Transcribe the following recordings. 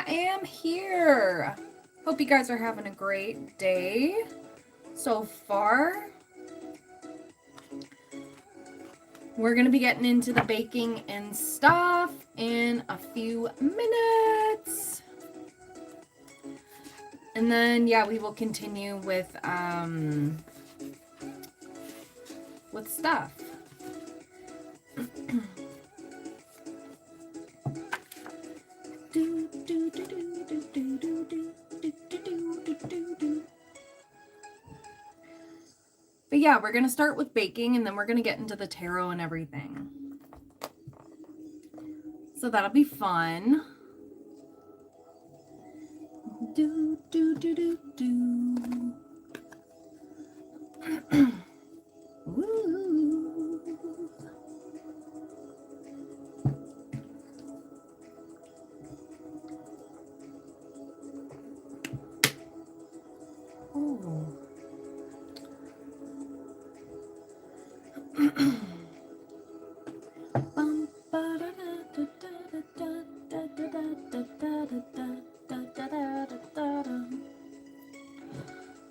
am here. Hope you guys are having a great day so far. We're going to be getting into the baking and stuff in a few minutes. And then, yeah, we will continue with stuff. But yeah, we're going to start with baking and then we're going to get into the tarot and everything. So that'll be fun. Do, do, do, do, do. Woo. Oh.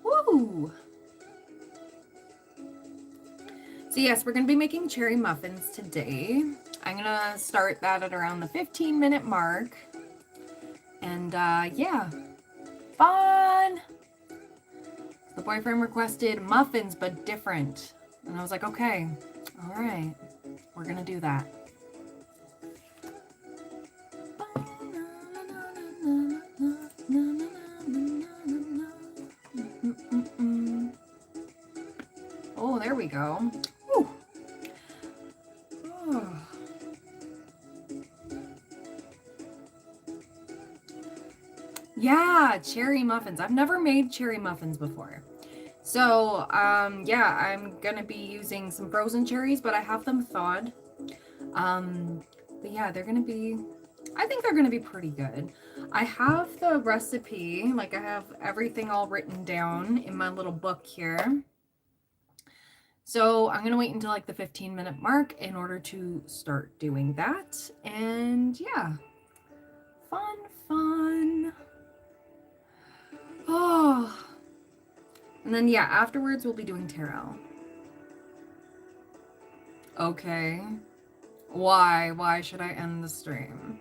Woo! So yes, we're going to be making cherry muffins today. I'm going to start that at around the 15-minute mark. And yeah, fun! The boyfriend requested muffins, but different. And I was like, okay, all right, we're going to do that. Oh, there we go. Whew. Oh. Yeah, cherry muffins. I've never made cherry muffins before. So, yeah, I'm gonna be using some frozen cherries, but I have them thawed. But yeah, I think they're gonna be pretty good. I have the recipe, like I have everything all written down in my little book here. So I'm gonna wait until like the 15-minute mark in order to start doing that. And yeah, fun. Oh, and then yeah, afterwards we'll be doing tarot. Okay. Why? Why should I end the stream?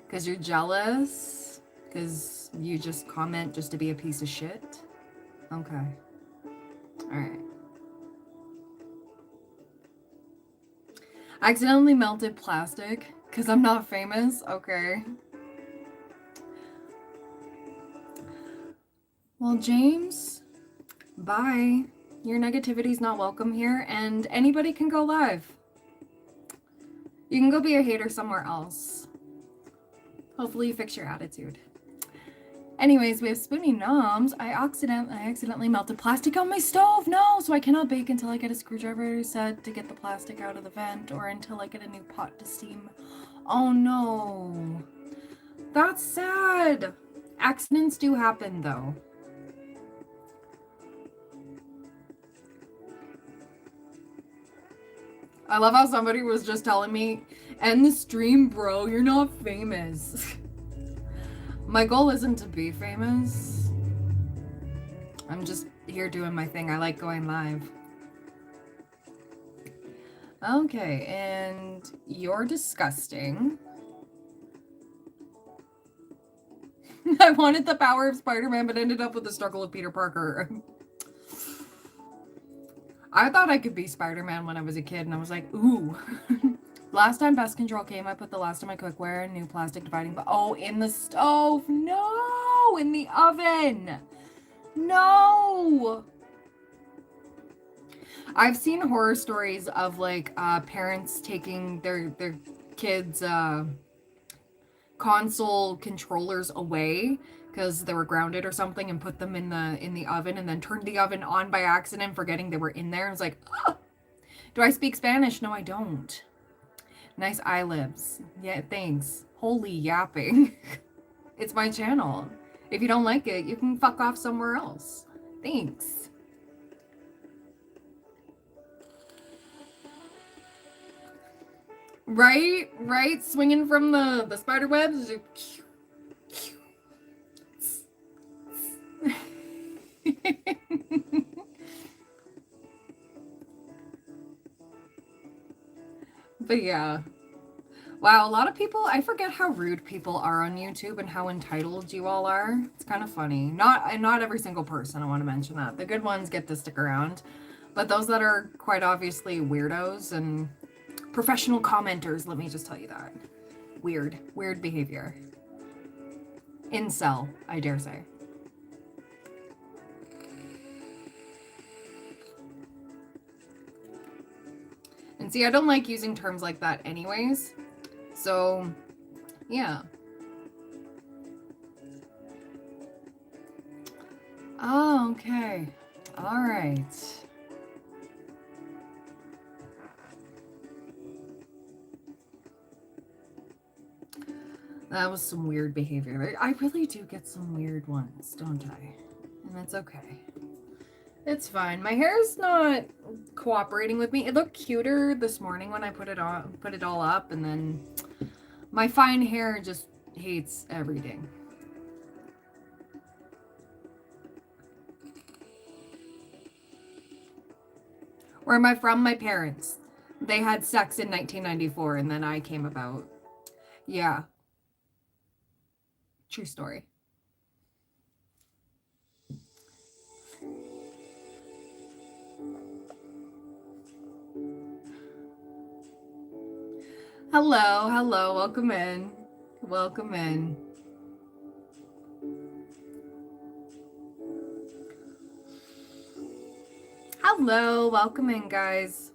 Because you're jealous? Because you just comment just to be a piece of shit? Okay. Alright. I accidentally melted plastic because I'm not famous? Okay. Well, James, bye. Your negativity's not welcome here, and anybody can go live. You can go be a hater somewhere else. Hopefully you fix your attitude. Anyways, we have Spoonie Noms. I accidentally melted plastic on my stove. No, so I cannot bake until I get a screwdriver set to get the plastic out of the vent or until I get a new pot to steam. Oh no. That's sad. Accidents do happen though. I love how somebody was just telling me, end the stream, bro. You're not famous. My goal isn't to be famous. I'm just here doing my thing. I like going live. Okay, and you're disgusting. I wanted the power of Spider-Man, but ended up with the struggle of Peter Parker. I thought I could be Spider-Man when I was a kid, and I was like, ooh. Last time pest control came, I put the last of my cookware in new plastic dividing box. Oh, in the stove. No, in the oven. No. I've seen horror stories of like parents taking their kids' console controllers away because they were grounded or something and put them in the oven and then turned the oven on by accident, forgetting they were in there. I was like, oh, do I speak Spanish? No, I don't. Nice eyelids. Yeah, thanks. Holy yapping. It's my channel. If you don't like it, you can fuck off somewhere else. Thanks. Right? Right? Swinging from the spider webs. But yeah. Wow, a lot of people, I forget how rude people are on YouTube and how entitled you all are. It's kind of funny. Not every single person, I want to mention that. The good ones get to stick around. But those that are quite obviously weirdos and professional commenters, let me just tell you that. Weird behavior. Incel, I dare say. And see, I don't like using terms like that anyways. So, yeah. Oh, okay. All right. That was some weird behavior. I really do get some weird ones, don't I? And that's okay. It's fine. My hair's not cooperating with me. It looked cuter this morning when I put it all up, and then my fine hair just hates everything. Where am I from? My parents. They had sex in 1994, and then I came about. Yeah. True story. Hello. Welcome in. Welcome in. Hello. Welcome in, guys.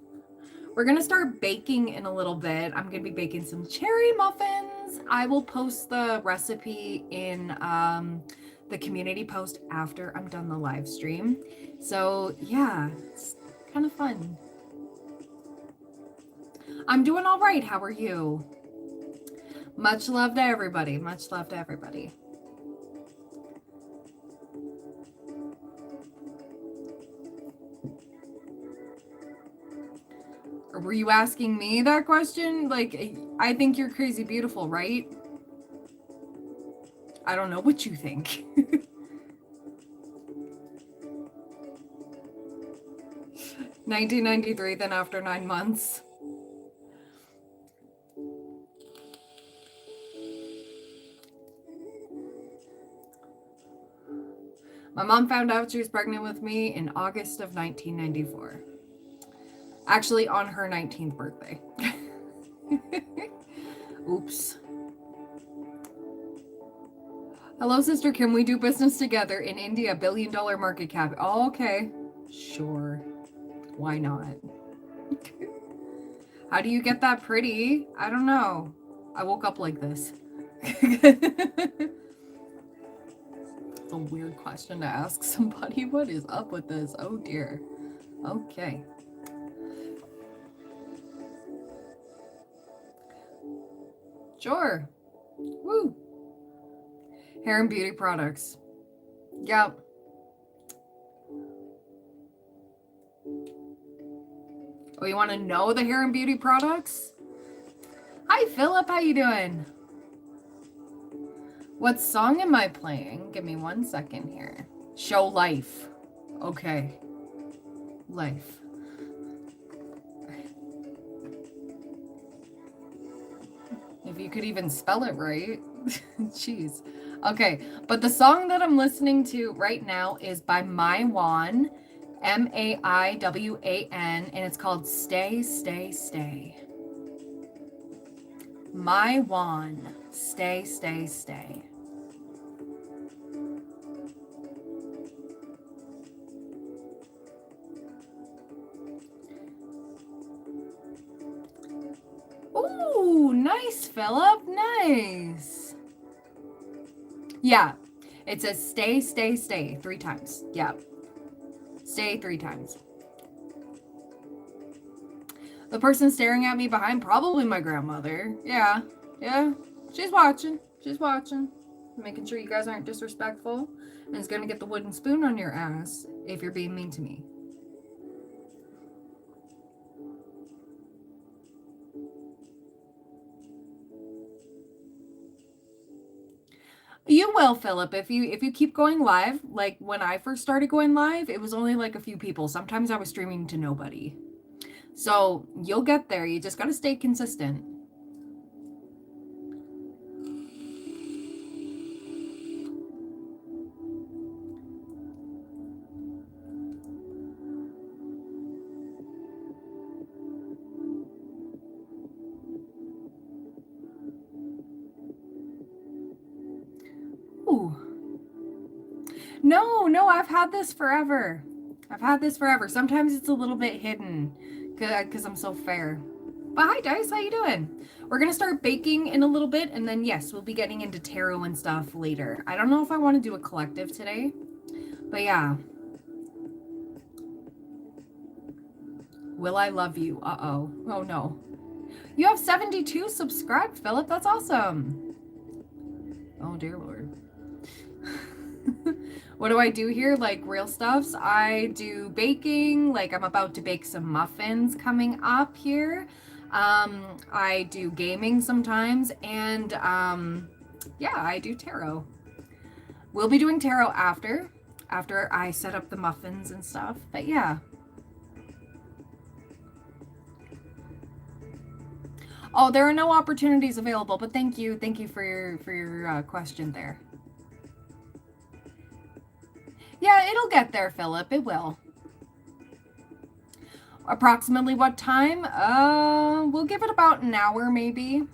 We're going to start baking in a little bit. I'm going to be baking some cherry muffins. I will post the recipe in the community post after I'm done the live stream. So, yeah, it's kind of fun. I'm doing all right. How are you? Much love to everybody. Much love to everybody. Or were you asking me that question? Like, I think you're crazy beautiful, right? I don't know what you think. 1993, then after 9 months. My mom found out she was pregnant with me in August of 1994. Actually, on her 19th birthday. Oops. Hello, sister. Can we do business together in India? $1 billion market cap. Oh, okay. Sure. Why not? How do you get that pretty? I don't know. I woke up like this. It's a weird question to ask somebody. What is up with this? Oh dear. Okay. Sure. Woo. Hair and beauty products. Yep. Oh, you want to know the hair and beauty products? Hi, Philip. How you doing? What song am I playing? Give me 1 second here. Show Life. Okay. Life. If you could even spell it right. Jeez. Okay, but the song that I'm listening to right now is by Maiwan, Maiwan, and it's called Stay, Stay, Stay. Maiwan, Stay, Stay, Stay. Ooh, nice, Philip. Nice. Yeah, it says stay, stay, stay 3 times. Yeah. Stay 3 times. The person staring at me behind, probably my grandmother. Yeah. She's watching. Making sure you guys aren't disrespectful. And is gonna get the wooden spoon on your ass if you're being mean to me. You will, Philip, if you keep going live. Like when I first started going live, it was only like a few people. Sometimes I was streaming to nobody. So you'll get there. You just got to stay consistent. Ooh. No, I've had this forever. I've had this forever. Sometimes it's a little bit hidden because I'm so fair. But hi, Dice. How you doing? We're going to start baking in a little bit, and then, yes, we'll be getting into tarot and stuff later. I don't know if I want to do a collective today, but yeah. Will I love you? Uh-oh. Oh, no. You have 72 subscribed, Philip. That's awesome. Oh, dear Lord. What do I do here? Like real stuffs? I do baking. Like I'm about to bake some muffins coming up here. I do gaming sometimes. And yeah, I do tarot. We'll be doing tarot after I set up the muffins and stuff. But yeah. Oh, there are no opportunities available, but thank you for your question there. Yeah, it'll get there, Philip. It will. Approximately what time? We'll give it about an hour, maybe.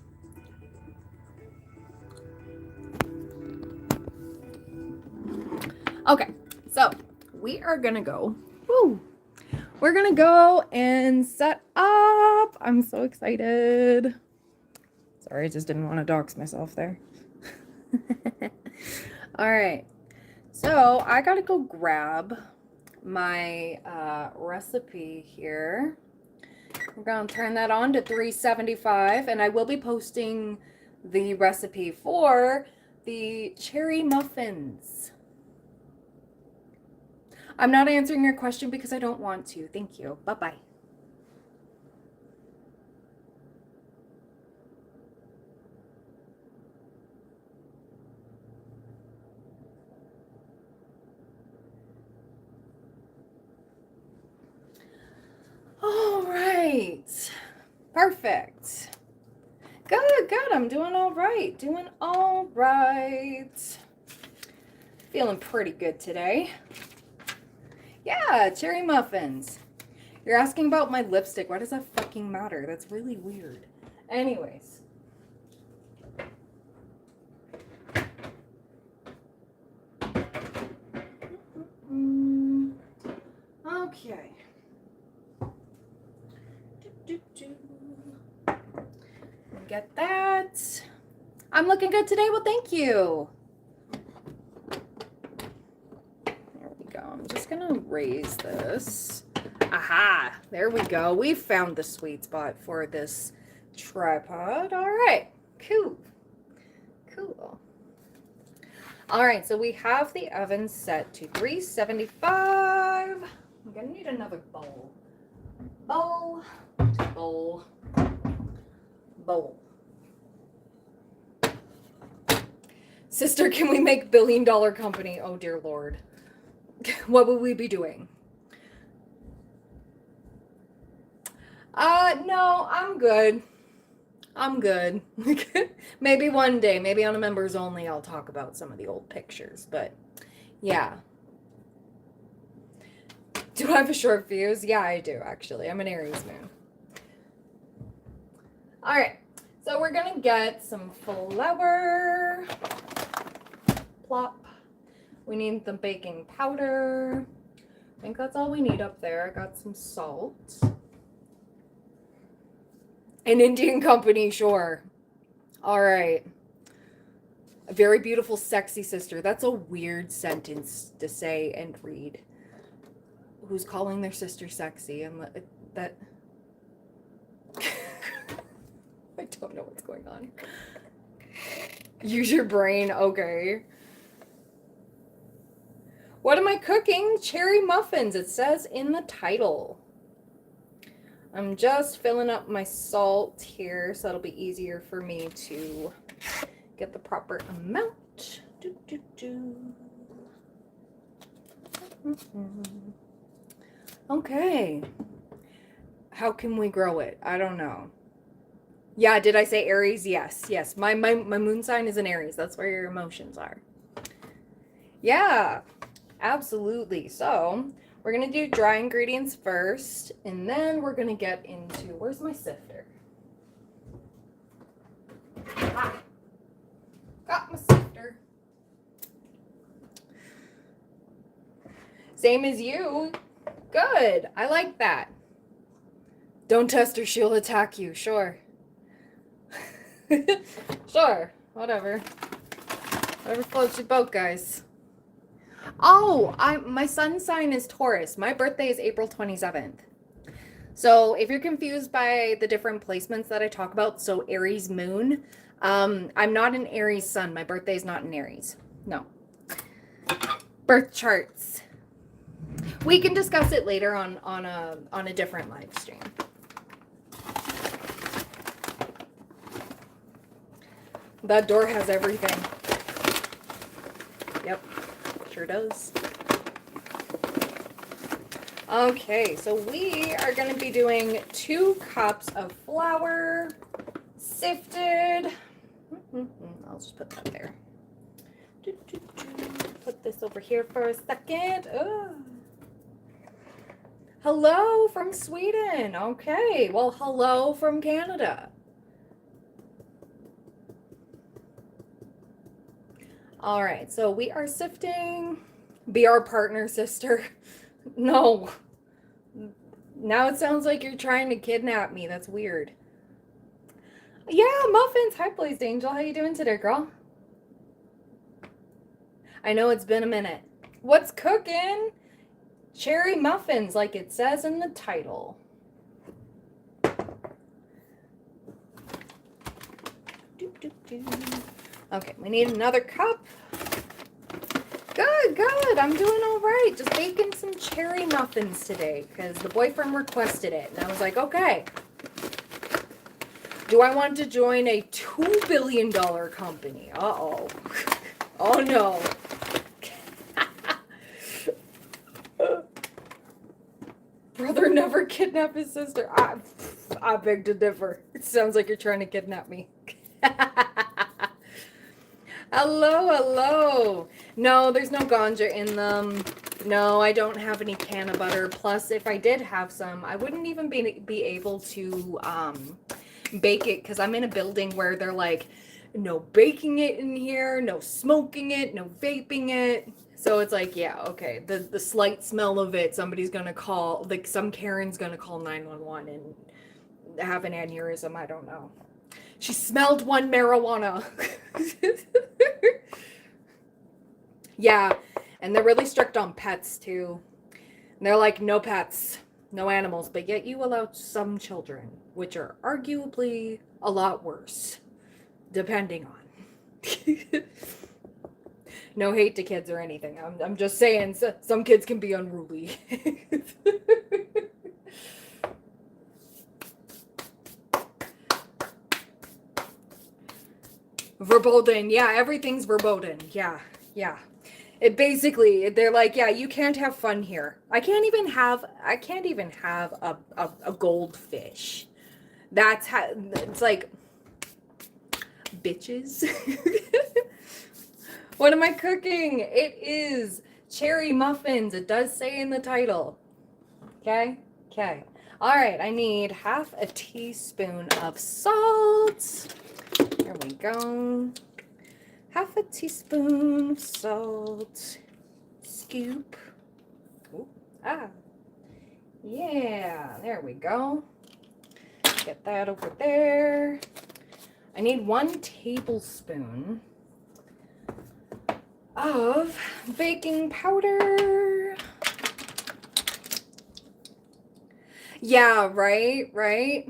Okay, so we are gonna go. Woo! We're gonna go and set up. I'm so excited. Sorry, I just didn't want to dox myself there. All right. So I gotta go grab my recipe here. We're gonna turn that on to 375, and I will be posting the recipe for the cherry muffins. I'm not answering your question because I don't want to. Thank you. Bye-bye. All right. Perfect. Good. I'm doing all right. Feeling pretty good today. Yeah, cherry muffins. You're asking about my lipstick. Why does that fucking matter? That's really weird. Anyways. Okay. Get that. I'm looking good today. Well, thank you. There we go. I'm just gonna raise this. Aha! There we go. We found the sweet spot for this tripod. All right. Cool. All right, so we have the oven set to 375. I'm gonna need another bowl. Bowl. Sister, can we make $1 billion company? Oh, dear Lord. What would we be doing? No, I'm good. Maybe one day, maybe on a members only, I'll talk about some of the old pictures, but yeah. Do I have a short fuse? Yeah, I do, actually. I'm an Aries moon. All right, so we're gonna get some flour. Plop. We need the baking powder. I think that's all we need up there. I got some salt. An Indian company, sure. All right. A very beautiful, sexy sister. That's a weird sentence to say and read. Who's calling their sister sexy? And that... I don't know what's going on. Use your brain. Okay. What am I cooking? Cherry muffins. It says in the title. I'm just filling up my salt here so it'll be easier for me to get the proper amount. Do, do, do. Okay. How can we grow it? I don't know. Yeah, did I say Aries? Yes, yes. My moon sign is in Aries. That's where your emotions are. Yeah, absolutely. So we're going to do dry ingredients first, and then we're going to get into, where's my sifter? Ah, got my sifter. Same as you. Good. I like that. Don't test her, she'll attack you. Sure. Sure. Whatever. Whatever floats your boat, guys. Oh, my sun sign is Taurus. My birthday is April 27th. So if you're confused by the different placements that I talk about, so Aries moon, I'm not an Aries sun. My birthday is not in Aries. No. Birth charts. We can discuss it later on a different live stream. That door has everything. Yep, sure does. Okay, so we are going to be doing 2 cups of flour, sifted. I'll just put that there. Put this over here for a second. Ugh. Hello from Sweden. Okay, well, hello from Canada. All right, so we are sifting. Be our partner, sister. No. Now it sounds like you're trying to kidnap me. That's weird. Yeah, Muffins. Hi, Blazed Angel. How you doing today, girl? I know it's been a minute. What's cooking? Cherry muffins, like it says in the title. Okay, we need another cup. Good, good. I'm doing all right. Just baking some cherry muffins today because the boyfriend requested it. And I was like, okay. Do I want to join a $2 billion company? Uh-oh. Oh, no. Brother never kidnapped his sister. I beg to differ. It sounds like you're trying to kidnap me. Hello, hello. No, there's no ganja in them. No, I don't have any peanut butter. Plus, if I did have some, I wouldn't even be able to bake it because I'm in a building where they're like, no baking it in here, no smoking it, no vaping it. So it's like, yeah, okay. The slight smell of it, somebody's gonna call, like some Karen's gonna call 911 and have an aneurysm. I don't know. She smelled one marijuana. Yeah, and they're really strict on pets too. And they're like, no pets, no animals, but yet you allow some children, which are arguably a lot worse, depending on. No hate to kids or anything. I'm just saying some kids can be unruly. Verboten. Yeah, everything's verboten. Yeah, yeah. It basically, they're like, yeah, you can't have fun here. I can't even have a goldfish. That's how, it's like, bitches. What am I cooking? It is cherry muffins. It does say in the title. Okay? Okay. All right, I need half a teaspoon of salt. There we go. Half a teaspoon of salt. Scoop. Ooh, yeah, there we go. Get that over there. I need 1 tablespoon of baking powder. Yeah, right.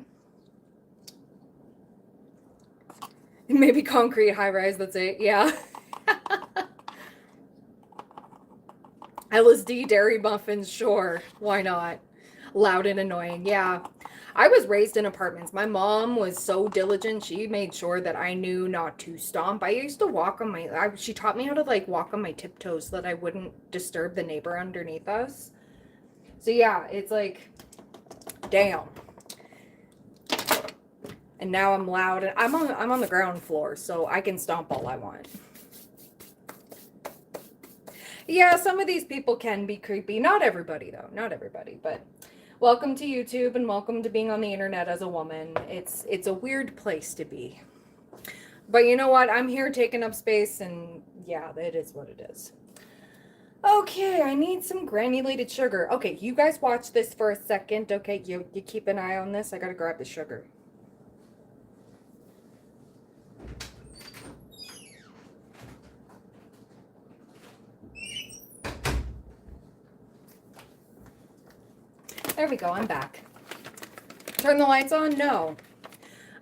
Maybe concrete high rise, that's it. Yeah. LSD dairy muffins, sure. Why not? Loud and annoying. Yeah. I was raised in apartments. My mom was so diligent. She made sure that I knew not to stomp. I used to walk on she taught me how to like walk on my tiptoes so that I wouldn't disturb the neighbor underneath us. So yeah, it's like, damn. And now I'm loud and I'm on the ground floor, so I can stomp all I want. Yeah, some of these people can be creepy. Not everybody though. Not everybody, but welcome to YouTube and welcome to being on the internet as a woman. It's a weird place to be. But you know what? I'm here taking up space and yeah, it is what it is. Okay, I need some granulated sugar. Okay, you guys watch this for a second. Okay, you keep an eye on this. I gotta grab the sugar. There we go, I'm back. Turn the lights on? No.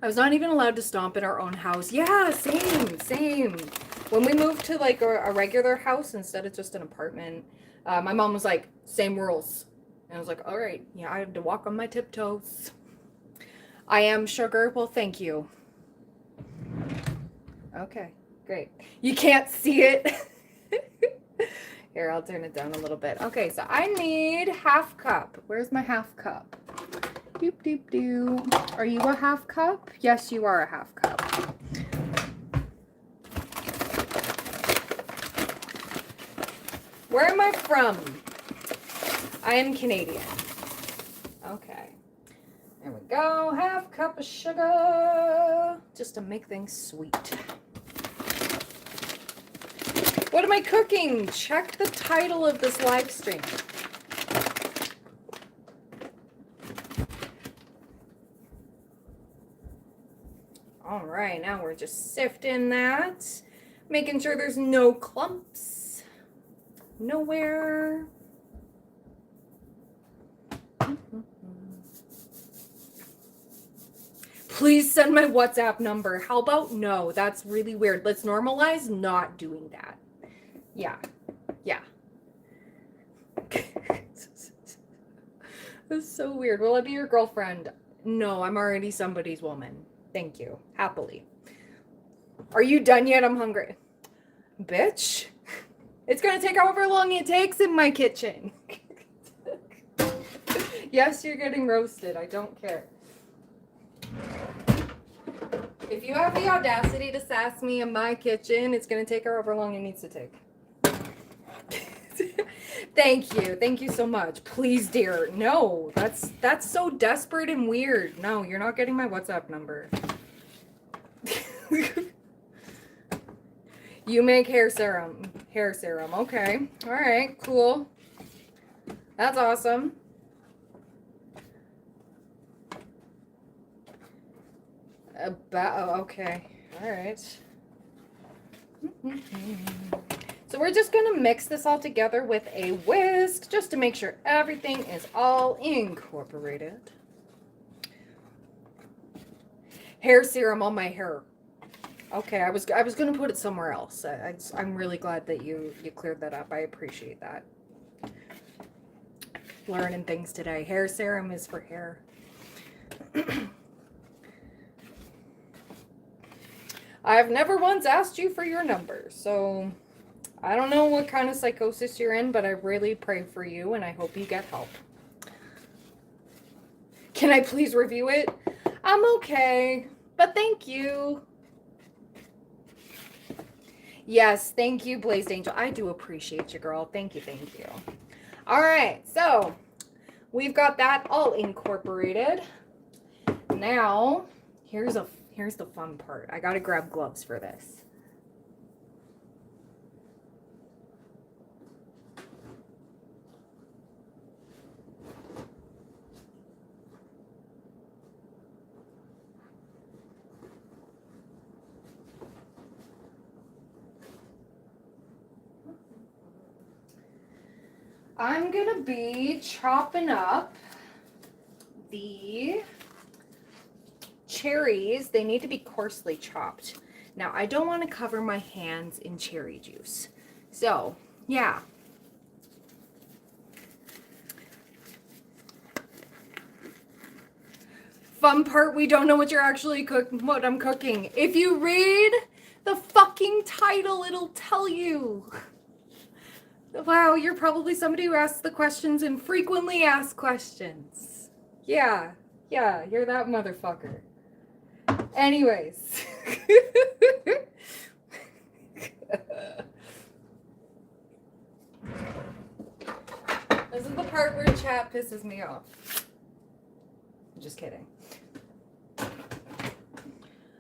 I was not even allowed to stomp in our own house. Yeah, same. When we moved to like a regular house instead of just an apartment, my mom was like, same rules. And I was like, all right, yeah, I had to walk on my tiptoes. I am sugar. Well, thank you. Okay, great. You can't see it. Here, I'll turn it down a little bit. Okay, so I need half cup. Where's my half cup? Doop, doop, doop. Are you a half cup? Yes, you are a half cup. Where am I from? I am Canadian. Okay. There we go. Half cup of sugar. Just to make things sweet. What am I cooking? Check the title of this live stream. All right, now we're just sifting that, making sure there's no clumps, nowhere. Please send my WhatsApp number. How about no? That's really weird. Let's normalize not doing that. Yeah. That's so weird. Will I be your girlfriend? No, I'm already somebody's woman. Thank you. Happily. Are you done yet? I'm hungry. Bitch. It's gonna take however long it takes in my kitchen. Yes, you're getting roasted. I don't care. If you have the audacity to sass me in my kitchen, it's gonna take however long it needs to take. Thank you. Thank you so much. Please, dear. No, that's so desperate and weird. No, you're not getting my WhatsApp number. You make hair serum. Hair serum. Okay. All right. Cool. That's awesome. Okay. All right. So we're just going to mix this all together with a whisk just to make sure everything is all incorporated. Hair serum on my hair. Okay, I was going to put it somewhere else. I'm really glad that you cleared that up. I appreciate that. Learning things today. Hair serum is for hair. I've never once asked you for your number, so I don't know what kind of psychosis you're in, but I really pray for you and I hope you get help. Can I please review it? I'm okay, but thank you. Yes, thank you, Blazed Angel. I do appreciate you, girl. Thank you. All right, so we've got that all incorporated. Now, here's the fun part. I gotta grab gloves for this. I'm gonna be chopping up the cherries. They need to be coarsely chopped. Now, I don't want to cover my hands in cherry juice. So, yeah. Fun part, we don't know what you're actually what I'm cooking. If you read the fucking title, it'll tell you. Wow, you're probably somebody who asks the questions and frequently asks questions. Yeah, you're that motherfucker. Anyways. This is the part where chat pisses me off. Just kidding.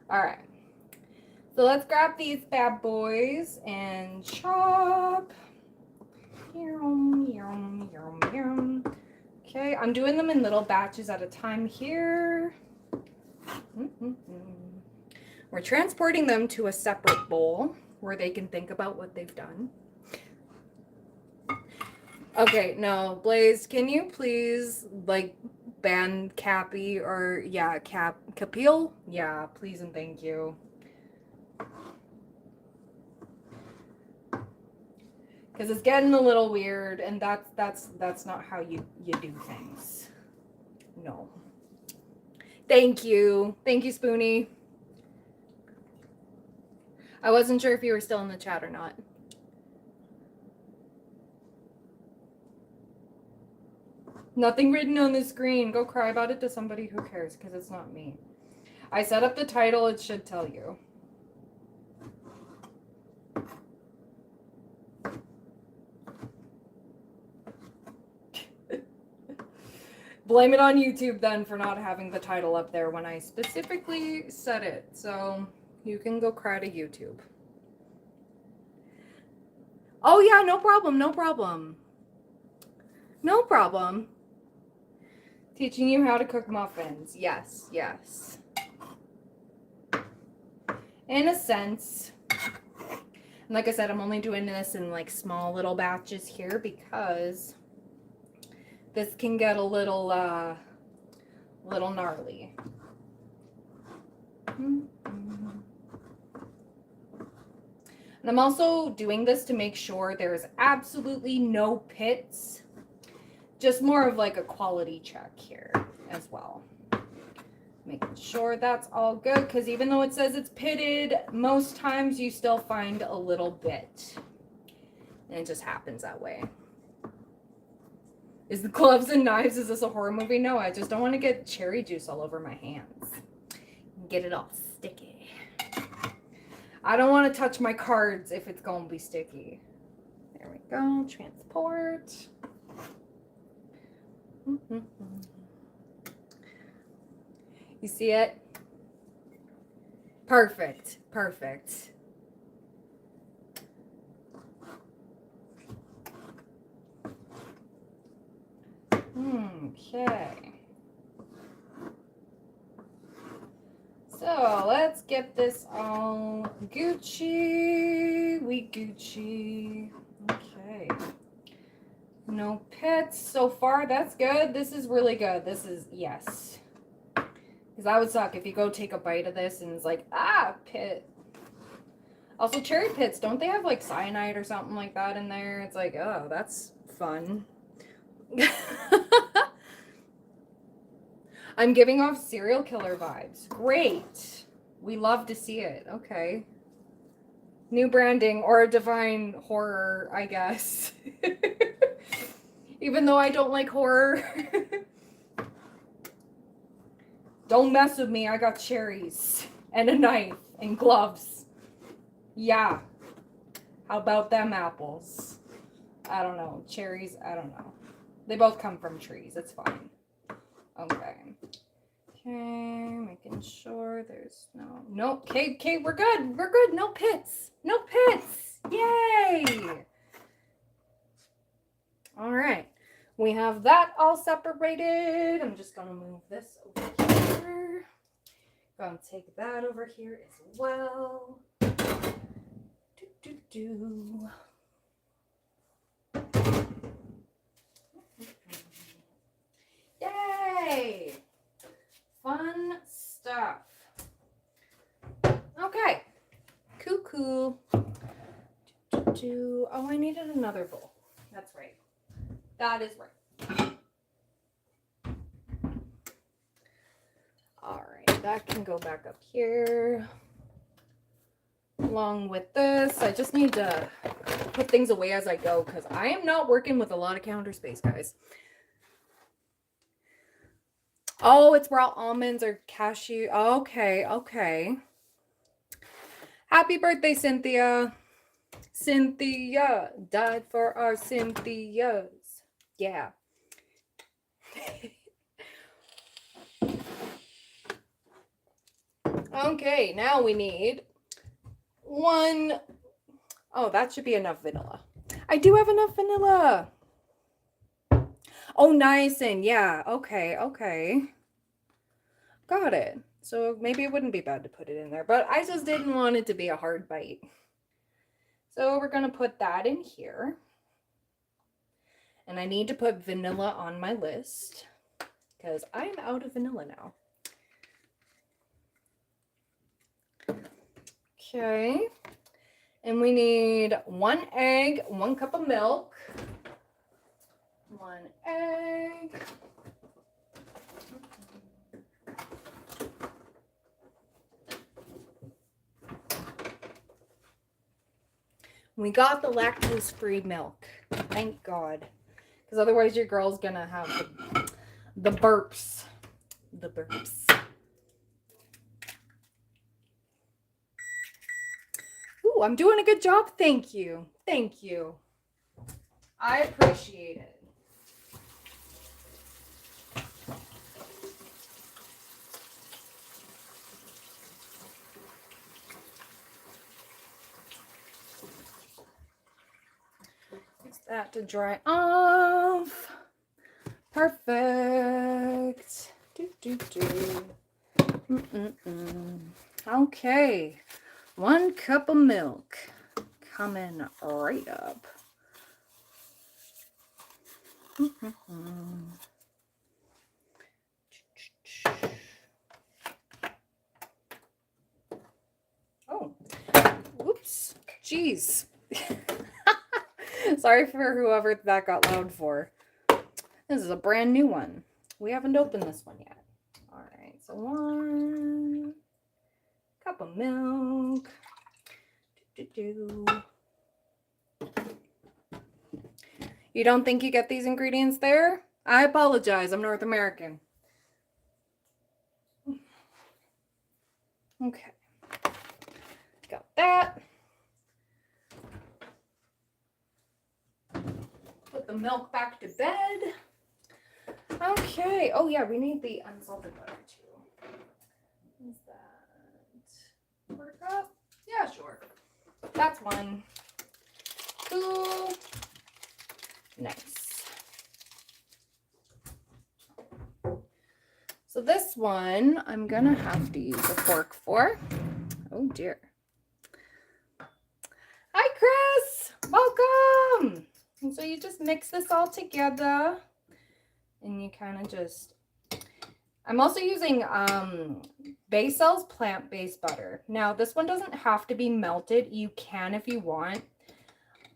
Alright. So let's grab these bad boys and chop. Okay, I'm doing them in little batches at a time here. We're transporting them to a separate bowl where they can think about what they've done. Okay, no, Blaze, can you please, like, ban Cappy or, yeah, Capil? Yeah, please and thank you. Because it's getting a little weird, and that's not how you do things. No. Thank you. Thank you, Spoonie. I wasn't sure if you were still in the chat or not. Nothing written on the screen. Go cry about it to somebody who cares, because it's not me. I set up the title. It should tell you. Blame it on YouTube then for not having the title up there when I specifically said it. So you can go cry to YouTube. Oh yeah, no problem, no problem. No problem. Teaching you how to cook muffins. Yes, yes. In a sense. And like I said, I'm only doing this in like small little batches here because this can get a little gnarly. And I'm also doing this to make sure there's absolutely no pits. Just more of like a quality check here as well. Making sure that's all good, because even though it says it's pitted, most times you still find a little bit. And it just happens that way. Is the gloves and knives, is this a horror movie? No, I just don't want to get cherry juice all over my hands. Get it all sticky. I don't want to touch my cards if it's going to be sticky. There we go. Transport. You see it? Perfect. Perfect. Okay. So let's get this all Gucci. We Gucci. Okay. No pits so far. That's good. This is really good. This is, yes. Because that would suck if you go take a bite of this and it's like, ah, pit. Also, cherry pits, don't they have like cyanide or something like that in there? It's like, oh, that's fun. I'm giving off serial killer vibes. Great. We love to see it. Okay. New branding or a divine horror, I guess. Even though I don't like horror. Don't mess with me. I got cherries and a knife and gloves. Yeah. How about them apples? I don't know. Cherries, I don't know. They both come from trees. It's fine. Okay. Okay, making sure there's no, okay, we're good. We're good. No pits. No pits. Yay. All right. We have that all separated. I'm just going to move this over here. Going to take that over here as well. Yay! Fun stuff. Okay. Cool. Oh, I needed another bowl. That's right. That is right. All right, that can go back up here. Along with this, I just need to put things away as I go because I am not working with a lot of counter space, guys. Oh, it's raw almonds or cashew. Okay, okay. Happy birthday, Cynthia. Cynthia died for our Cynthias. Yeah. Okay, now we need one. Oh, that should be enough vanilla. I do have enough vanilla. Oh, niacin. Yeah. Okay. Okay. Got it. So maybe it wouldn't be bad to put it in there, but I just didn't want it to be a hard bite. So we're going to put that in here. And I need to put vanilla on my list because I'm out of vanilla now. Okay. And we need 1 egg, 1 cup of milk, 1 egg. We got the lactose-free milk. Thank God. Because otherwise your girl's gonna have the burps. The burps. Ooh, I'm doing a good job. Thank you. Thank you. I appreciate it. Use that to dry off. Perfect. Okay. 1 cup of milk coming right up. Oh, whoops. Jeez. Sorry for whoever that got loud for. This is a brand new one. We haven't opened this one yet. All right, so 1 cup of milk. You don't think you get these ingredients there? I apologize. I'm North American. Okay. Got that. Put the milk back to bed. Okay. Oh, yeah, we need the unsalted butter, too. Is that 1 cup? Yeah, sure. That's 1. Cool. Nice. So this one, I'm going to have to use a fork for. Oh, dear. Hi, Chris. Welcome. And so you just mix this all together. And you kind of just... I'm also using Basel's plant-based butter. Now, this one doesn't have to be melted. You can if you want.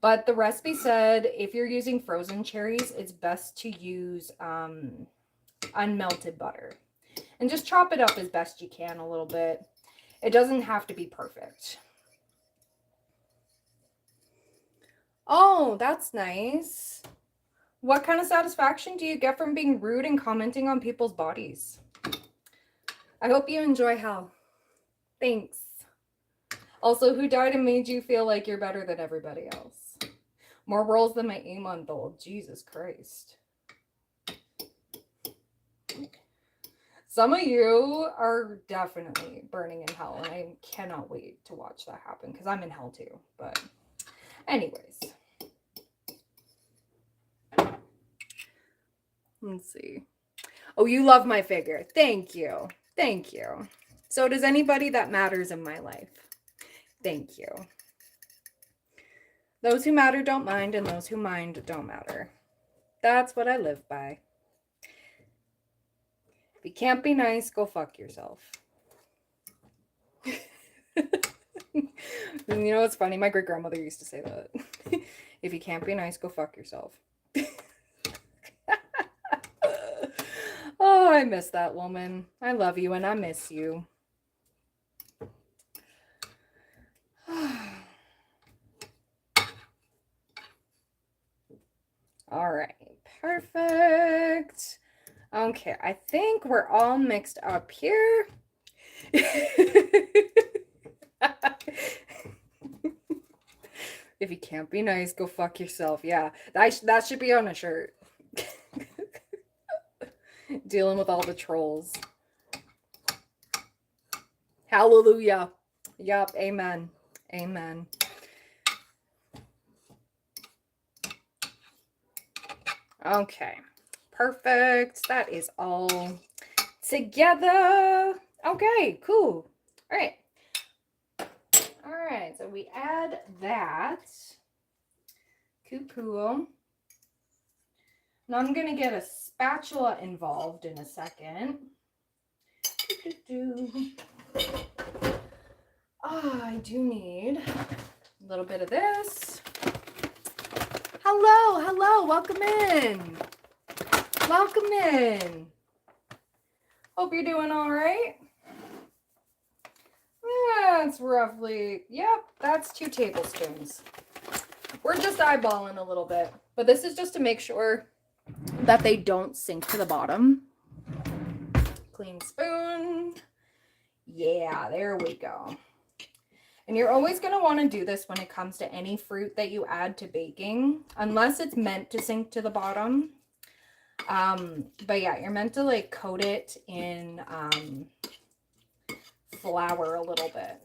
But the recipe said if you're using frozen cherries, it's best to use unmelted butter. And just chop it up as best you can a little bit. It doesn't have to be perfect. Oh, that's nice. What kind of satisfaction do you get from being rude and commenting on people's bodies? I hope you enjoy hell. Thanks. Also, who died and made you feel like you're better than everybody else? More rolls than my A-month old. Jesus Christ. Some of you are definitely burning in hell, and I cannot wait to watch that happen because I'm in hell too. But anyways. Let's see. Oh, you love my figure. Thank you. Thank you. So does anybody that matters in my life. Thank you. Those who matter don't mind, and those who mind don't matter. That's what I live by. If you can't be nice, go fuck yourself. You know what's funny? My great-grandmother used to say that. If you can't be nice, go fuck yourself. Oh, Oh, I miss that woman. I love you and I miss you. All right, perfect. Okay, I think we're all mixed up here. If you can't be nice, go fuck yourself. Yeah, that should be on a shirt. Dealing with all the trolls. Hallelujah. Yup, amen. Amen. Okay, perfect. That is all together. Okay, cool. All right. All right, so we add that. Cool. Now I'm going to get a spatula involved in a second. I do need a little bit of this. Hello, welcome in. Welcome in. Hope you're doing all right. That's roughly, yep, that's 2 tablespoons. We're just eyeballing a little bit, but this is just to make sure that they don't sink to the bottom. Clean spoon. Yeah, there we go. And you're always going to want to do this when it comes to any fruit that you add to baking, unless it's meant to sink to the bottom. But yeah, you're meant to like coat it in flour a little bit.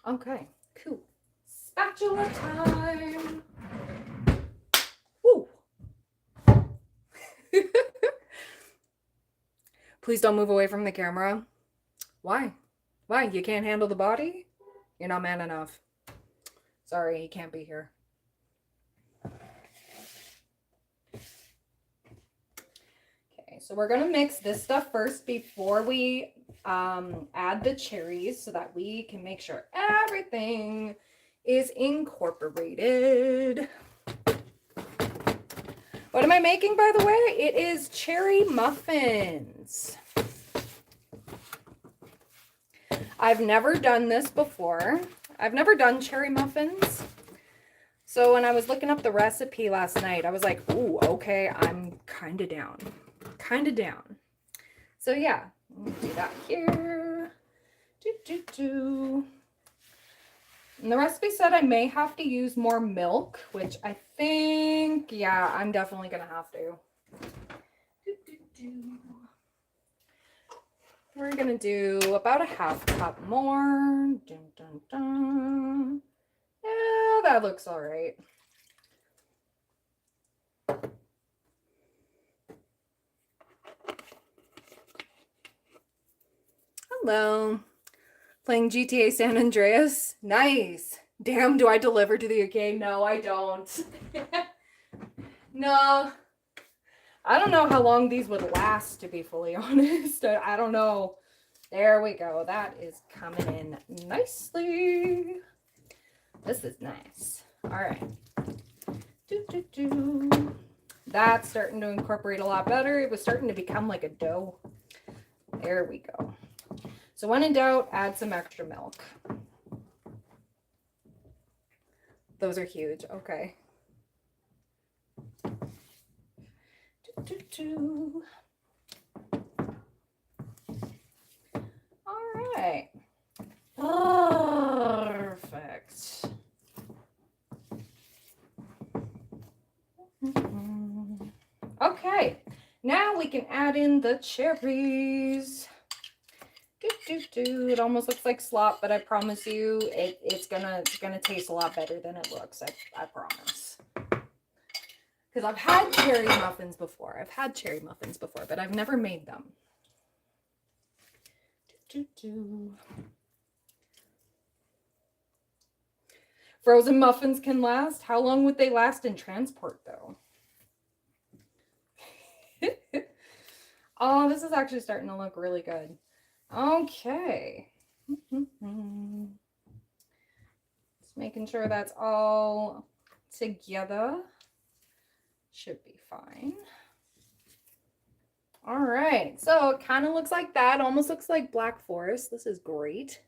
Okay, cool. Spatula time. Woo. Please don't move away from the camera. Why? Why? You can't handle the body? You're not man enough. Sorry, you can't be here. Okay, so we're going to mix this stuff first before we add the cherries so that we can make sure everything is incorporated. What am I making, by the way? It is cherry muffins. I've never done this before. I've never done cherry muffins. So when I was looking up the recipe last night, I was like, ooh, okay, I'm kind of down. Kind of down. So yeah, do that here. And the recipe said I may have to use more milk, which I think, yeah, I'm definitely going to have to. We're going to do about a 1/2 cup more. Yeah, that looks all right. Hello. Playing GTA San Andreas? Nice. Damn, do I deliver to the UK? No, I don't. No. I don't know how long these would last, to be fully honest. I don't know. There we go. That is coming in nicely. This is nice. All right. That's starting to incorporate a lot better. It was starting to become like a dough. There we go. So when in doubt, add some extra milk. Those are huge. Okay. All right. Perfect. Okay. Now we can add in the cherries. It almost looks like slop, but I promise you it's gonna taste a lot better than it looks. I promise. Because I've had cherry muffins before. But I've never made them. Frozen muffins can last. How long would they last in transport, though? Oh, this is actually starting to look really good. Okay. Just making sure that's all together. Should be fine. All right, so it kind of looks like that. Almost looks like Black Forest. This is great.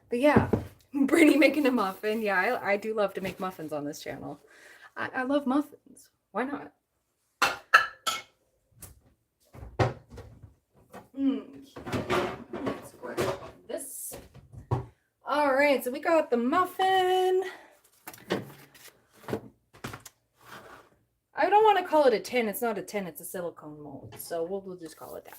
But yeah, Brittany making a muffin. Yeah, I do love to make muffins on this channel. I love muffins. Why not? Let's grab this. All right, so we got the muffin. I don't want to call it a tin. It's not a tin. It's a silicone mold. So we'll just call it that.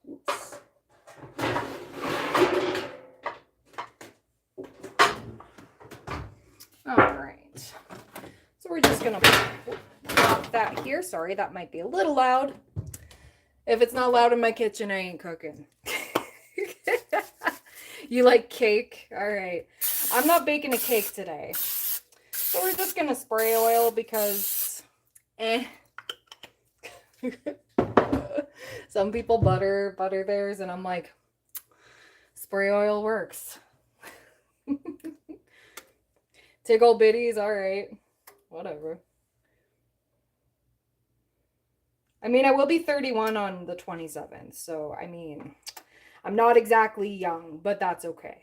Oops. All right. So we're just going to pop that here. Sorry, that might be a little loud. If it's not loud in my kitchen, I ain't cooking. You like cake? All right. I'm not baking a cake today. So we're just going to spray oil because, Some people butter theirs, and I'm like, spray oil works. Tickle bitties, all right. Whatever. I mean, I will be 31 on the 27th, so I mean, I'm not exactly young, but that's okay.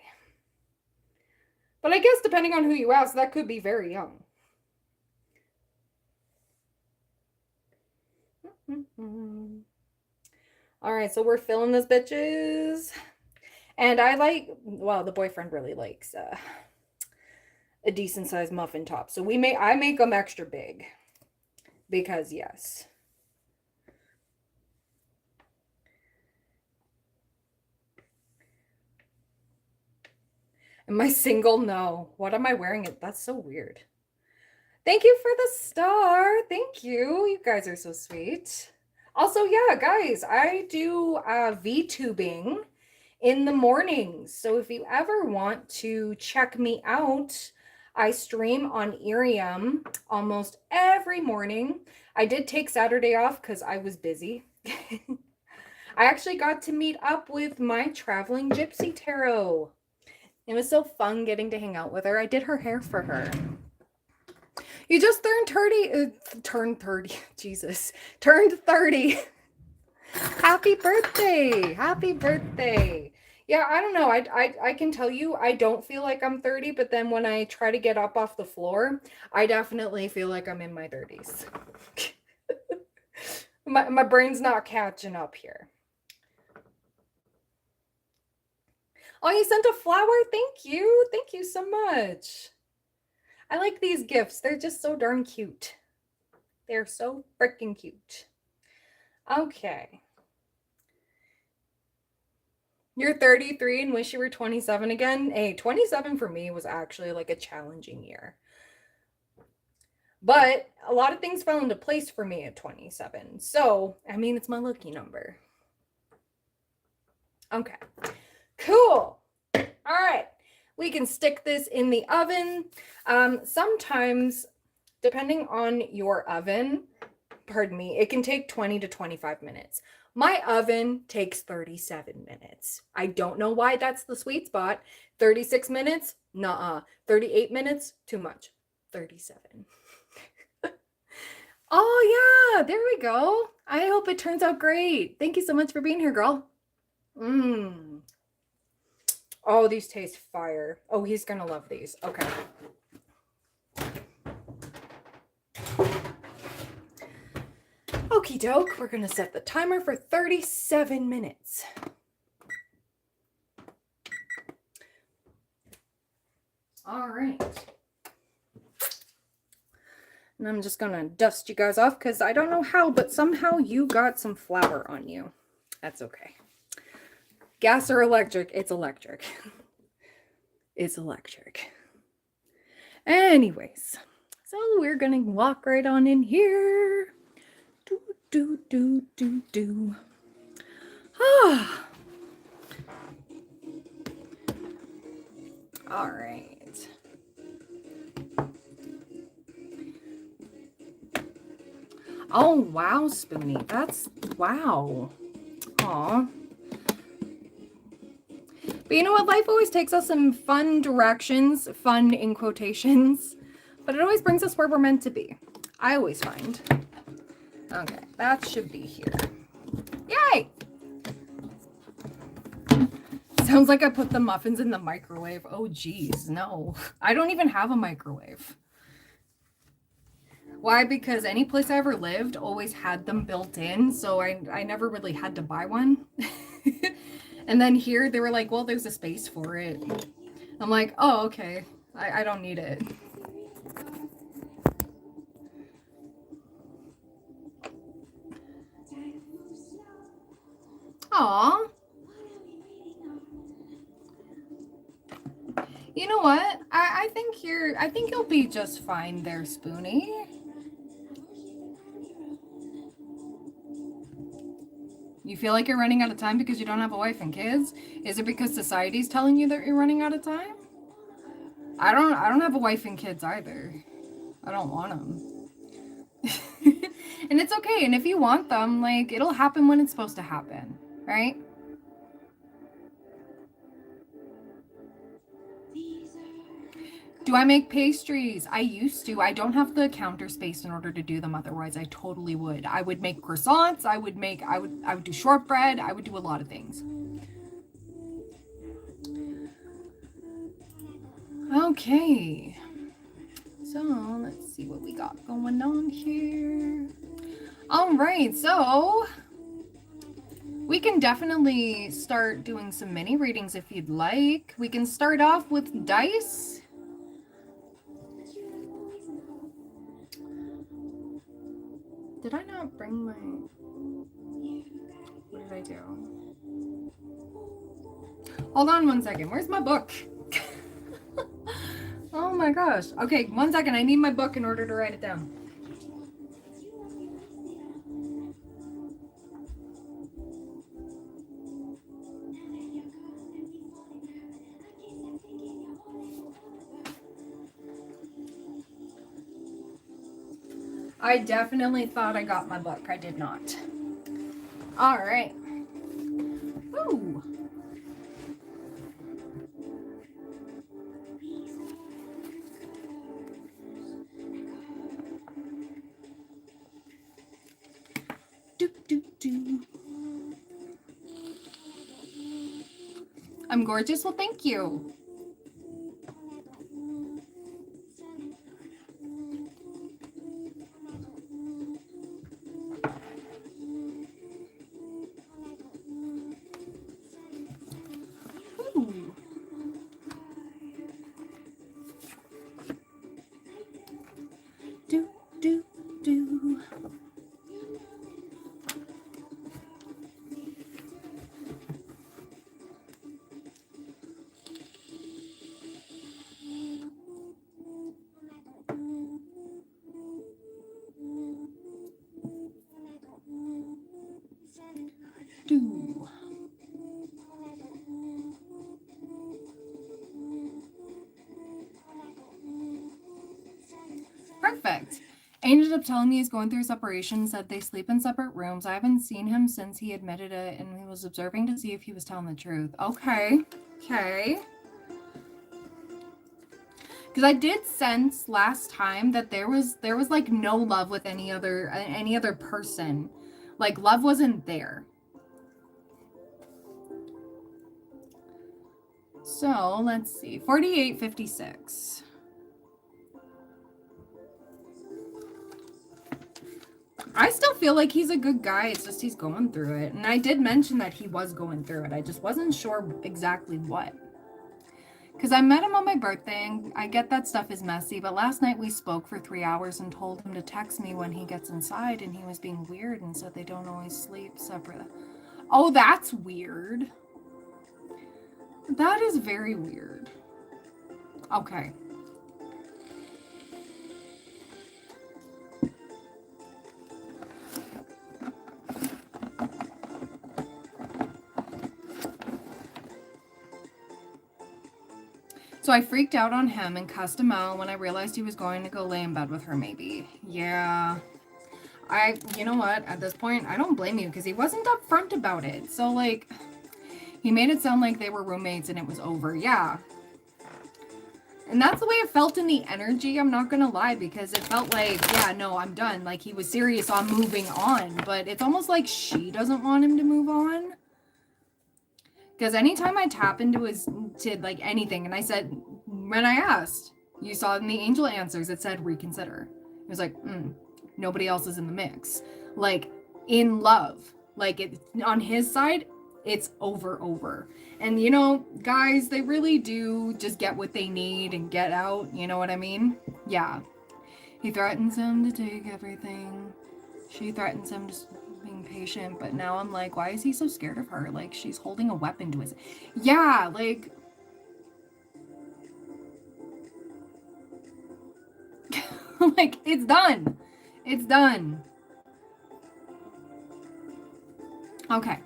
But I guess depending on who you ask, that could be very young. All right, so we're filling this bitches. And I like, well, the boyfriend really likes a decent sized muffin top. So I make them extra big because yes. Am I single? No. What am I wearing? That's so weird. Thank you for the star. Thank you. You guys are so sweet. Also, yeah, guys, I do VTubing in the mornings. So if you ever want to check me out, I stream on Irium almost every morning. I did take Saturday off because I was busy. I actually got to meet up with my traveling gypsy tarot. It was so fun getting to hang out with her. I did her hair for her. You just turned 30. Jesus. Turned 30. Happy birthday. Happy birthday. Yeah, I don't know. I can tell you, I don't feel like I'm 30, but then when I try to get up off the floor, I definitely feel like I'm in my 30s. my brain's not catching up here. Oh, you sent a flower? Thank you. Thank you so much. I like these gifts. They're just so darn cute. They're so freaking cute. Okay. You're 33 and wish you were 27 again? Hey, 27 for me was actually like a challenging year. But a lot of things fell into place for me at 27. So, I mean, it's my lucky number. Okay. Cool. All right. We can stick this in the oven. Sometimes, depending on your oven, pardon me, it can take 20 to 25 minutes. My oven takes 37 minutes. I don't know why that's the sweet spot. 36 minutes? Nuh-uh. 38 minutes? Too much. 37. Oh, yeah. There we go. I hope it turns out great. Thank you so much for being here, girl. Oh, these taste fire. Oh, he's gonna love these. Okay. Okie doke. We're gonna set the timer for 37 minutes. All right. And I'm just gonna dust you guys off because I don't know how, but somehow you got some flour on you. That's okay. Gas or electric? It's electric. It's electric. Anyways, so we're gonna walk right on in here. Do. Ah. All right. Oh, wow, Spoonie. That's, wow. Aw. But you know what? Life always takes us in fun directions, fun in quotations, But it always brings us where we're meant to be. I always find. Okay, that should be here. Yay! Sounds like I put the muffins in the microwave. Oh, geez, no. I don't even have a microwave. Why? Because any place I ever lived always had them built in, so I never really had to buy one. And then here, they were like, well, there's a space for it. I'm like, oh, okay. I don't need it. Aw. You know what? I think you'll be just fine there, Spoonie. You feel like you're running out of time because you don't have a wife and kids? Is it because society's telling you that you're running out of time? I don't have a wife and kids either. I don't want them. And it's okay. And if you want them, like, it'll happen when it's supposed to happen, right? Do I make pastries? I used to. I don't have the counter space in order to do them. Otherwise, I totally would. I would make croissants. I would do shortbread. I would do a lot of things. Okay. So let's see what we got going on here. All right. So we can definitely start doing some mini readings if you'd like. We can start off with dice. Did I not bring my... What did I do? Hold on one second. Where's my book? Oh my gosh. Okay, 1 second. I need my book in order to write it down. I definitely thought I got my book. I did not. All right. Woo. I'm gorgeous. Well, thank you. Perfect. Ended up telling me he's going through a separation, said they sleep in separate rooms. I haven't seen him since he admitted it, and he was observing to see if he was telling the truth. Okay. Okay. Because I did sense last time that there was like no love with any other person. Like, love wasn't there. So let's see. 4856. I still feel like he's a good guy. It's just he's going through it. And I did mention that he was going through it. I just wasn't sure exactly what. Because I met him on my birthday, and I get that stuff is messy, but last night we spoke for 3 hours and told him to text me when he gets inside, and he was being weird and said they don't always sleep separate. Oh, that's weird. That is very weird. Okay. So I freaked out on him and cussed him out when I realized he was going to go lay in bed with her, maybe. Yeah. You know what? At this point, I don't blame you because he wasn't upfront about it. So, like, he made it sound like they were roommates and it was over. Yeah. And that's the way it felt in the energy, I'm not gonna lie, because it felt like, yeah, no, I'm done. Like, he was serious on moving on, but it's almost like she doesn't want him to move on. Because anytime I tap into like, anything, and I said, when I asked, you saw in the angel answers, it said reconsider. It was like, nobody else is in the mix. Like, in love. Like, on his side, it's over. And, you know, guys, they really do just get what they need and get out. You know what I mean? Yeah. He threatens him to take everything. She threatens him to being patient. But now I'm like, why is he so scared of her? Like, she's holding a weapon to his... Yeah, like... like, it's done. It's done. Okay.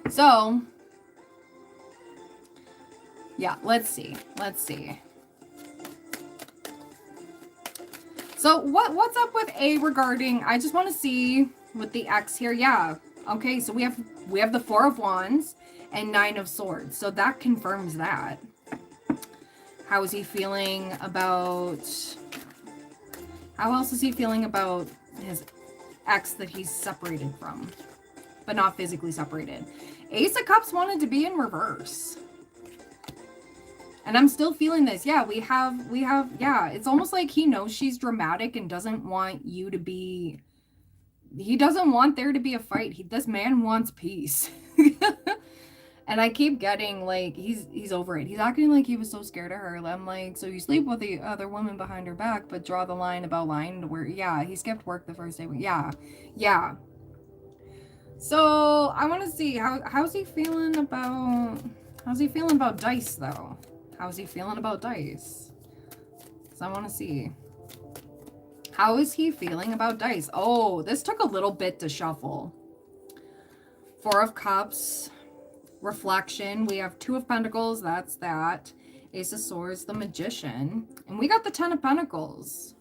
So... yeah, let's see. So what's up with A regarding, I just want to see with the X here. Yeah. Okay, so we have the 4 of Wands and 9 of Swords. So that confirms that. How is he feeling about, how else is he feeling about his ex that he's separated from, but not physically separated? Ace of Cups wanted to be in reverse. And I'm still feeling this. Yeah, we have, yeah, it's almost like he knows she's dramatic and doesn't want you to be, he doesn't want there to be a fight. This man wants peace. And I keep getting, like, he's over it. He's acting like he was so scared of her. I'm like, so you sleep with the other woman behind her back, but draw the line about lying to where, yeah, he skipped work the first day. Yeah. So I want to see, how's he feeling about dice, though? How's he feeling about dice? So I want to see. How is he feeling about dice? Oh, this took a little bit to shuffle. 4 of Cups. Reflection. We have 2 of Pentacles. That's that. Ace of Swords. The Magician. And we got the 10 of Pentacles.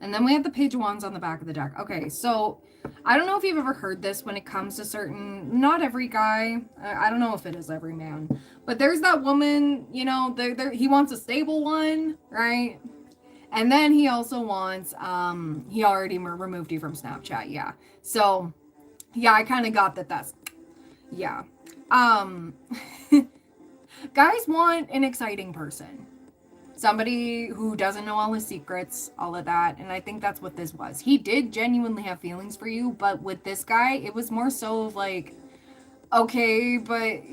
And then we have the Page of Wands on the back of the deck. Okay, so I don't know if you've ever heard this when it comes to certain, not every guy, I don't know if it is every man, but there's that woman, you know, he wants a stable one, right? And then he also wants, he already removed you from Snapchat, yeah. So, yeah, I kind of got that's, yeah. Guys want an exciting person. Somebody who doesn't know all his secrets, all of that. And I think that's what this was. He did genuinely have feelings for you, but with this guy, it was more so of like, okay, but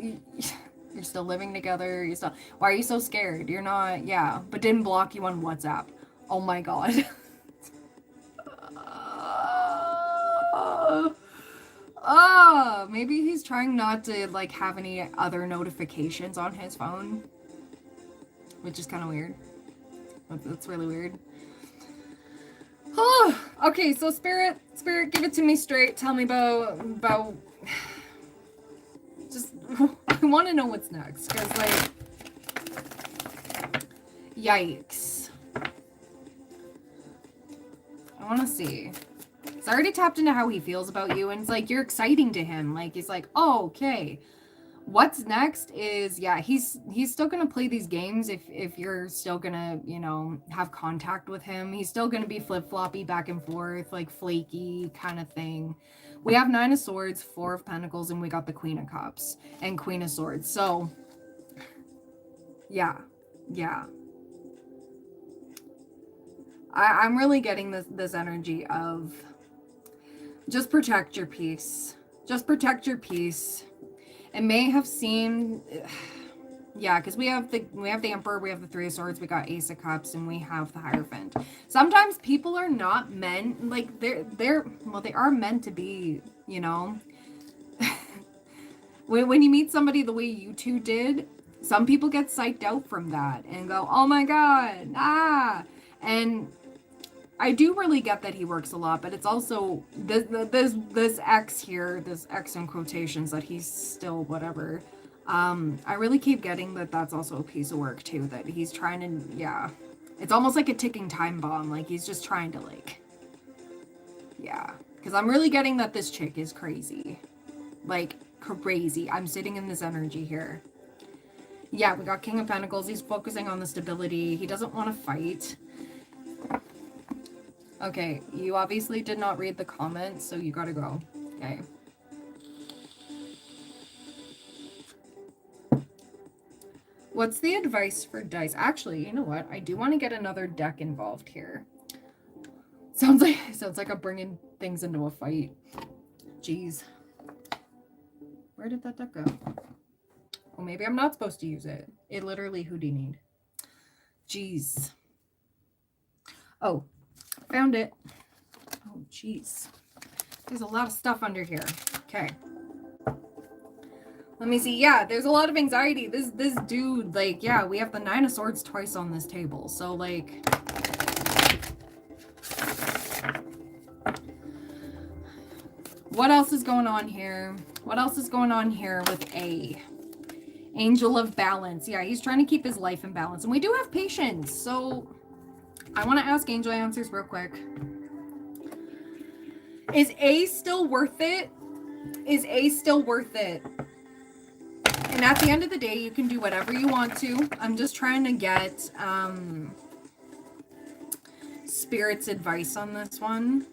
you're still living together. Why are you so scared? You're not, yeah, but didn't block you on WhatsApp. Oh my God. Maybe he's trying not to like have any other notifications on his phone. Which is kind of weird. That's really weird. Oh, okay, so Spirit, give it to me straight. Tell me about just, I want to know what's next. Because, like, yikes. I want to see. So I already tapped into how he feels about you. And it's like, you're exciting to him. Like, he's like, oh, okay. What's next is, yeah, he's still gonna play these games if you're still gonna, you know, have contact with him. He's still gonna be flip-floppy back and forth, like flaky kind of thing. We have 9 of Swords, 4 of Pentacles, and we got the Queen of Cups and Queen of Swords. So, yeah. I'm really getting this energy of just protect your peace. Just protect your peace. It may have seemed, yeah, because we have the Emperor, we have the 3 of Swords, we got Ace of Cups, and we have the Hierophant. Sometimes people are not meant, like, well, they are meant to be, you know. when you meet somebody the way you two did, some people get psyched out from that and go, oh my God, and I do really get that he works a lot, but it's also this X here, this X in quotations, that he's still whatever. I really keep getting that that's also a piece of work too, that he's trying to, yeah. It's almost like a ticking time bomb. Like he's just trying to like, yeah. Because I'm really getting that this chick is crazy. Like crazy. I'm sitting in this energy here. Yeah, we got King of Pentacles. He's focusing on the stability. He doesn't want to fight. Okay, you obviously did not read the comments, so you gotta go. Okay. What's the advice for dice? Actually, you know what? I do want to get another deck involved here. Sounds like I'm bringing things into a fight. Jeez. Where did that deck go? Oh, maybe I'm not supposed to use it. It literally, who do you need? Jeez. Oh, found it. Oh, jeez. There's a lot of stuff under here. Okay. Let me see. Yeah, there's a lot of anxiety. This dude, like, yeah, we have the Nine of Swords twice on this table. So, like, what else is going on here? What else is going on here with A? Angel of Balance. Yeah, he's trying to keep his life in balance. And we do have patience. So I want to ask Angel Answers real quick. Is A still worth it? Is A still worth it? And at the end of the day, you can do whatever you want to. I'm just trying to get Spirit's advice on this one.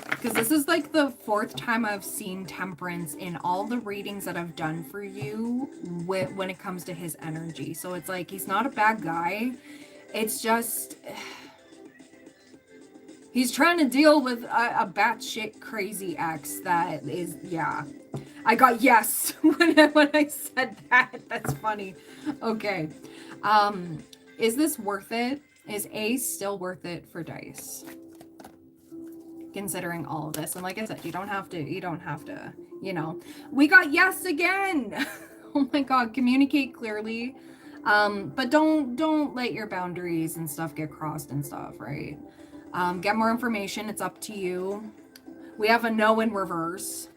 Because this is like the 4th time I've seen Temperance in all the readings that I've done for you when it comes to his energy. So it's like, he's not a bad guy. It's just, he's trying to deal with a batshit crazy ex that is, yeah. I got yes when I said that. That's funny. Okay. Is this worth it? Is A still worth it for dice? Considering all of this. And like I said, you don't have to, you know. We got yes again. Oh my God, communicate clearly. But don't let your boundaries and stuff get crossed and stuff, right? Get more information, it's up to you. We have a no in reverse.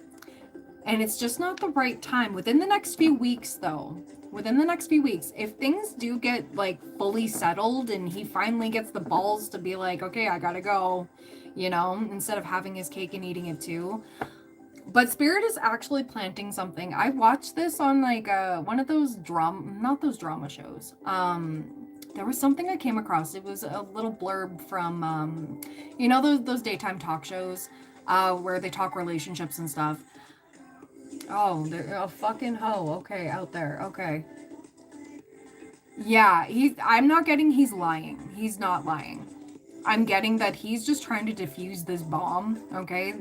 And it's just not the right time. Within the next few weeks, though, if things do get, like, fully settled and he finally gets the balls to be like, okay, I gotta go, you know, instead of having his cake and eating it too. But Spirit is actually planting something. I watched this on, like, one of those not those drama shows. There was something I came across. It was a little blurb from, you know, those daytime talk shows where they talk relationships and stuff. Oh, they're a fucking hoe. Okay, out there. Okay. Yeah, I'm not getting he's lying. He's not lying. I'm getting that he's just trying to defuse this bomb, okay?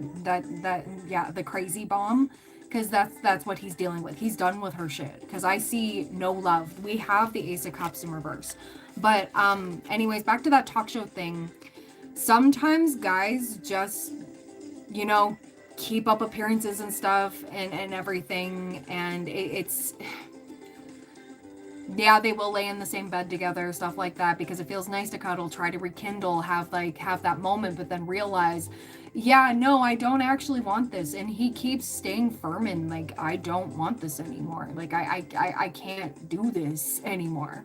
Yeah, the crazy bomb, because that's what he's dealing with. He's done with her shit, because I see no love. We have the Ace of Cups in reverse. But, anyways, back to that talk show thing. Sometimes guys just, you know, keep up appearances and stuff and everything, and it's yeah, they will lay in the same bed together, stuff like that, because it feels nice to cuddle, try to rekindle, have that moment, but then realize, yeah, no, I don't actually want this. And he keeps staying firm in, like, I don't want this anymore. Like, I can't do this anymore.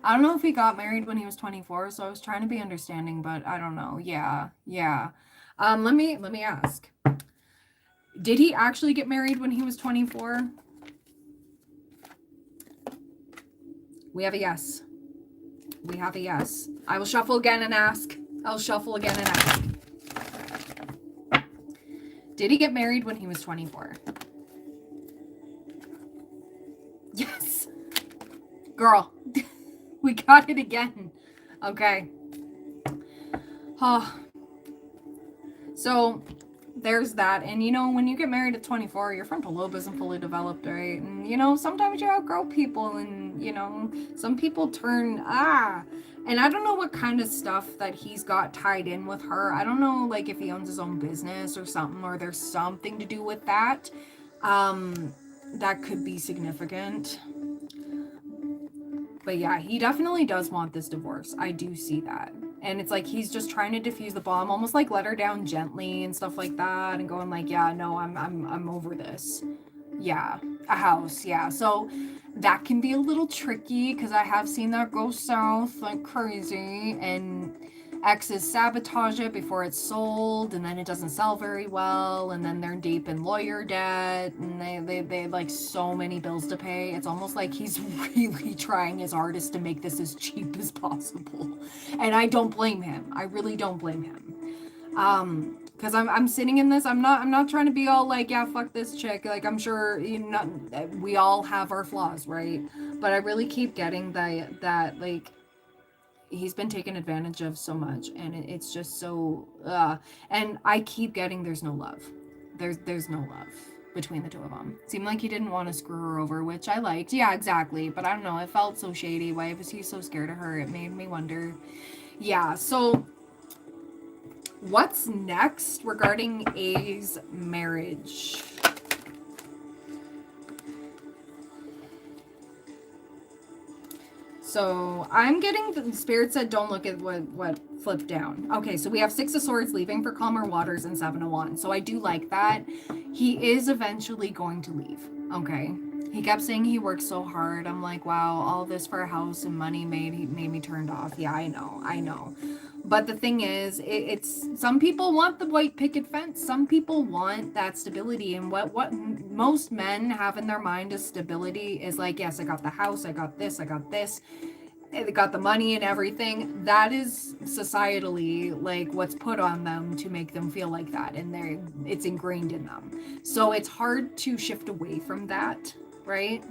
I don't know if he got married when he was 24, so I was trying to be understanding, but I don't know. Yeah. Let me ask. Did he actually get married when he was 24? We have a yes. We have a yes. I will shuffle again and ask. Did he get married when he was 24? Yes. Girl. We got it again. Okay. So there's that. And you know, when you get married at 24, your frontal lobe isn't fully developed, right? And you know, sometimes you outgrow people, and you know, some people turn and I don't know what kind of stuff that he's got tied in with her. I don't know, like, if he owns his own business or something, or there's something to do with that. That could be significant. But yeah, he definitely does want this divorce. I do see that. And it's like he's just trying to defuse the bomb, almost like let her down gently and stuff like that, and going like, yeah, no, I'm over this. Yeah, a house, yeah. So that can be a little tricky, because I have seen that go south like crazy. And Exes sabotage it before it's sold, and then it doesn't sell very well, and then they're deep in lawyer debt, and they like so many bills to pay. It's almost like he's really trying his hardest to make this as cheap as possible. And I don't blame him. I really don't blame him. Because I'm sitting in this, I'm not trying to be all like, yeah, fuck this chick. Like, I'm sure, you know, we all have our flaws, right? But I really keep getting that like, he's been taken advantage of so much, and it's just so, and I keep getting there's no love. There's no love between the two of them. Seemed like he didn't want to screw her over, which I liked. Yeah, exactly. But I don't know, it felt so shady. Why was he so scared of her? It made me wonder. Yeah, so what's next regarding A's marriage? So I'm getting the spirit said don't look at what flipped down. Okay, so we have 6 of Swords leaving for calmer waters and 7 of Wands. So I do like that. He is eventually going to leave. Okay. He kept saying he worked so hard. I'm like, wow, all this for a house and money made me turned off. Yeah, I know. But the thing is, it's some people want the white picket fence. Some people want that stability. And what most men have in their mind as stability is like, yes, I got the house, I got this, they got the money and everything. That is societally like what's put on them to make them feel like that, and it's ingrained in them. So it's hard to shift away from that, right?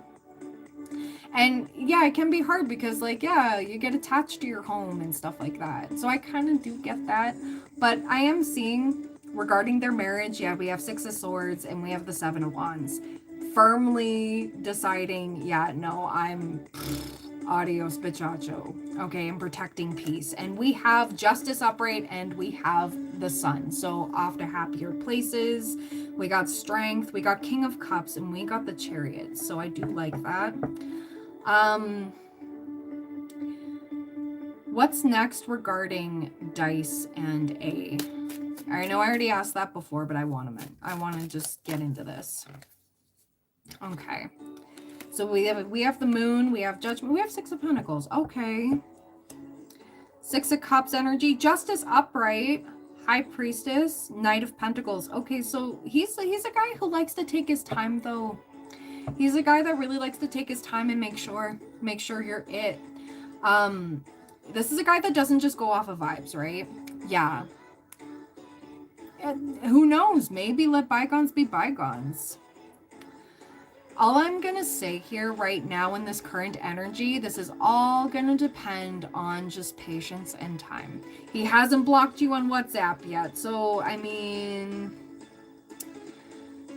And yeah, it can be hard because like, yeah, you get attached to your home and stuff like that. So I kind of do get that. But I am seeing regarding their marriage, yeah, we have 6 of Swords and we have the 7 of Wands. Firmly deciding, yeah, no, I'm adios bichacho. Okay, I'm protecting peace. And we have Justice upright and we have the Sun. So off to happier places. We got Strength, we got King of Cups, and we got the Chariot. So I do like that. What's next regarding Dice and A? I know I already asked that before, but I want to just get into this. Okay. So we have the Moon, we have Judgment, we have 6 of Pentacles. Okay. 6 of Cups energy, Justice upright, High Priestess, Knight of Pentacles. Okay, so he's a guy who likes to take his time though. He's a guy that really likes to take his time and make sure you're it. This is a guy that doesn't just go off of vibes, right? Yeah. And who knows? Maybe let bygones be bygones. All I'm going to say here right now in this current energy, this is all going to depend on just patience and time. He hasn't blocked you on WhatsApp yet. So, I mean,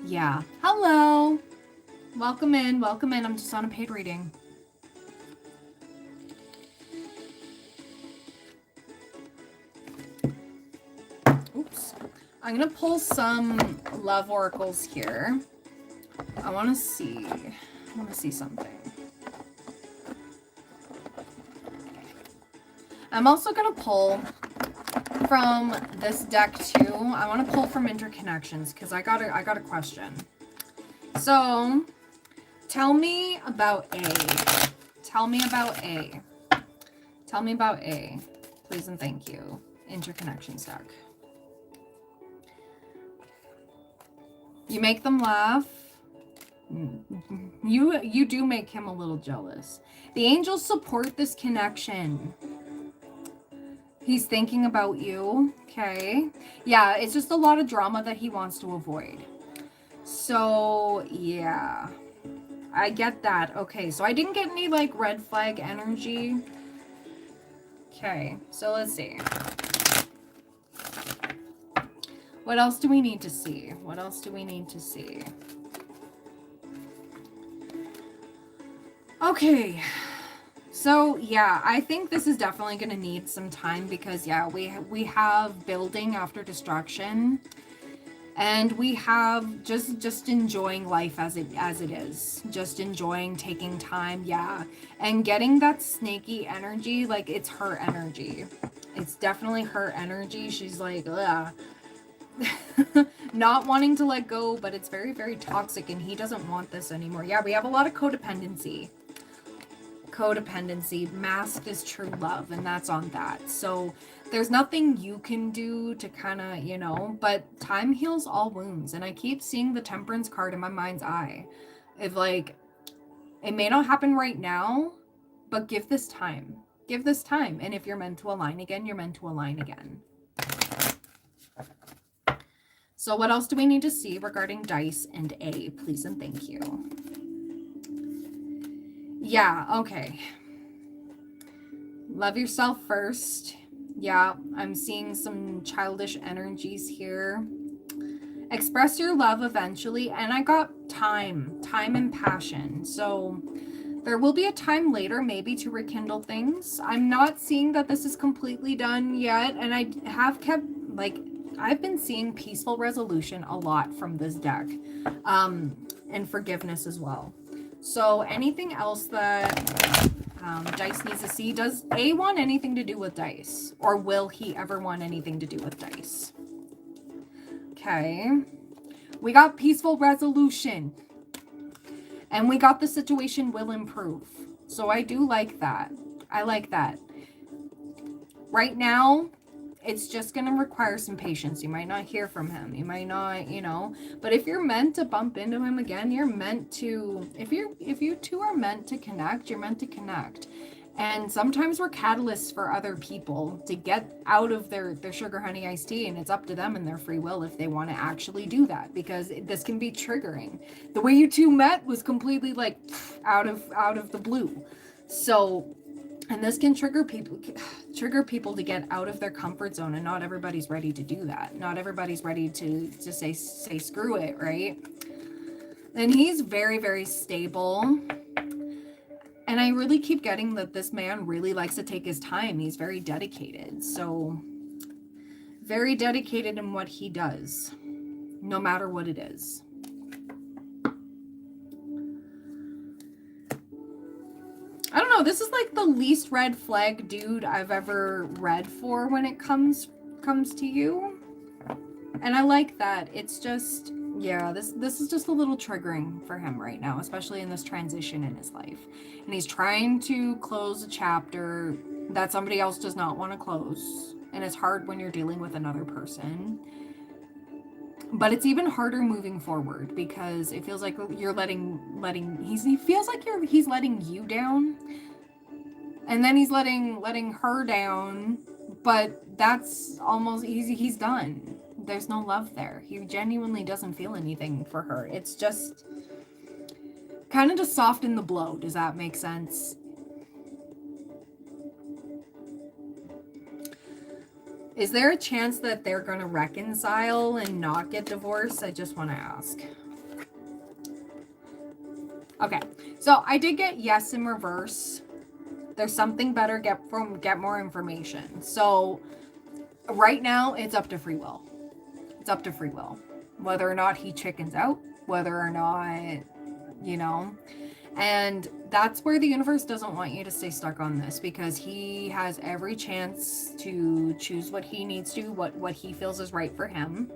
yeah. Hello. Welcome in. I'm just on a paid reading. Oops. I'm going to pull some love oracles here. I want to see something. I'm also going to pull from this deck too. I want to pull from interconnections because I got a question. So, tell me about A. Tell me about A. Tell me about A. Please and thank you. Interconnections deck. You make them laugh. You do make him a little jealous. The angels support this connection. He's thinking about you. Okay. Yeah, it's just a lot of drama that he wants to avoid. So, yeah. I get that. Okay, so I didn't get any, like, red flag energy. Okay, so let's see. What else do we need to see? What else do we need to see? Okay. So, yeah, I think this is definitely going to need some time because, yeah, we have building after destruction. And we have just enjoying life as it is. Just enjoying taking time, yeah. And getting that snaky energy, like it's her energy. It's definitely her energy. She's like, ugh. Not wanting to let go, but it's very, very toxic and he doesn't want this anymore. Yeah, we have a lot of codependency. codependency masked as true love, and that's on that. So there's nothing you can do to kind of, you know, but time heals all wounds. And I keep seeing the Temperance card in my mind's eye. If like, it may not happen right now, but give this time. Give this time. And if you're meant to align again, you're meant to align again. So what else do we need to see regarding dice and A? Please and thank you. Yeah, okay. Love yourself first. Yeah, I'm seeing some childish energies here. Express your love eventually. And I got time and passion. So there will be a time later maybe to rekindle things. I'm not seeing that this is completely done yet. And I have kept, like, I've been seeing peaceful resolution a lot from this deck. And forgiveness as well. So anything else that Dice needs to see? Does A want anything to do with Dice? Or will he ever want anything to do with Dice? Okay. We got peaceful resolution. And we got the situation will improve. So I do like that. I like that. Right now, it's just going to require some patience. You might not hear from him. You might not, you know. But if you're meant to bump into him again, you're meant to, if you two are meant to connect, you're meant to connect. And sometimes we're catalysts for other people to get out of their sugar honey iced tea, and it's up to them and their free will if they want to actually do that, because this can be triggering. The way you two met was completely like out of the blue. So, and this can trigger people to get out of their comfort zone, and not everybody's ready to do that. Not everybody's ready to say screw it, right? And he's very, very stable. And I really keep getting that this man really likes to take his time. He's very dedicated. So, very dedicated in what he does, no matter what it is. I don't know. This is like the least red flag dude I've ever read for when it comes to you. And I like that. It's just, yeah, this is just a little triggering for him right now, especially in this transition in his life. And he's trying to close a chapter that somebody else does not want to close. And it's hard when you're dealing with another person. But it's even harder moving forward, because it feels like you're he feels like he's letting you down. And then he's letting her down, but that's almost easy. He's done. There's no love there. He genuinely doesn't feel anything for her. It's just kind of to soften the blow. Does that make sense? Is there a chance that they're going to reconcile and not get divorced? I just want to ask. Okay, so I did get yes in reverse. There's something better, get more information. So right now it's up to free will. It's up to free will. Whether or not he chickens out, whether or not, you know. And that's where the universe doesn't want you to stay stuck on this, because he has every chance to choose what he needs to, what he feels is right for him.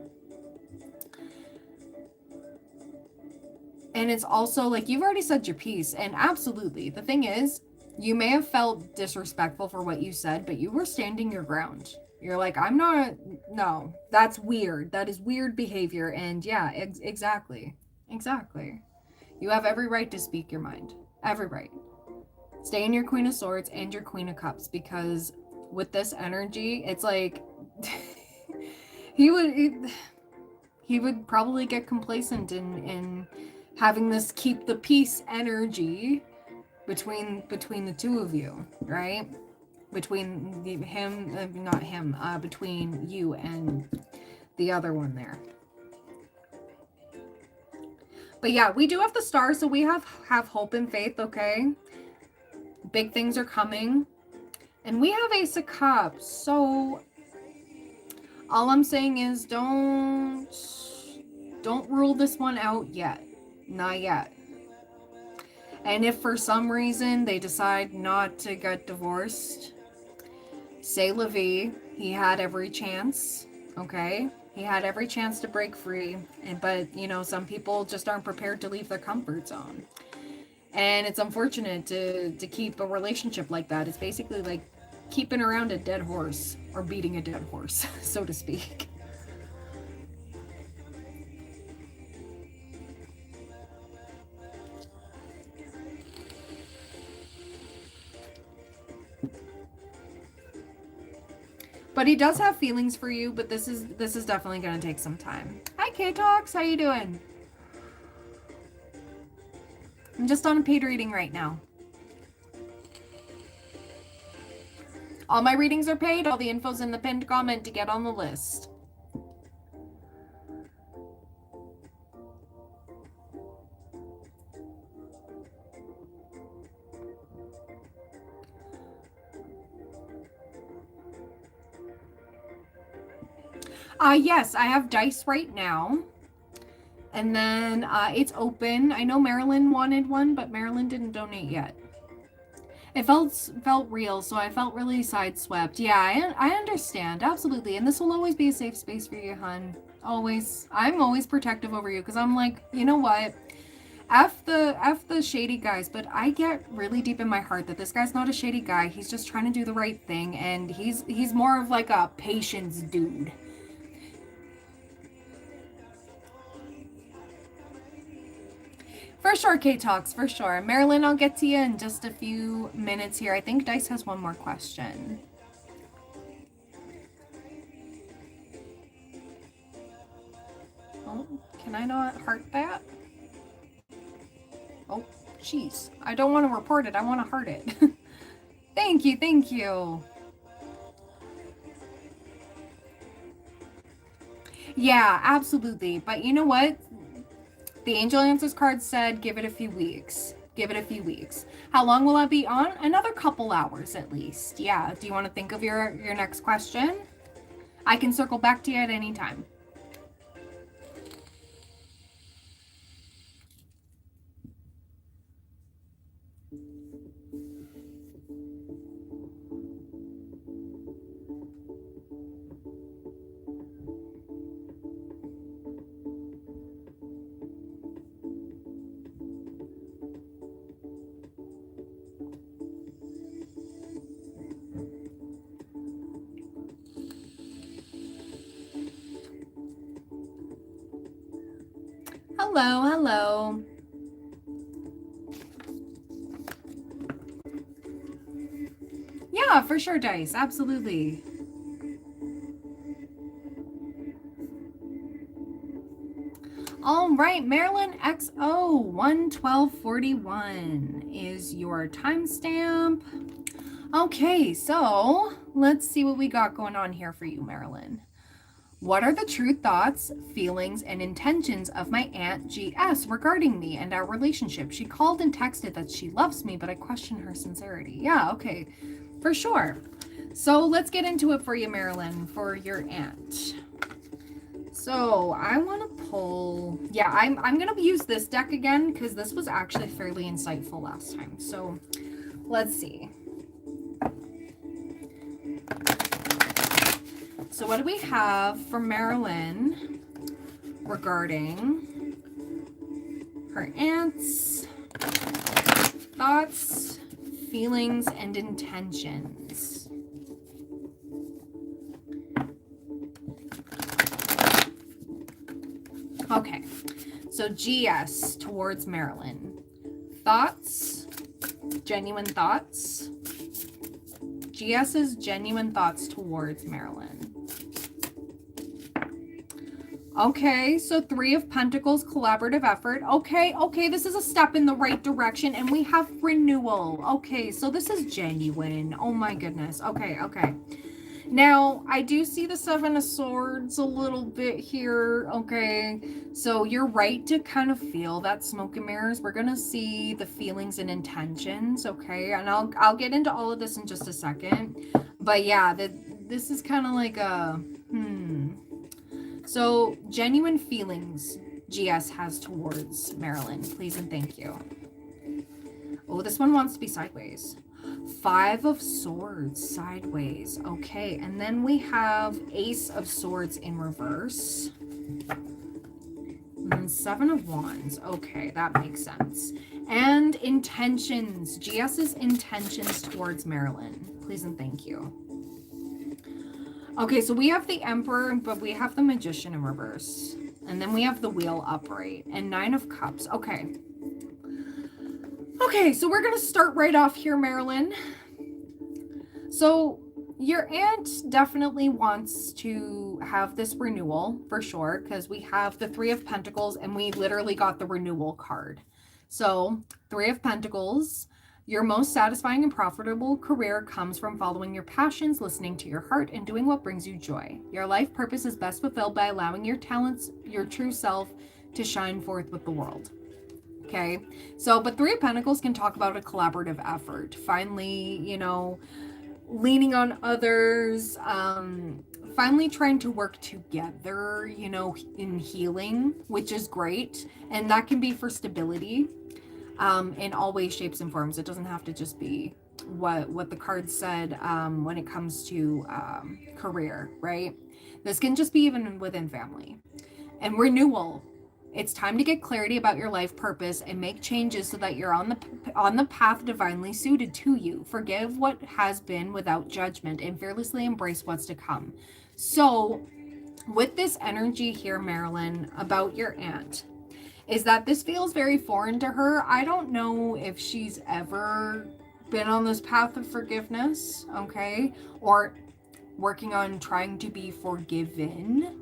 And it's also like, you've already said your piece, and absolutely. The thing is, you may have felt disrespectful for what you said, but you were standing your ground. You're like, no, that's weird. That is weird behavior. And yeah, exactly. You have every right to speak your mind. Every right. Stay in your Queen of Swords and your Queen of Cups, because with this energy, it's like he would probably get complacent in having this keep the peace energy between the two of you, right? Between between you and the other one there. But yeah, we do have the stars, so we have hope and faith, okay? Big things are coming. And we have Ace of Cups, so all I'm saying is don't rule this one out yet. Not yet. And if for some reason they decide not to get divorced, say la vie, he had every chance, okay? He had every chance to break free, but, you know, some people just aren't prepared to leave their comfort zone. And it's unfortunate to keep a relationship like that. It's basically like keeping around a dead horse, or beating a dead horse, so to speak. But he does have feelings for you, but this is definitely going to take some time. Hi, Ktox. How you doing? I'm just on a paid reading right now. All my readings are paid. All the info's in the pinned comment to get on the list. Yes, I have dice right now. And then it's open. I know Marilyn wanted one, but Marilyn didn't donate yet. It felt real, so I felt really sideswept. Yeah, I understand. Absolutely. And this will always be a safe space for you, hun. Always. I'm always protective over you, because I'm like, you know what? F the shady guys, but I get really deep in my heart that this guy's not a shady guy. He's just trying to do the right thing, and he's more of like a patience dude. For sure, Ktox, for sure. Marilyn, I'll get to you in just a few minutes here. I think Dice has one more question. Oh, can I not heart that? Oh, jeez. I don't want to report it. I want to heart it. Thank you, thank you. Yeah, absolutely. But you know what? The Angel Answers card said give it a few weeks. Give it a few weeks. How long will I be on? Another couple hours at least. Yeah. Do you want to think of your next question? I can circle back to you at any time. Hello, hello. Yeah, for sure, Dice. Absolutely. All right, Marilyn XO 11241 is your timestamp. Okay, so let's see what we got going on here for you, Marilyn. What are the true thoughts, feelings, and intentions of my Aunt GS regarding me and our relationship? She called and texted that she loves me, but I question her sincerity. Yeah, okay, for sure. So let's get into it for you, Marilyn, for your aunt. So I want to pull, yeah, I'm going to use this deck again because this was actually fairly insightful last time. So let's see. So what do we have for Marilyn regarding her aunt's thoughts, feelings, and intentions? Okay, so GS towards Marilyn. Thoughts, genuine thoughts. GS's genuine thoughts towards Marilyn. Okay, so 3 of Pentacles, collaborative effort. Okay, this is a step in the right direction, and we have renewal. Okay, so this is genuine. Oh my goodness. Okay. Now, I do see the 7 of Swords a little bit here. Okay, so you're right to kind of feel that smoke and mirrors. We're going to see the feelings and intentions, okay? And I'll get into all of this in just a second. But yeah, this is kind of like a, So, genuine feelings GS has towards Marilyn. Please and thank you. Oh, this one wants to be sideways. 5 of Swords sideways. Okay, and then we have Ace of Swords in reverse. And 7 of Wands. Okay, that makes sense. And intentions. GS's intentions towards Marilyn. Please and thank you. Okay, so we have the Emperor, but we have the Magician in reverse. And then we have the Wheel upright. And 9 of Cups. Okay. Okay, so we're going to start right off here, Marilyn. So your aunt definitely wants to have this renewal, for sure, because we have the 3 of Pentacles, and we literally got the renewal card. So 3 of Pentacles, your most satisfying and profitable career comes from following your passions, listening to your heart, and doing what brings you joy. Your life purpose is best fulfilled by allowing your talents, your true self, to shine forth with the world. Okay, so, but 3 of Pentacles can talk about a collaborative effort. Finally, you know, leaning on others, finally trying to work together, you know, in healing, which is great. And that can be for stability, in all ways, shapes, and forms. It doesn't have to just be what the card said, when it comes to career, right? This can just be even within family. And renewal. It's time to get clarity about your life purpose and make changes so that you're on the path divinely suited to you. Forgive what has been without judgment and fearlessly embrace what's to come. So with this energy here, Marilyn, about your aunt, is that this feels very foreign to her. I don't know if she's ever been on this path of forgiveness, okay? Or working on trying to be forgiven,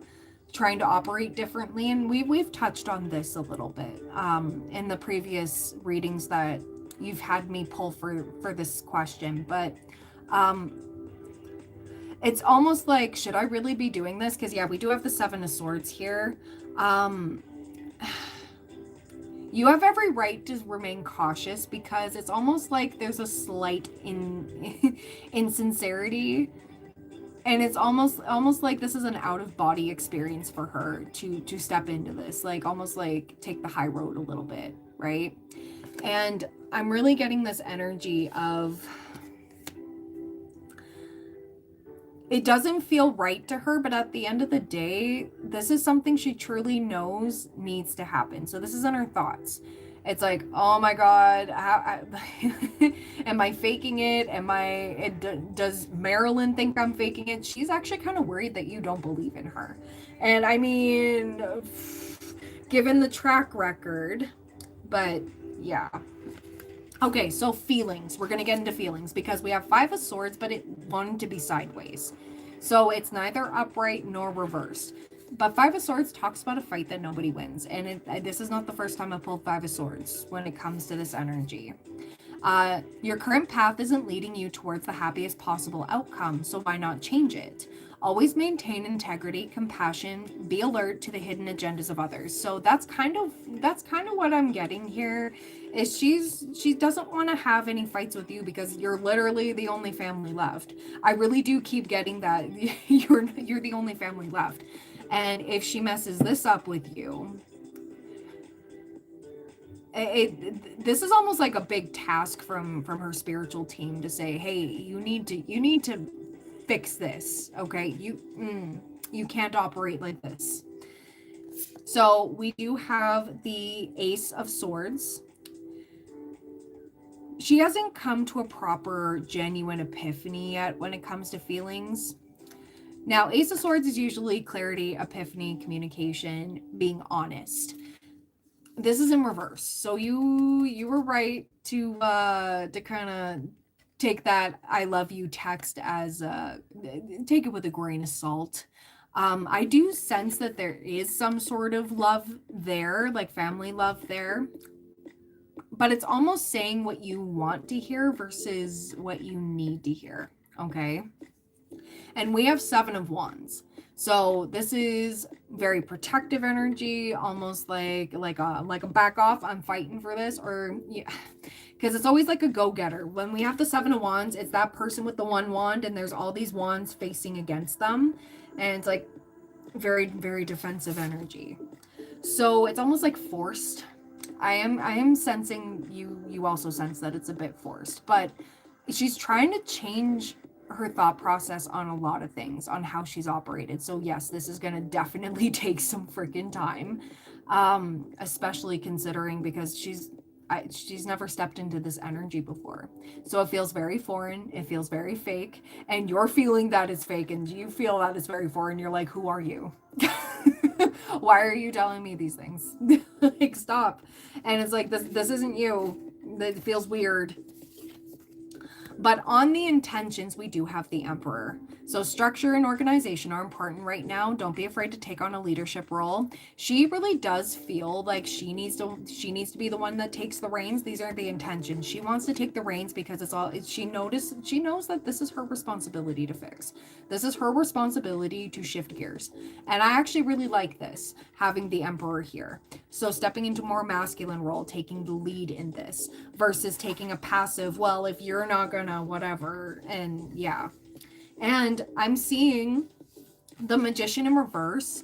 trying to operate differently. And we've touched on this a little bit in the previous readings that you've had me pull for this question. But it's almost like, should I really be doing this? Because yeah, we do have the 7 of Swords here. You have every right to remain cautious, because it's almost like there's a slight insincerity, and it's almost like this is an out-of-body experience for her to step into this, like almost like take the high road a little bit, right? And I'm really getting this energy of, it doesn't feel right to her, but at the end of the day, this is something she truly knows needs to happen. So this is in her thoughts. It's like, oh my God, am I faking it? Does Marilyn think I'm faking it? She's actually kind of worried that you don't believe in her. And I mean, given the track record, but yeah. Okay, so feelings. We're going to get into feelings because we have 5 of Swords, but it wanted to be sideways. So it's neither upright nor reversed. But 5 of Swords talks about a fight that nobody wins. And this is not the first time I pulled 5 of Swords when it comes to this energy. Your current path isn't leading you towards the happiest possible outcome, so why not change it? Always maintain integrity, compassion, be alert to the hidden agendas of others. So that's kind of what I'm getting here. Is she doesn't want to have any fights with you because you're literally the only family left. I really do keep getting that you're the only family left. And if she messes this up with you, this is almost like a big task from her spiritual team to say, hey, you need to fix this, okay? You can't operate like this. So we do have the Ace of Swords. She hasn't come to a proper, genuine epiphany yet when it comes to feelings. Now, Ace of Swords is usually clarity, epiphany, communication, being honest. This is in reverse. So you were right to kind of take that I love you text as take it with a grain of salt. I do sense that there is some sort of love there, like family love there. But it's almost saying what you want to hear versus what you need to hear, okay? And we have 7 of Wands. So this is very protective energy, almost like a back off, I'm fighting for this, or yeah, because it's always like a go-getter. When we have the 7 of Wands, it's that person with the 1 wand and there's all these wands facing against them, and it's like very, very defensive energy. So it's almost like forced. I am sensing you also sense that it's a bit forced, but she's trying to change her thought process on a lot of things, on how she's operated. So yes, this is going to definitely take some freaking time, especially considering because she's She's never stepped into this energy before. So it feels very foreign. It feels very fake. And you're feeling that it's fake and you feel that it's very foreign. You're like, who are you? Why are you telling me these things? Like, stop. And it's like, this isn't you. It feels weird. But on the intentions, we do have the Emperor. So structure and organization are important right now. Don't be afraid to take on a leadership role. She really does feel like she needs to be the one that takes the reins. These are the intentions. She wants to take the reins because she knows that this is her responsibility to fix. This is her responsibility to shift gears. And I actually really like this, having the Emperor here. So stepping into more masculine role, taking the lead in this versus taking a passive, well, if you're not gonna whatever, and yeah. And I'm seeing the Magician in reverse.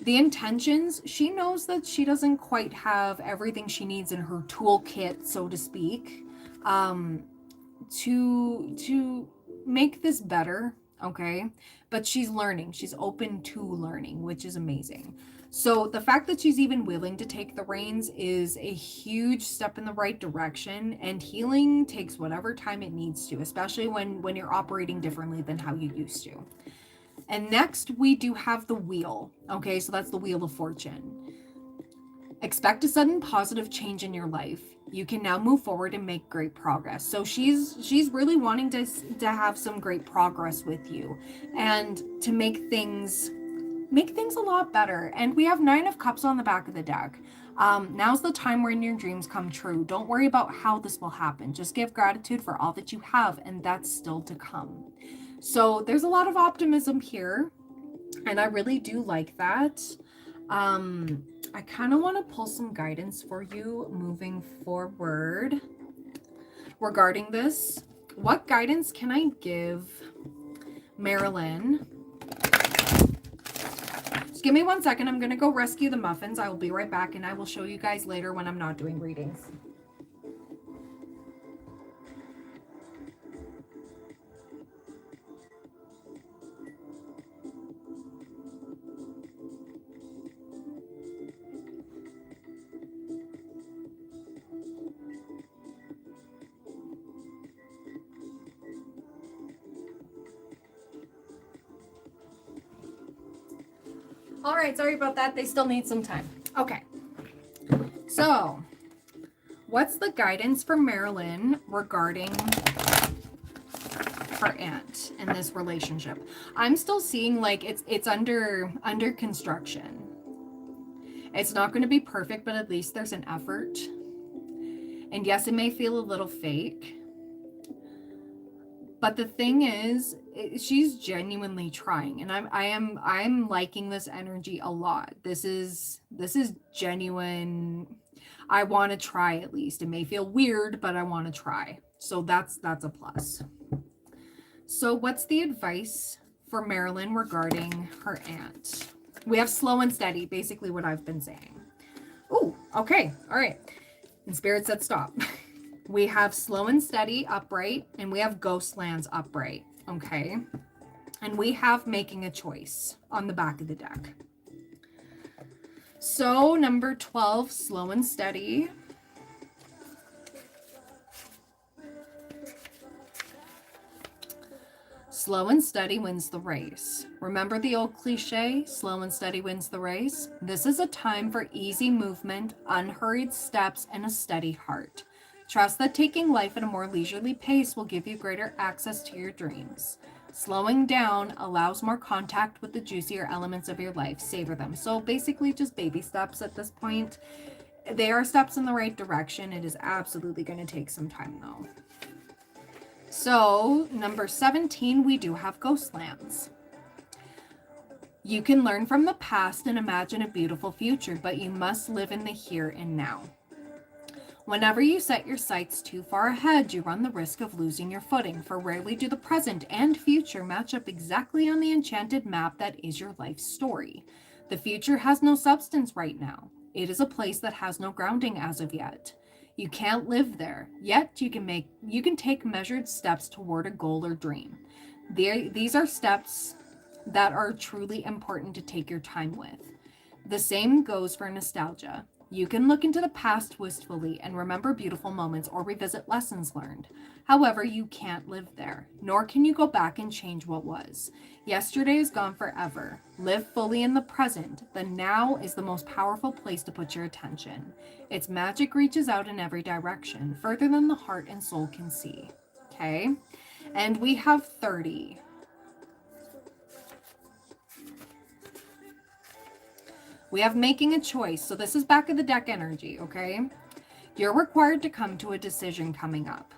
The intentions, she knows that she doesn't quite have everything she needs in her toolkit, so to speak, to make this better, okay? But she's learning. She's open to learning, which is amazing. So the fact that she's even willing to take the reins is a huge step in the right direction, and healing takes whatever time it needs to, especially when you're operating differently than how you used to. And next we do have the Wheel. Okay, so that's the Wheel of Fortune. Expect a sudden positive change in your life. You can now move forward and make great progress. So she's really wanting to have some great progress with you and to make things a lot better. And we have 9 of Cups on the back of the deck. Now's the time when your dreams come true. Don't worry about how this will happen. Just give gratitude for all that you have, and that's still to come. So there's a lot of optimism here, and I really do like that. I kind of want to pull some guidance for you moving forward regarding this. What guidance can I give Marilyn? Just give me 1 second. I'm going to go rescue the muffins. I will be right back, and I will show you guys later when I'm not doing readings. All right, sorry about that. They still need some time. Okay. So, what's the guidance for Marilyn regarding her aunt in this relationship? I'm still seeing like it's under construction. It's not going to be perfect, but at least there's an effort. And yes, it may feel a little fake. But the thing is, she's genuinely trying, and I'm liking this energy a lot. This is genuine. I want to try at least. It may feel weird, but I want to try. So that's a plus. So what's the advice for Marilyn regarding her aunt? We have slow and steady, basically what I've been saying. Oh, okay. All right. And Spirit said stop. We have slow and steady upright, and we have ghost lands upright, okay? And we have making a choice on the back of the deck. So number 12, slow and steady. Slow and steady wins the race. Remember the old cliche, slow and steady wins the race? This is a time for easy movement, unhurried steps, and a steady heart. Trust that taking life at a more leisurely pace will give you greater access to your dreams. Slowing down allows more contact with the juicier elements of your life. Savor them. So basically just baby steps at this point. They are steps in the right direction. It is absolutely going to take some time though. So number 17, we do have ghost lands. You can learn from the past and imagine a beautiful future, but you must live in the here and now. Whenever you set your sights too far ahead, you run the risk of losing your footing, for rarely do the present and future match up exactly on the enchanted map that is your life story. The future has no substance right now. It is a place that has no grounding as of yet. You can't live there, yet you can take measured steps toward a goal or dream. These are steps that are truly important to take your time with. The same goes for nostalgia. You can look into the past wistfully and remember beautiful moments or revisit lessons learned. However, you can't live there, nor can you go back and change what was. Yesterday is gone forever. Live fully in the present. The now is the most powerful place to put your attention. Its magic reaches out in every direction, further than the heart and soul can see. Okay? And we have 30. We have making a choice. So this is back of the deck energy, okay? You're required to come to a decision coming up.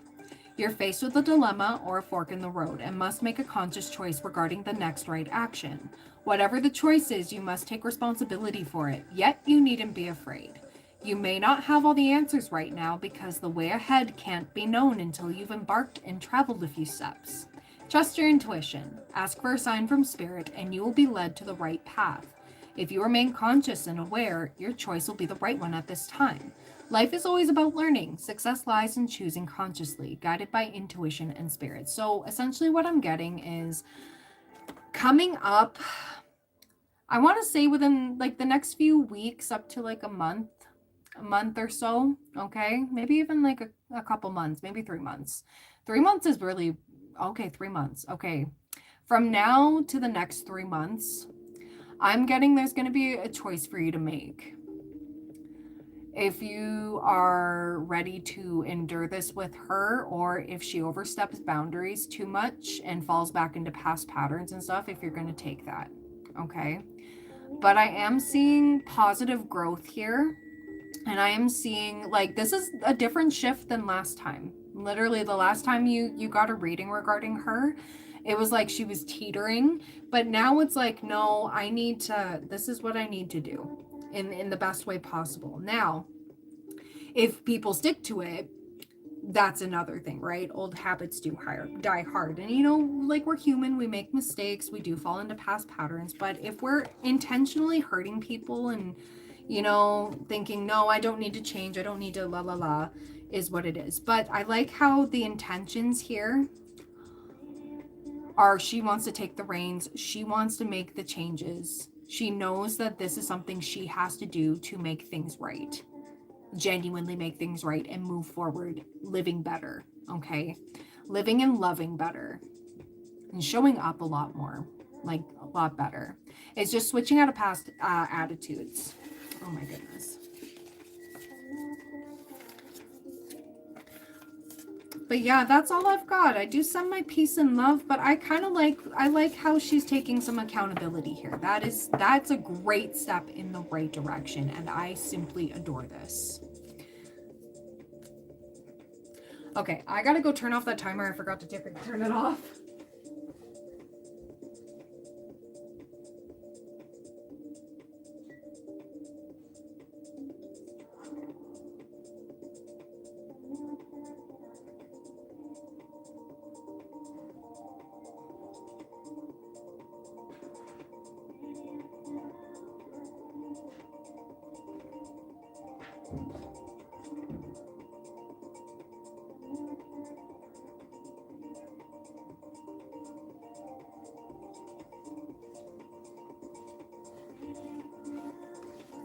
You're faced with a dilemma or a fork in the road and must make a conscious choice regarding the next right action. Whatever the choice is, you must take responsibility for it, yet you needn't be afraid. You may not have all the answers right now because the way ahead can't be known until you've embarked and traveled a few steps. Trust your intuition, ask for a sign from spirit, and you will be led to the right path. If you remain conscious and aware, your choice will be the right one at this time. Life is always about learning. Success lies in choosing consciously, guided by intuition and spirit. So essentially what I'm getting is coming up, I want to say within like the next few weeks up to like a month or so, okay? Maybe even like a couple months, maybe 3 months. 3 months is really, okay, 3 months. Okay. From now to the next 3 months, I'm getting there's going to be a choice for you to make. If you are ready to endure this with her, or if she oversteps boundaries too much and falls back into past patterns and stuff, if you're going to take that, okay? But I am seeing positive growth here, and I am seeing like this is a different shift than last time. Literally the last time you got a reading regarding her, it was like she was teetering, but now it's like, no, this is what I need to do in the best way possible. Now, if people stick to it, that's another thing, right? Old habits do die hard. And like we're human, we make mistakes, we do fall into past patterns. But if we're intentionally hurting people and, thinking, no, I don't need to change, I don't need to la la la, is what it is. But I like how the intentions here are she wants to take the reins, she wants to make the changes. She knows that this is something she has to do to make things right. Genuinely make things right and move forward, living better, okay? Living and loving better and showing up a lot more, like a lot better. It's just switching out of past attitudes. Oh my goodness. But yeah, that's all I've got. I do send my peace and love, but I like how she's taking some accountability here. That's a great step in the right direction, and I simply adore this. Okay, I gotta go turn off that timer. I forgot to turn it off.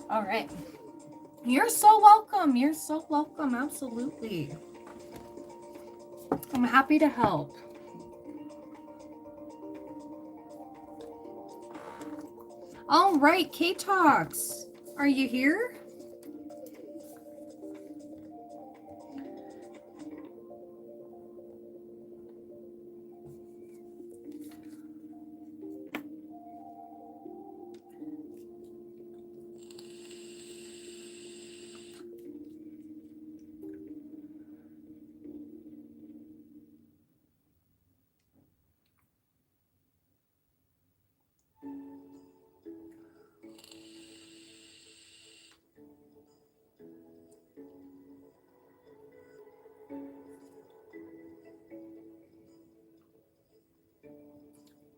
All right. You're so welcome. You're so welcome. Absolutely. I'm happy to help. All right, Ktox. Are you here?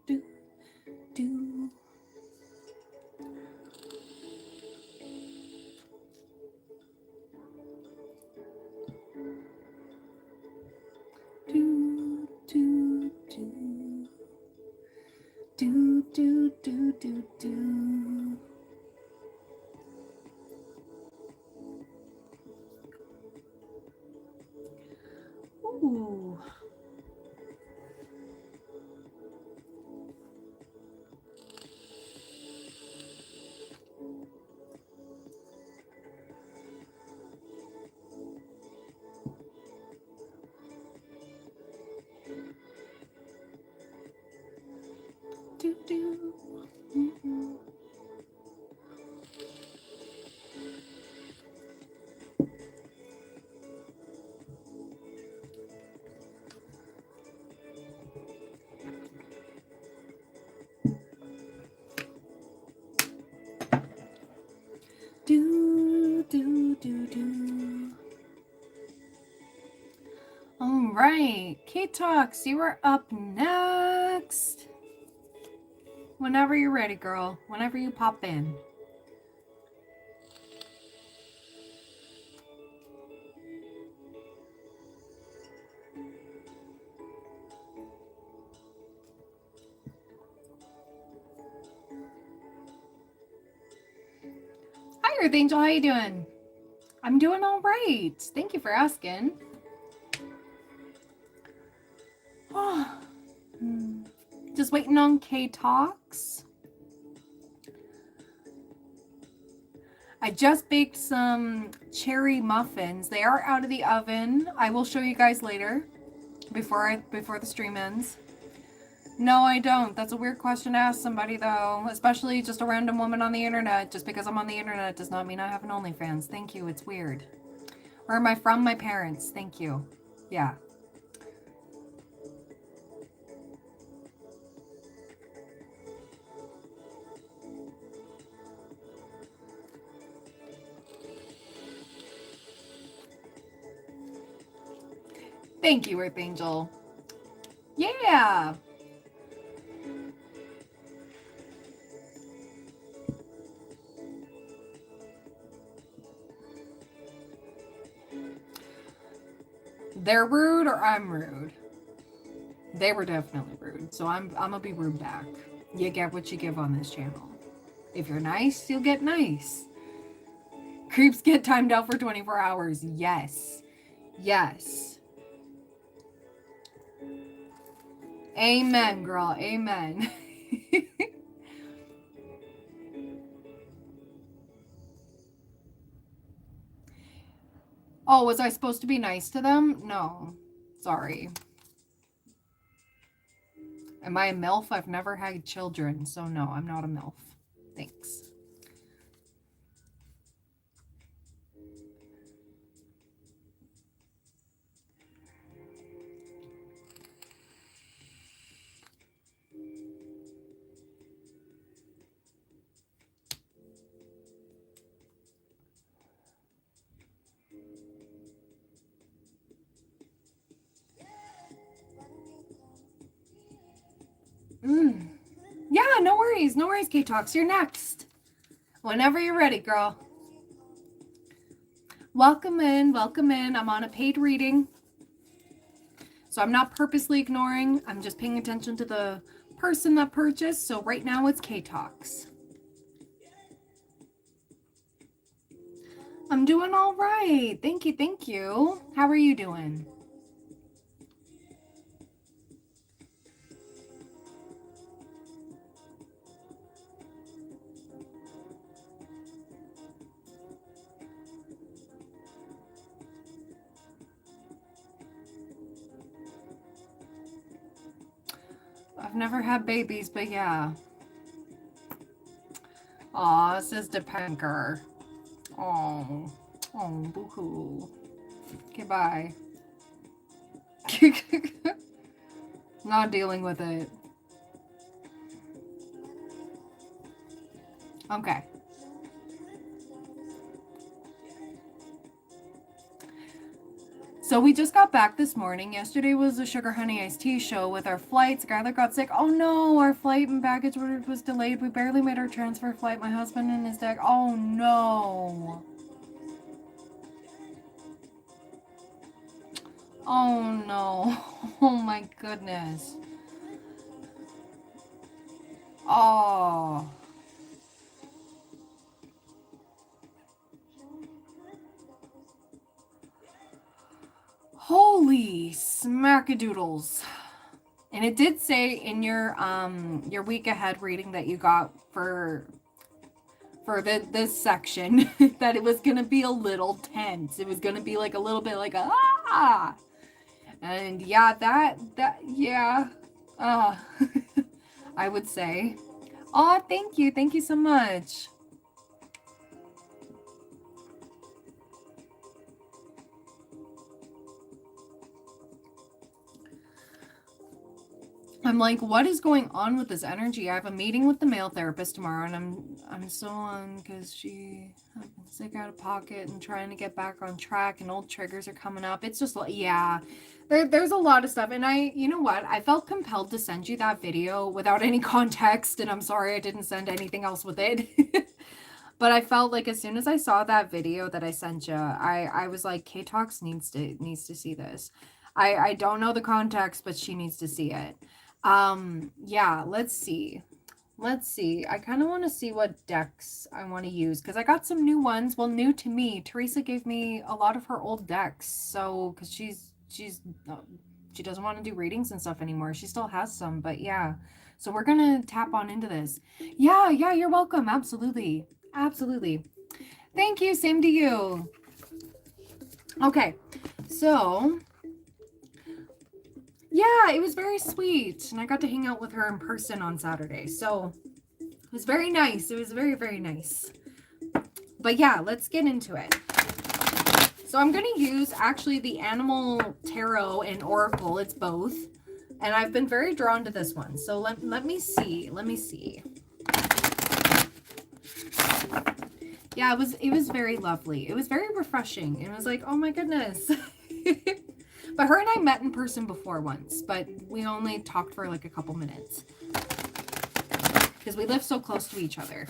Do, do. Do, do, do. Do, do, do, do, do. Ooh. Do, do. Mm-mm. Do, do, do, do. All right, Ktox, you are up next. Whenever you're ready, girl. Whenever you pop in. Hi, Earth Angel. How you doing? I'm doing all right. Thank you for asking. Oh, just waiting on Ktox. I just baked some cherry muffins. They are out of the oven. I will show you guys later before the stream ends. No, I don't. That's a weird question to ask somebody though, especially just a random woman on the internet. Just because I'm on the internet does not mean I have an OnlyFans. Thank you. It's weird. Where am I from? My parents. Thank you. Yeah. Thank you, Earth Angel. Yeah. They're rude or I'm rude? They were definitely rude. So I'm gonna be rude back. You get what you give on this channel. If you're nice, you'll get nice. Creeps get timed out for 24 hours. Yes. Yes. Amen, girl. Amen. Oh, was I supposed to be nice to them? No. Sorry. Am I a MILF? I've never had children, so no, I'm not a MILF. Thanks. Yeah, no worries. No worries, Ktox. You're next. Whenever you're ready, girl. Welcome in. Welcome in. I'm on a paid reading. So I'm not purposely ignoring. I'm just paying attention to the person that purchased. So right now it's Ktox. I'm doing all right. Thank you. Thank you. How are you doing? I've never had babies, but yeah. Aw, says Depenker. Oh, boo-hoo. Okay, bye. Not dealing with it. Okay. So we just got back this morning. Yesterday was a Sugar Honey Iced Tea show with our flights. Skylar got sick. Oh no, our flight and baggage was delayed. We barely made our transfer flight. My husband and his dad. Oh no. Oh no. Oh my goodness. Oh. Holy smackadoodles. And it did say in your week ahead reading that you got for this section that it was gonna be a little tense. It was gonna be like a little bit like a ah. And yeah, that yeah. I would say. Oh, thank you. Thank you so much. I'm like, what is going on with this energy? I have a meeting with the male therapist tomorrow, and I'm so on because she has been sick out of pocket and trying to get back on track, and old triggers are coming up. It's just like, yeah, there's a lot of stuff. And you know what? I felt compelled to send you that video without any context, and I'm sorry I didn't send anything else with it. But I felt like as soon as I saw that video that I sent you, I was like, Ktox needs to see this. I don't know the context, but she needs to see it. Yeah, let's see. I kind of want to see what decks I want to use because I got some new ones. Well, new to me. Teresa gave me a lot of her old decks. So, because she doesn't want to do readings and stuff anymore. She still has some, but yeah. So we're going to tap on into this. Yeah, you're welcome. Absolutely. Thank you. Same to you. Okay. So, yeah, it was very sweet. And I got to hang out with her in person on Saturday. So it was very nice. It was very, very nice. But yeah, let's get into it. So I'm going to use actually the Animal Tarot and Oracle. It's both. And I've been very drawn to this one. So let me see. Yeah, it was very lovely. It was very refreshing. It was like, oh my goodness. But her and I met in person before once, but we only talked for like a couple minutes because we live so close to each other.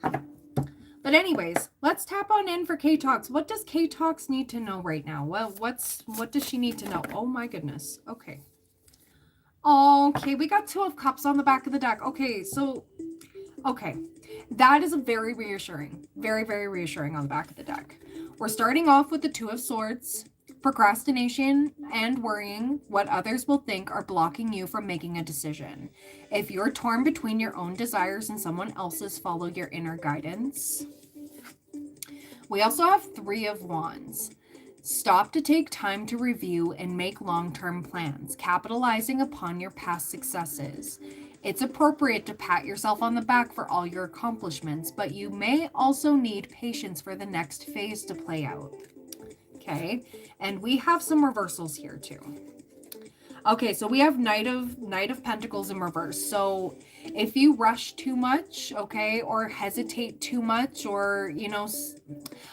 But anyways, let's tap on in for Ktox. What does Ktox need to know right now? Well, what does she need to know? Oh my goodness. Okay. Okay, we got 2 of Cups on the back of the deck. Okay, so, okay. That is a very reassuring. Very, very reassuring on the back of the deck. We're starting off with the 2 of Swords. Procrastination and worrying what others will think are blocking you from making a decision. If you're torn between your own desires and someone else's, follow your inner guidance. We also have 3 of Wands. Stop to take time to review and make long-term plans, capitalizing upon your past successes. It's appropriate to pat yourself on the back for all your accomplishments, but you may also need patience for the next phase to play out. Okay, and we have some reversals here too. Okay, so we have Knight of Pentacles in reverse. So if you rush too much, okay, or hesitate too much, or, you know,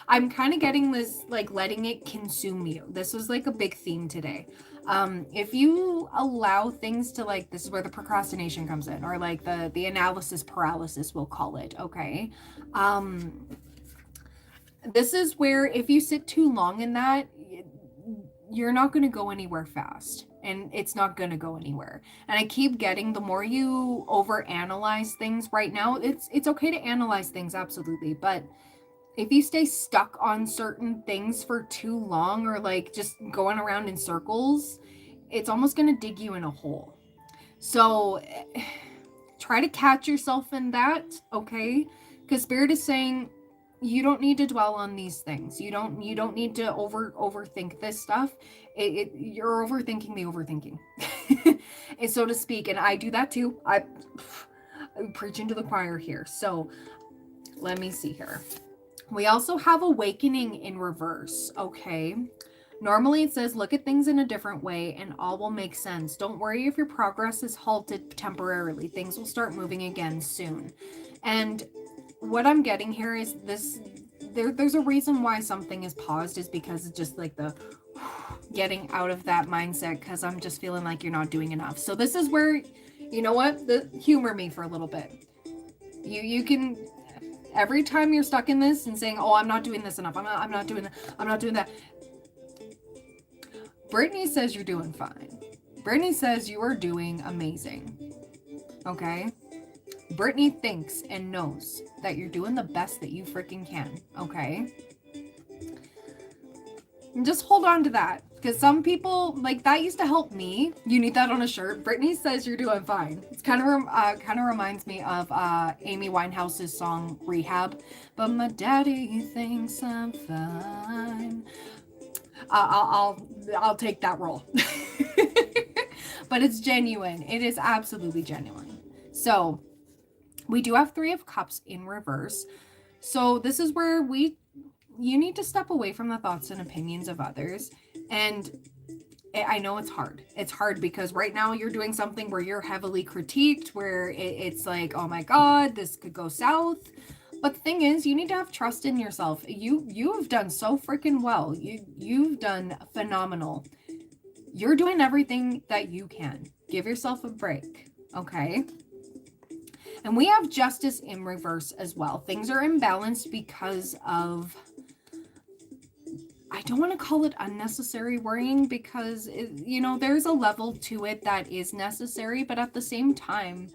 I'm kind of getting this, like, letting it consume you. This was like a big theme today. If you allow things to, like, this is where the procrastination comes in, or like the analysis paralysis, we'll call it, okay? This is where if you sit too long in that, you're not going to go anywhere fast, and it's not going to go anywhere. And I keep getting, the more you overanalyze things right now, it's okay to analyze things, absolutely, but if you stay stuck on certain things for too long, or like just going around in circles, it's almost going to dig you in a hole. So try to catch yourself in that, okay? Because Spirit is saying you don't need to dwell on these things. You don't need to overthink this stuff. You're overthinking the overthinking, and so to speak. And I do that too. I'm preaching to the choir here. So let me see here. We also have Awakening in reverse, okay? Normally it says, look at things in a different way and all will make sense. Don't worry if your progress is halted temporarily. Things will start moving again soon. And what I'm getting here is this, there's a reason why something is paused, is because it's just like the getting out of that mindset, because I'm just feeling like you're not doing enough. So this is where, you know what, humor me for a little bit. You can, every time you're stuck in this and saying, oh, I'm not doing this enough, I'm not doing that. Brittany says you're doing fine. Brittany says you are doing amazing. Okay? Brittany thinks and knows that you're doing the best that you freaking can. Okay? And just hold on to that. Because some people, like, that used to help me. You need that on a shirt. Brittany says you're doing fine. It's kind of reminds me of Amy Winehouse's song Rehab. But my daddy thinks I'm fine. I'll take that role. But it's genuine. It is absolutely genuine. So we do have 3 of Cups in reverse. So this is where you need to step away from the thoughts and opinions of others. And I know it's hard. It's hard because right now you're doing something where you're heavily critiqued, where it's like, oh my God, this could go south. But the thing is, you need to have trust in yourself. You have done so freaking well. You've done phenomenal. You're doing everything that you can. Give yourself a break, okay? And we have Justice in reverse as well. Things are imbalanced because of, I don't want to call it unnecessary worrying, because, there's a level to it that is necessary, but at the same time,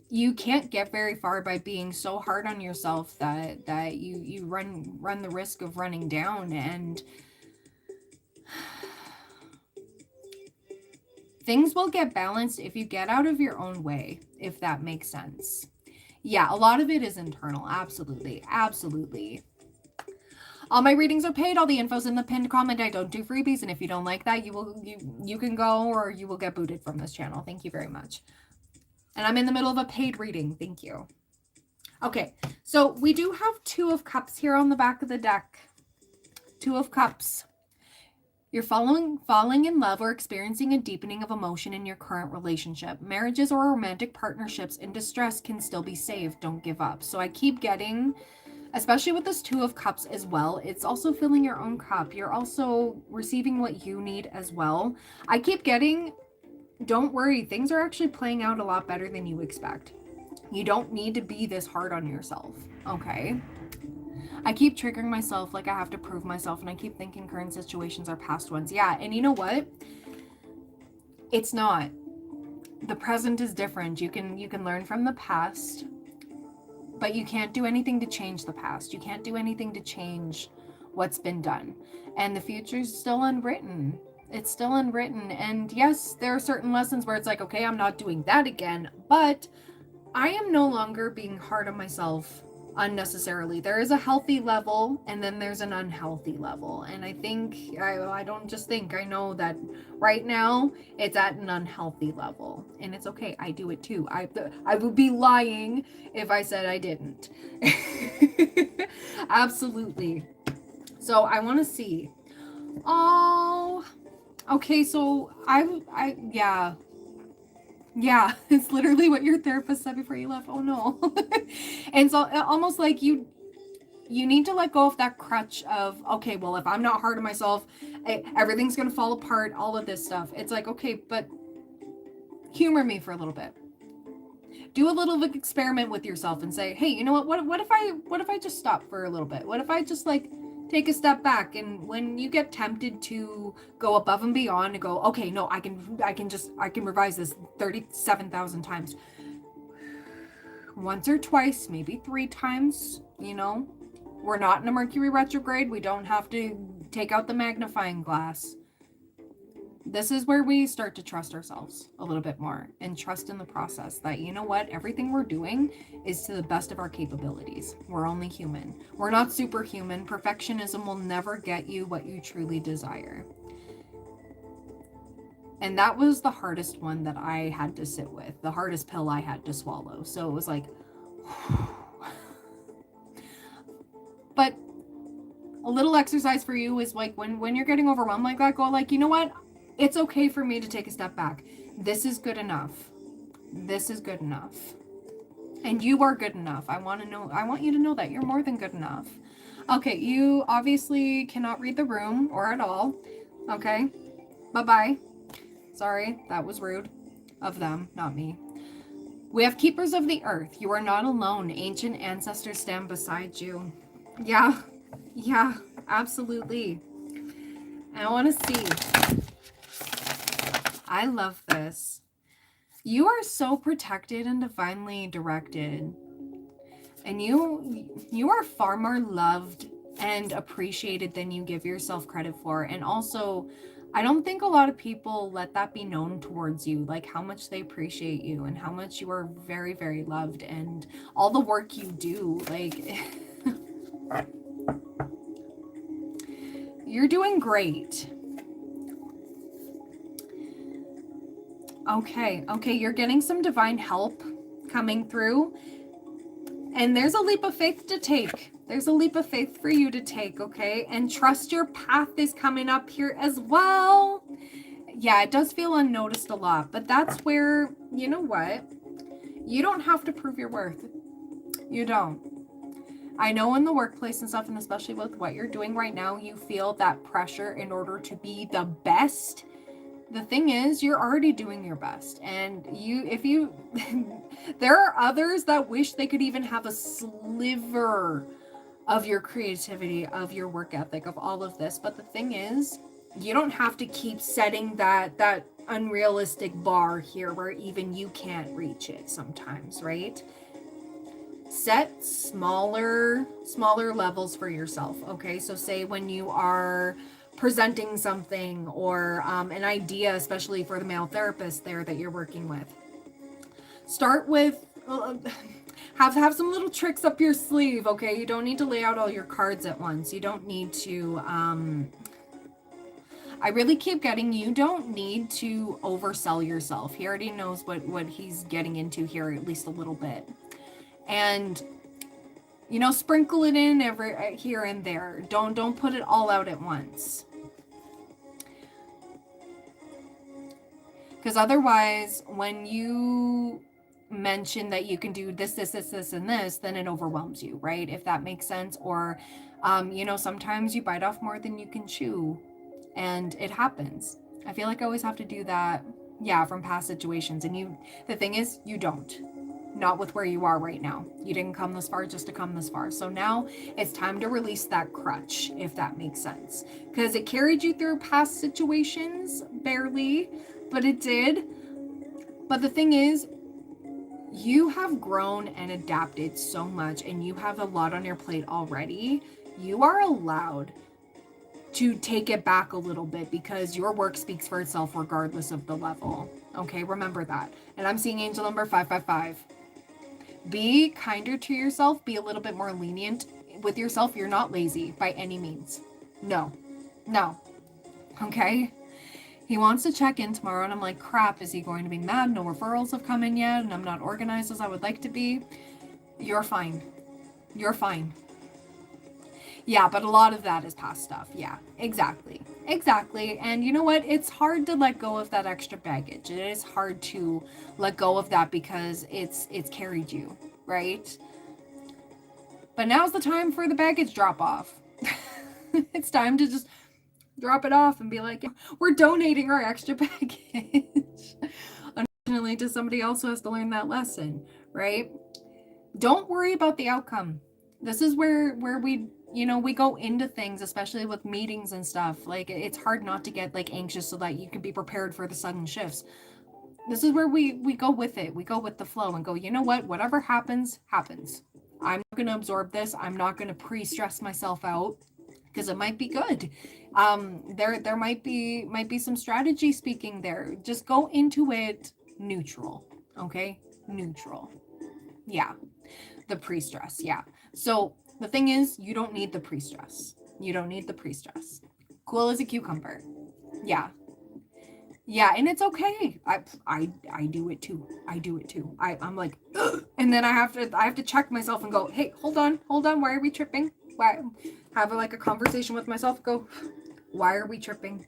you can't get very far by being so hard on yourself that you run the risk of running down. And things will get balanced if you get out of your own way, if that makes sense. Yeah, a lot of it is internal. Absolutely. Absolutely. All my readings are paid. All the info's in the pinned comment. I don't do freebies. And if you don't like that, you can go, or you will get booted from this channel. Thank you very much. And I'm in the middle of a paid reading. Thank you. Okay, so we do have 2 of Cups here on the back of the deck. 2 of Cups. You're falling in love or experiencing a deepening of emotion in your current relationship. Marriages or romantic partnerships in distress can still be saved. Don't give up. So I keep getting, especially with this 2 of Cups as well, it's also filling your own cup. You're also receiving what you need as well. I keep getting, don't worry, things are actually playing out a lot better than you expect. You don't need to be this hard on yourself, okay? I keep triggering myself like I have to prove myself, and I keep thinking current situations are past ones. Yeah, and you know what? It's not. The present is different. You can learn from the past, but you can't do anything to change the past. You can't do anything to change what's been done. And the future's still unwritten. It's still unwritten. And yes, there are certain lessons where it's like, okay, I'm not doing that again, but I am no longer being hard on myself unnecessarily. There is a healthy level, and then there's an unhealthy level. And I think, I don't just think, I know that right now it's at an unhealthy level. And it's okay. I do it too. I would be lying if I said I didn't. Absolutely. So I want to see. Oh, okay. So yeah, it's literally what your therapist said before you left. Oh no. And so almost like you need to let go of that crutch of, okay, well, if I'm not hard on myself, everything's going to fall apart, all of this stuff. It's like, okay, but humor me for a little bit. Do a little experiment with yourself and say, hey, you know what if I just stop for a little bit? What if I just like take a step back, and when you get tempted to go above and beyond and go, okay, no, I can revise this 37,000 times. Once or twice, maybe 3 times, we're not in a Mercury retrograde. We don't have to take out the magnifying glass. This is where we start to trust ourselves a little bit more and trust in the process that, you know what, everything we're doing is to the best of our capabilities. We're only human. We're not superhuman. Perfectionism will never get you what you truly desire. And that was the hardest one that I had to sit with, the hardest pill I had to swallow. So it was like, but a little exercise for you is like when you're getting overwhelmed like that, go like, you know what? It's okay for me to take a step back. This is good enough. This is good enough. And you are good enough. I want you to know that you're more than good enough. Okay, you obviously cannot read the room or at all. Okay, bye-bye. Sorry, that was rude of them, not me. We have Keepers of the Earth. You are not alone. Ancient ancestors stand beside you. Yeah, absolutely. I want to see. I love this. You are so protected and divinely directed. And you are far more loved and appreciated than you give yourself credit for. And also, I don't think a lot of people let that be known towards you, like how much they appreciate you and how much you are very, very loved, and all the work you do. Like, you're doing great. Okay, you're getting some divine help coming through. And there's a leap of faith to take. There's a leap of faith for you to take, okay? And trust your path is coming up here as well. Yeah, it does feel unnoticed a lot, but that's where, you know what? You don't have to prove your worth. You don't. I know in the workplace and stuff, and especially with what you're doing right now, you feel that pressure in order to be the best. The thing is, you're already doing your best, and there are others that wish they could even have a sliver of your creativity, of your work ethic, of all of this. But the thing is, you don't have to keep setting that unrealistic bar here where even you can't reach it sometimes, right? Set smaller levels for yourself, okay? So say when you are presenting something or an idea, especially for the male therapist there that you're working with, start with have some little tricks up your sleeve, okay? You don't need to lay out all your cards at once. You don't need to I really keep getting, you don't need to oversell yourself. He already knows what he's getting into here, at least a little bit. And you know, sprinkle it in every here and there. Don't put it all out at once. Because otherwise, when you mention that you can do this, and this, then it overwhelms you, right? If that makes sense. Or, you know, sometimes you bite off more than you can chew, and it happens. I feel like I always have to do that, yeah, from past situations. And the thing is, you don't. Not with where you are right now. You didn't come this far just to come this far. So now it's time to release that crutch, if that makes sense. Because it carried you through past situations, barely, but it did. But the thing is, you have grown and adapted so much, and you have a lot on your plate already. You are allowed to take it back a little bit, because your work speaks for itself regardless of the level. Okay, remember that. And I'm seeing angel number 555. Be kinder to yourself. Be a little bit more lenient with yourself. You're not lazy by any means. No. Okay? He wants to check in tomorrow, and I'm like, crap, is he going to be mad? No referrals have come in yet, and I'm not organized as I would like to be. You're fine. Yeah, but a lot of that is past stuff. Yeah, exactly. And you know what? It's hard to let go of that extra baggage. It is hard to let go of that because it's carried you, right? But now's the time for the baggage drop off. It's time to just drop it off and be like, we're donating our extra baggage. Unfortunately, to somebody else who has to learn that lesson, right? Don't worry about the outcome. This is where we, you know, we go into things, especially with meetings and stuff. Like, it's hard not to get like anxious so that you can be prepared for the sudden shifts. This is where we go with it. We go with the flow and go, you know what? Whatever happens, happens. I'm not going to absorb this. I'm not going to pre-stress myself out, because it might be good. There might be some strategy speaking there. Just go into it neutral. Okay? Neutral. Yeah. The pre-stress. Yeah. So the thing is, you don't need the pre-stress. Cool as a cucumber. Yeah. And it's okay. I do it too. I'm like, ugh! And then I have to check myself and go, hey, hold on. Why are we tripping? Why? Have a conversation with myself. Go, why are we tripping?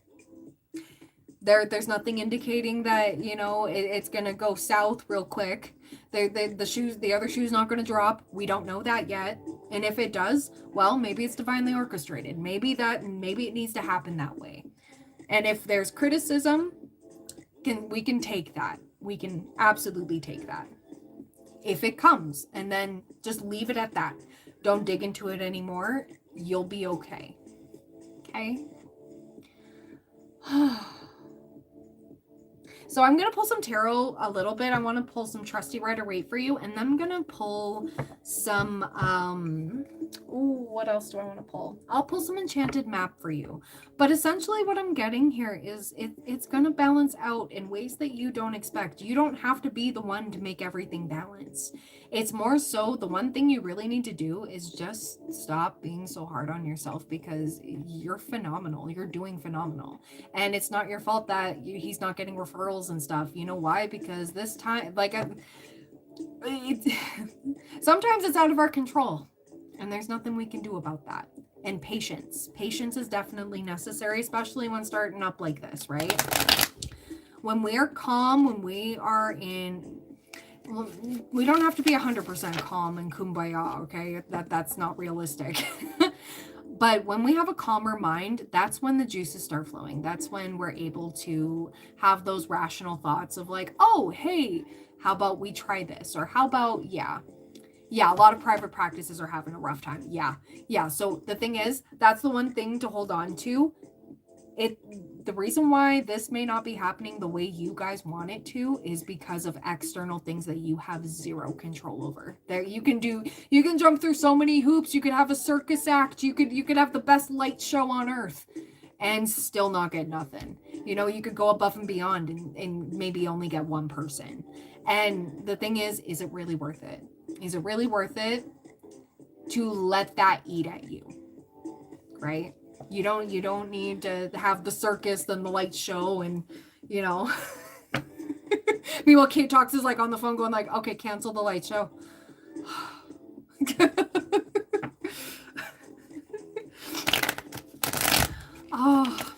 There's nothing indicating that, you know, it's gonna go south real quick. The other shoe's not gonna drop. We don't know that yet. And if it does, well, maybe it's divinely orchestrated. Maybe it needs to happen that way. And if there's criticism, we can take that. We can absolutely take that if it comes, and then just leave it at that. Don't dig into it anymore. You'll be okay. Okay? So I'm going to pull some tarot a little bit. I want to pull some Trusty Rider Waite for you, and then I'm going to pull some Ooh, what else do I want to pull? I'll pull some enchanted map for you. But essentially what I'm getting here is it's going to balance out in ways that you don't expect. You don't have to be the one to make everything balance. It's more so the one thing you really need to do is just stop being so hard on yourself, because you're phenomenal. You're doing phenomenal. And it's not your fault that he's not getting referrals and stuff. You know why? Because this time, sometimes it's out of our control. And there's nothing we can do about that. And patience. Patience is definitely necessary, especially when starting up like this, right? When we are calm, when we are in... we don't have to be 100% calm and kumbaya, okay? That's not realistic. But when we have a calmer mind, that's when the juices start flowing. That's when we're able to have those rational thoughts of like, oh, hey, how about we try this? Or how about, yeah, a lot of private practices are having a rough time. Yeah. So the thing is, that's the one thing to hold on to. The reason why this may not be happening the way you guys want it to is because of external things that you have zero control over. There, you can jump through so many hoops. You could have a circus act. You could have the best light show on earth and still not get nothing. You know, you could go above and beyond and maybe only get one person. And the thing is it really worth it? Is it really worth it to let that eat at you? Right? You don't need to have the circus and the light show and, you know. Meanwhile, Ktox is like on the phone going like, okay, cancel the light show. Oh,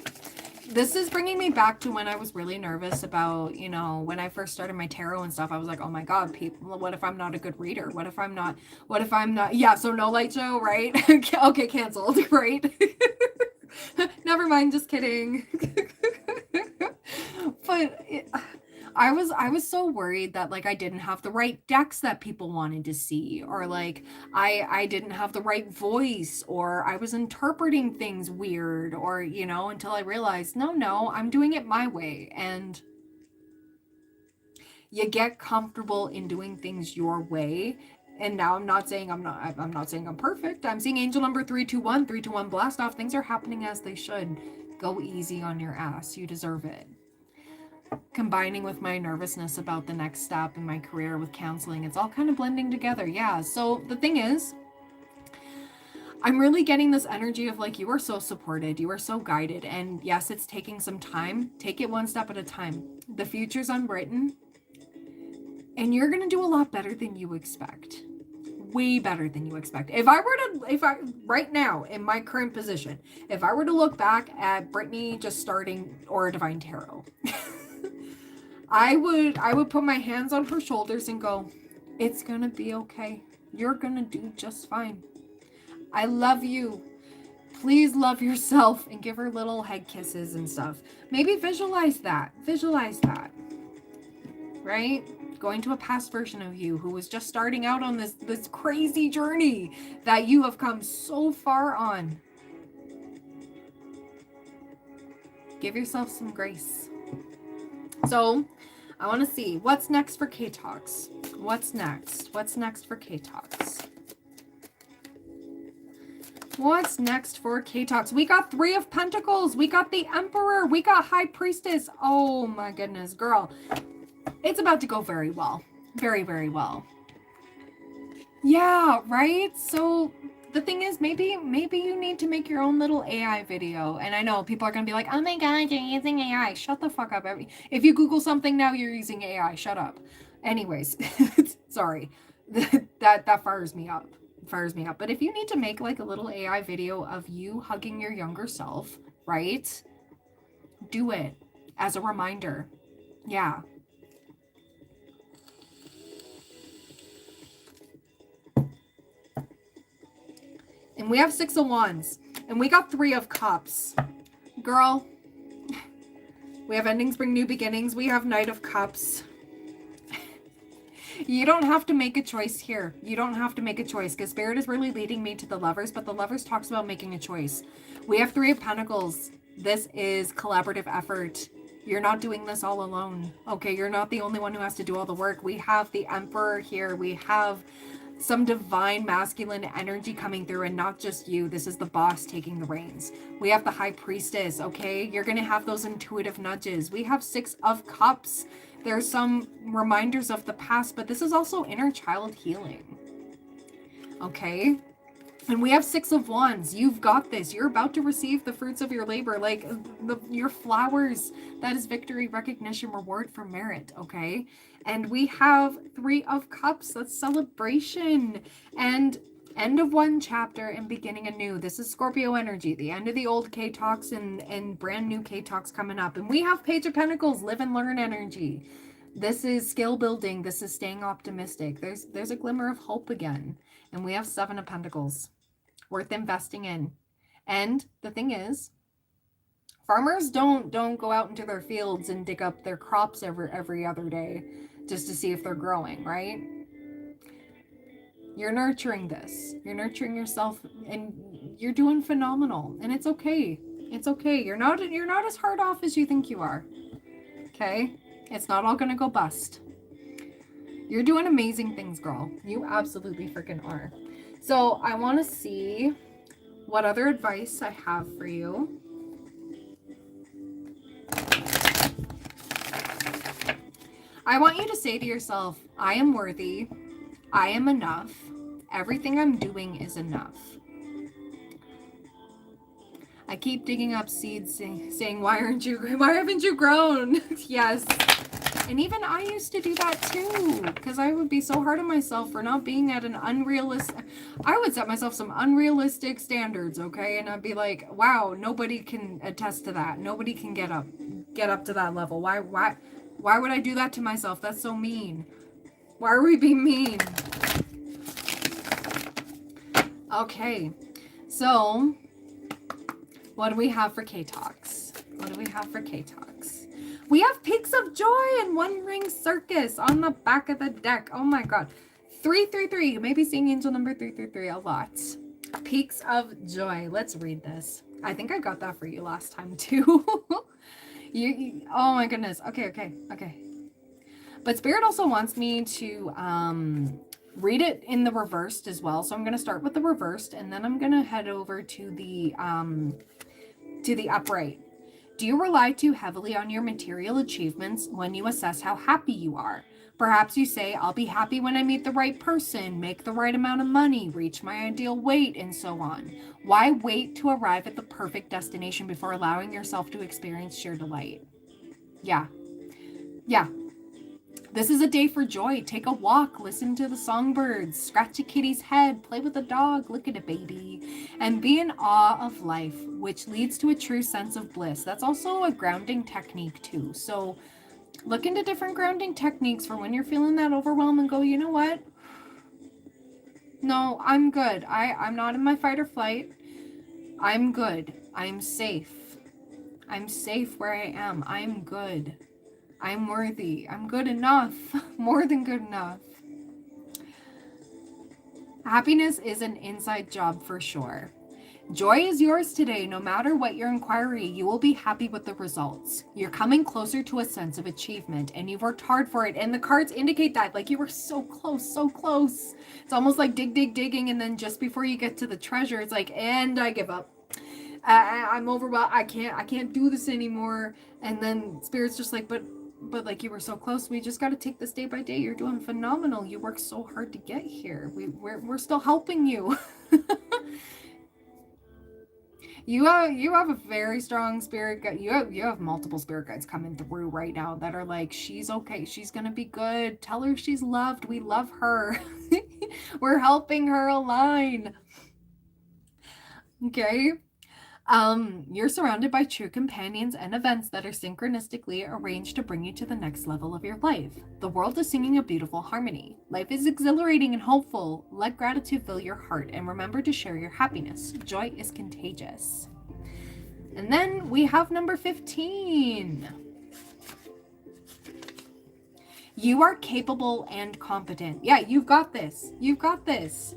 this is bringing me back to when I was really nervous about, you know, when I first started my tarot and stuff. I was like, oh my God, people, what if I'm not a good reader? What if I'm not, yeah, so no light show, right? Okay, canceled, right? Never mind, just kidding. But I was so worried that like I didn't have the right decks that people wanted to see, or like I didn't have the right voice, or I was interpreting things weird, or you know, until I realized no, I'm doing it my way. And you get comfortable in doing things your way. And now I'm not saying I'm perfect. I'm seeing angel number 321 blast off. Things are happening as they should. Go easy on your ass. You deserve it. Combining with my nervousness about the next step in my career with counseling, it's all kind of blending together. Yeah. So the thing is, I'm really getting this energy of like, you are so supported, you are so guided. And yes, it's taking some time. Take it one step at a time. The future's unwritten. And you're going to do a lot better than you expect. Way better than you expect. Right now, in my current position, if I were to look back at Brittany just starting Aura Divine Tarot, I would put my hands on her shoulders and go, it's going to be okay. You're going to do just fine. I love you. Please love yourself, and give her little head kisses and stuff. Maybe visualize that. Right? Going to a past version of you who was just starting out on this crazy journey that you have come so far on. Give yourself some grace. So, I want to see what's next for Ktox. What's next for Ktox? What's next for Ktox? We got 3 of Pentacles. We got the Emperor. We got High Priestess. Oh my goodness, girl. It's about to go very well. Very, very well. Yeah, right? So the thing is, maybe you need to make your own little AI video. And I know people are going to be like, oh my God, you're using AI. Shut the fuck up. If you Google something now, you're using AI. Shut up. Anyways, sorry. That fires me up. But if you need to make like a little AI video of you hugging your younger self, right? Do it as a reminder. Yeah. And we have 6 of Wands. And we got 3 of Cups. Girl. We have endings bring new beginnings. We have Knight of Cups. You don't have to make a choice here. You don't have to make a choice, because Spirit is really leading me to the Lovers, but the Lovers talks about making a choice. We have 3 of Pentacles. This is collaborative effort. You're not doing this all alone. Okay, you're not the only one who has to do all the work. We have the Emperor here. We have some divine masculine energy coming through, and not just you. This is the boss taking the reins. We have the high priestess, okay? You're going to have those intuitive nudges. We have 6 of cups. There's some reminders of the past, but this is also inner child healing, okay? And we have 6 of wands. You've got this. You're about to receive the fruits of your labor, like your flowers. That is victory, recognition, reward for merit, okay? And we have 3 of cups. That's celebration and end of one chapter and beginning a new. This is Scorpio energy, the end of the old Ktox and brand new Ktox coming up. And we have Page of Pentacles, live and learn energy. This is skill building. This is staying optimistic. There's a glimmer of hope again. And we have 7 of Pentacles, worth investing in. And the thing is, farmers don't go out into their fields and dig up their crops every other day just to see if they're growing, right? You're nurturing this. You're nurturing yourself, and you're doing phenomenal. And it's okay. It's okay. You're not as hard off as you think you are. Okay? It's not all gonna go bust. You're doing amazing things, girl. You absolutely freaking are. So I want to see what other advice I have for you. I want you to say to yourself, I am worthy. I am enough. Everything I'm doing is enough. I keep digging up seeds saying, why haven't you grown? Yes. And even I used to do that too, because I would be so hard on myself for not being at an unrealistic, I would set myself some unrealistic standards, okay? And I'd be like, wow, nobody can attest to that. Nobody can get up to that level. Why would I do that to myself? That's so mean. Why are we being mean? Okay, so what do we have for Ktox? What do we have for Ktox? We have Peaks of Joy and One Ring Circus on the back of the deck. Oh my god. 333. You may be seeing angel number 333 a lot. Peaks of Joy. Let's read this. I think I got that for you last time too. Oh my goodness. Okay. But Spirit also wants me to read it in the reversed as well. So I'm going to start with the reversed, and then I'm going to head over to the upright. Do you rely too heavily on your material achievements when you assess how happy you are? Perhaps you say, I'll be happy when I meet the right person, make the right amount of money, reach my ideal weight, and so on. Why wait to arrive at the perfect destination before allowing yourself to experience sheer delight? Yeah. This is a day for joy. Take a walk, listen to the songbirds, scratch a kitty's head, play with a dog, look at a baby, and be in awe of life, which leads to a true sense of bliss. That's also a grounding technique too. So look into different grounding techniques for when you're feeling that overwhelm and go, you know what? No, I'm good. I'm not in my fight or flight. I'm good. I'm safe. I'm safe where I am. I'm good. I'm worthy. I'm good enough. More than good enough. Happiness is an inside job for sure. Joy is yours today. No matter what your inquiry, you will be happy with the results. You're coming closer to a sense of achievement, and you've worked hard for it. And the cards indicate that, like, you were so close, so close. It's almost like digging, and then just before you get to the treasure, it's like, and I give up. I'm overwhelmed. I can't do this anymore. And then Spirit's just like, but like, you were so close. We just got to take this day by day. You're doing phenomenal. You worked so hard to get here. We're still helping you. You have a very strong spirit guide. You have multiple spirit guides coming through right now that are like, she's okay. She's gonna be good. Tell her she's loved. We love her. We're helping her align. Okay. You're surrounded by true companions and events that are synchronistically arranged to bring you to the next level of your life. The world is singing a beautiful harmony. Life is exhilarating and hopeful. Let gratitude fill your heart, and remember to share your happiness. Joy is contagious. And then we have number 15. You are capable and competent. Yeah, you've got this. You've got this.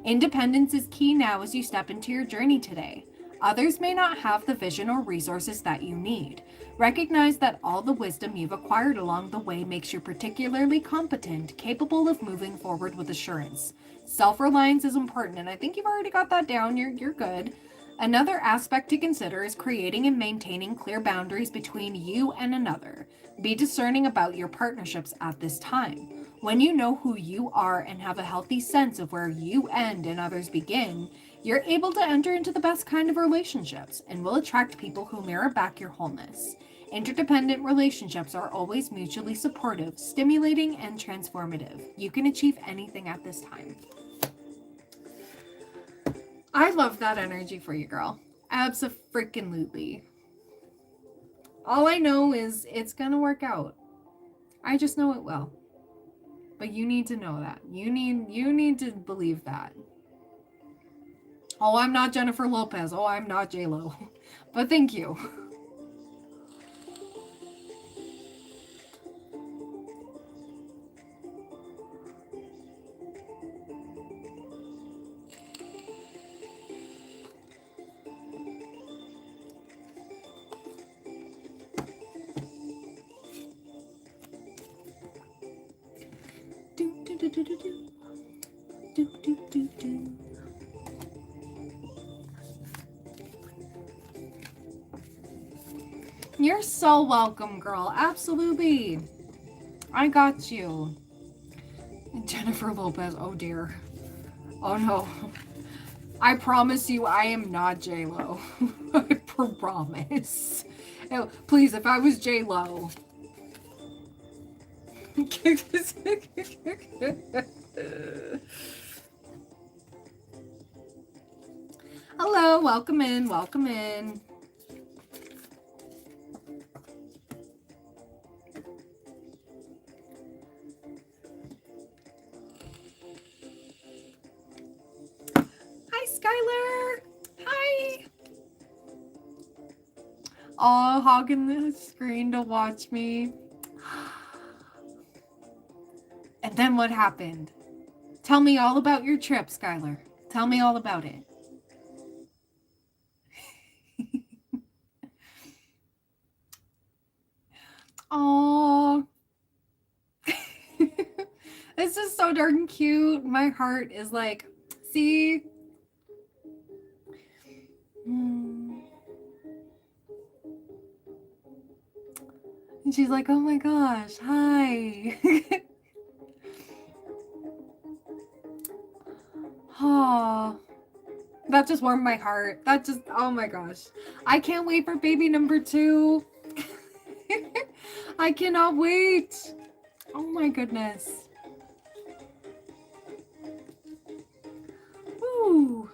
Independence is key now as you step into your journey today. Others may not have the vision or resources that you need. Recognize that all the wisdom you've acquired along the way makes you particularly competent, capable of moving forward with assurance. Self-reliance is important, and I think you've already got that down. You're good. Another aspect to consider is creating and maintaining clear boundaries between you and another. Be discerning about your partnerships at this time. When you know who you are and have a healthy sense of where you end and others begin, you're able to enter into the best kind of relationships and will attract people who mirror back your wholeness. Interdependent relationships are always mutually supportive, stimulating, and transformative. You can achieve anything at this time. I love that energy for you, girl. Abso-freaking-lutely. All I know is it's gonna work out. I just know it will. But you need to know that. You need to believe that. Oh, I'm not Jennifer Lopez. Oh, I'm not J-Lo. But thank you. You're so welcome, girl. Absolutely. I got you. Jennifer Lopez. Oh, dear. Oh, no. I promise you I am not J-Lo. I promise. Oh, please, if I was J-Lo. Hello, welcome in, welcome in. Hi, Skylar. Hi. Oh, hogging the screen to watch me. And then what happened? Tell me all about your trip, Skylar. Tell me all about it. Oh, this is so darn cute. My heart is like, see? And she's like, oh my gosh, hi. Oh, that just warmed my heart. That just, oh my gosh. I can't wait for baby number 2. I cannot wait. Oh my goodness. Woo.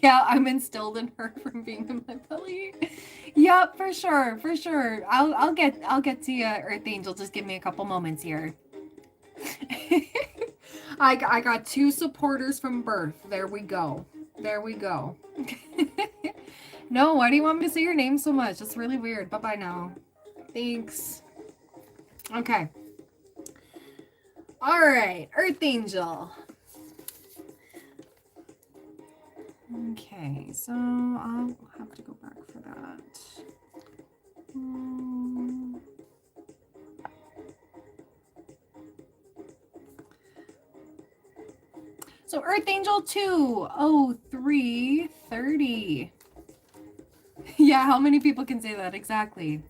Yeah, I'm instilled in her from being in my belly. Yep, for sure, for sure. I'll get to you, Earth Angel. Just give me a couple moments here. I got 2 supporters from birth. There we go. There we go. No, why do you want me to say your name so much? It's really weird. Bye-bye now. Thanks. Okay. All right, Earth Angel. Okay, so I'll have to go back for that. So Earth Angel 20330. Yeah, how many people can say that exactly?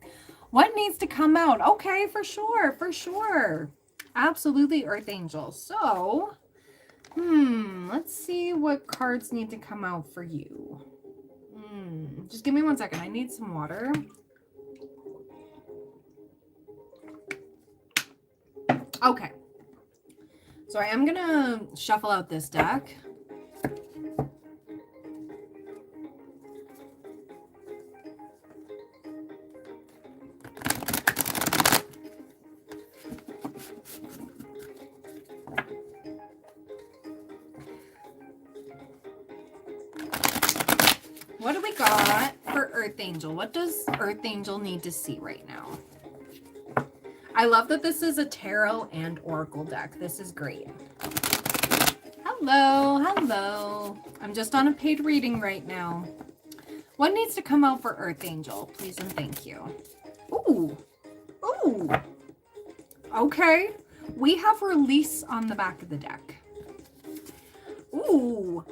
What needs to come out? Okay, for sure, for sure. Absolutely, Earth Angel. So, let's see what cards need to come out for you. Just give me 1 second. I need some water. Okay. So I am gonna shuffle out this deck. What do we got for Earth Angel? What does Earth Angel need to see right now? I love that this is a tarot and oracle deck. This is great. Hello, hello. I'm just on a paid reading right now. What needs to come out for Earth Angel? Please and thank you. Ooh. Ooh. Okay. We have release on the back of the deck. Ooh.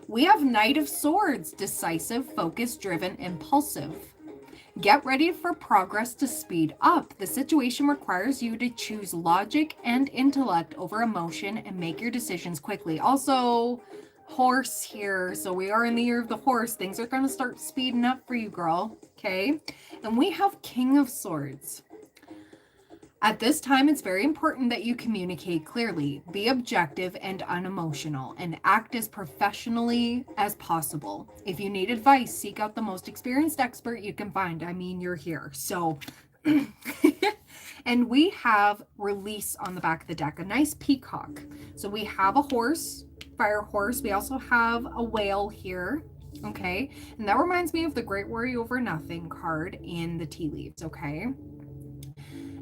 We have Knight of Swords. Decisive, focused, driven, impulsive. Get ready for progress to speed up. The situation requires you to choose logic and intellect over emotion and make your decisions quickly. Also, horse here. So we are in the year of the horse. Things are going to start speeding up for you, girl. Okay. And we have King of Swords. At this time, it's very important that you communicate clearly, be objective and unemotional, and act as professionally as possible. If you need advice, seek out the most experienced expert you can find. I mean, you're here. So, and we have release on the back of the deck, a nice peacock. So we have a horse, fire horse. We also have a whale here. Okay. And that reminds me of the Great Worry Over Nothing card in the tea leaves. Okay.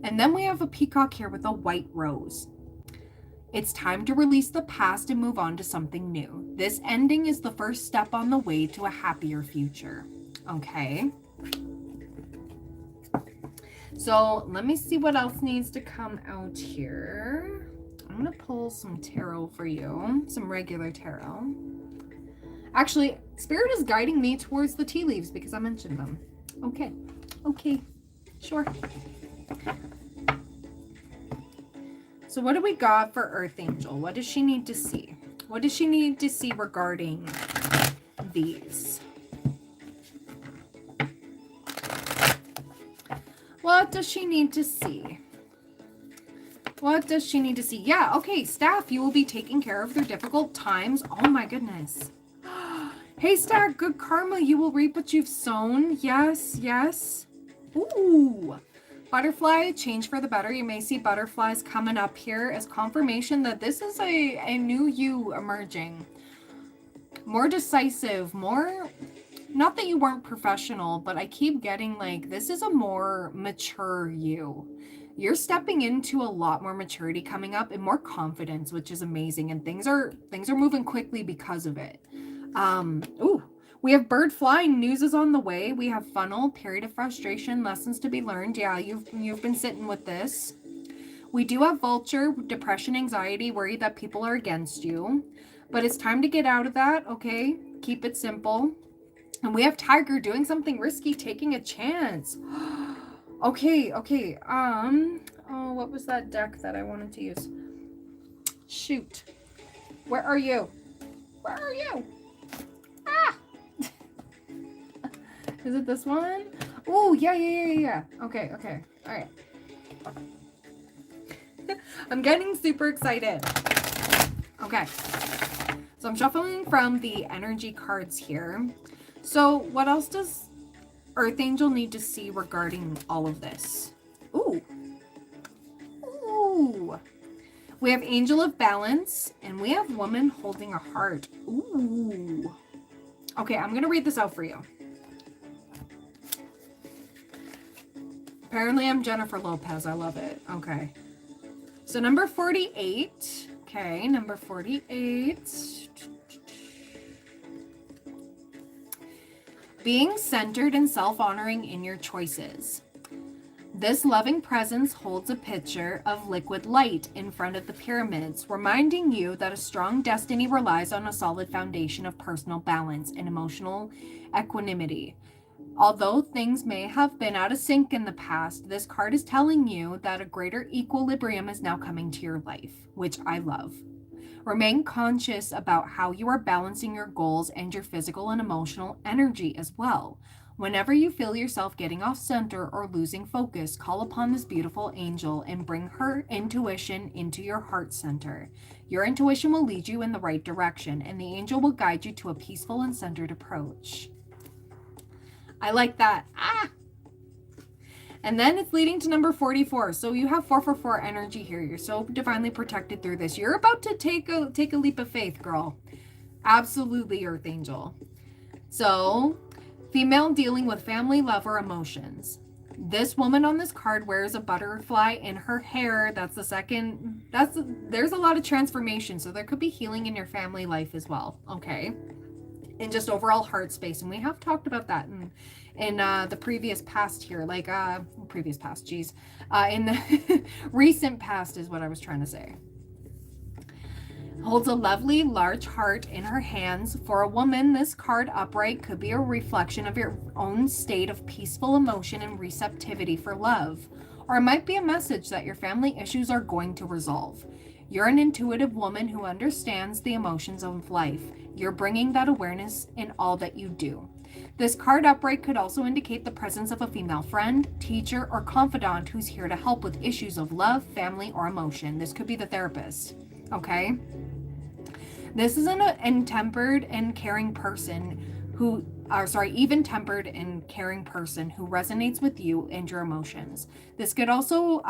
And then we have a peacock here with a white rose. It's time to release the past and move on to something new. This ending is the first step on the way to a happier future. Okay. So let me see what else needs to come out here. I'm going to pull some tarot for you, some regular tarot. Actually, Spirit is guiding me towards the tea leaves because I mentioned them. Okay. Okay. Sure. So what do we got for Earth Angel? What does she need to see? What does she need to see regarding these? What does she need to see? What does she need to see? Yeah, okay, staff, you will be taking care of their difficult times. Oh my goodness. Hey, staff, good karma. You will reap what you've sown. Yes, yes. Ooh. Butterfly, change for the better. You may see butterflies coming up here as confirmation that this is a new you emerging. More decisive, more, not that you weren't professional, but I keep getting like, this is a more mature you. You're stepping into a lot more maturity coming up and more confidence, which is amazing. And things are moving quickly because of it. Ooh. We have bird flying, news is on the way. We have funnel, period of frustration, lessons to be learned. Yeah, you've been sitting with this. We do have vulture, depression, anxiety, worry that people are against you. But it's time to get out of that, okay? Keep it simple. And we have tiger, doing something risky, taking a chance. Okay. Oh, what was that deck that I wanted to use? Shoot. Where are you? Where are you? Ah! Is it this one? Oh, yeah. Okay. All right. I'm getting super excited. Okay. So I'm shuffling from the energy cards here. So what else does Earth Angel need to see regarding all of this? Ooh. We have Angel of Balance, and we have Woman Holding a Heart. Ooh. Okay, I'm going to read this out for you. Apparently I'm Jennifer Lopez. I love it. Okay. So number 48. Okay, number 48. Being centered and self-honoring in your choices. This loving presence holds a pitcher of liquid light in front of the pyramids, reminding you that a strong destiny relies on a solid foundation of personal balance and emotional equanimity. Although things may have been out of sync in the past, this card is telling you that a greater equilibrium is now coming to your life, which I love. Remain conscious about how you are balancing your goals and your physical and emotional energy as well. Whenever you feel yourself getting off center or losing focus, call upon this beautiful angel and bring her intuition into your heart center. Your intuition will lead you in the right direction, and the angel will guide you to a peaceful and centered approach. I like that. And then it's leading to number 44. So you have 444 energy here. You're so divinely protected through this. You're about to take a leap of faith, girl. Absolutely, Earth Angel. So, female dealing with family, love, or emotions. This woman on this card wears a butterfly in her hair. There's a lot of transformation. So there could be healing in your family life as well. Okay. And just overall heart space. And we have talked about that in the previous past here, in the recent past is what I was trying to say. Holds a lovely large heart in her hands. For a woman, this card upright could be a reflection of your own state of peaceful emotion and receptivity for love. Or it might be a message that your family issues are going to resolve. You're an intuitive woman who understands the emotions of life. You're bringing that awareness in all that you do. This card upright could also indicate the presence of a female friend, teacher, or confidant who's here to help with issues of love, family, or emotion. This could be the therapist. Okay? This is an even-tempered and caring person who resonates with you and your emotions. This could also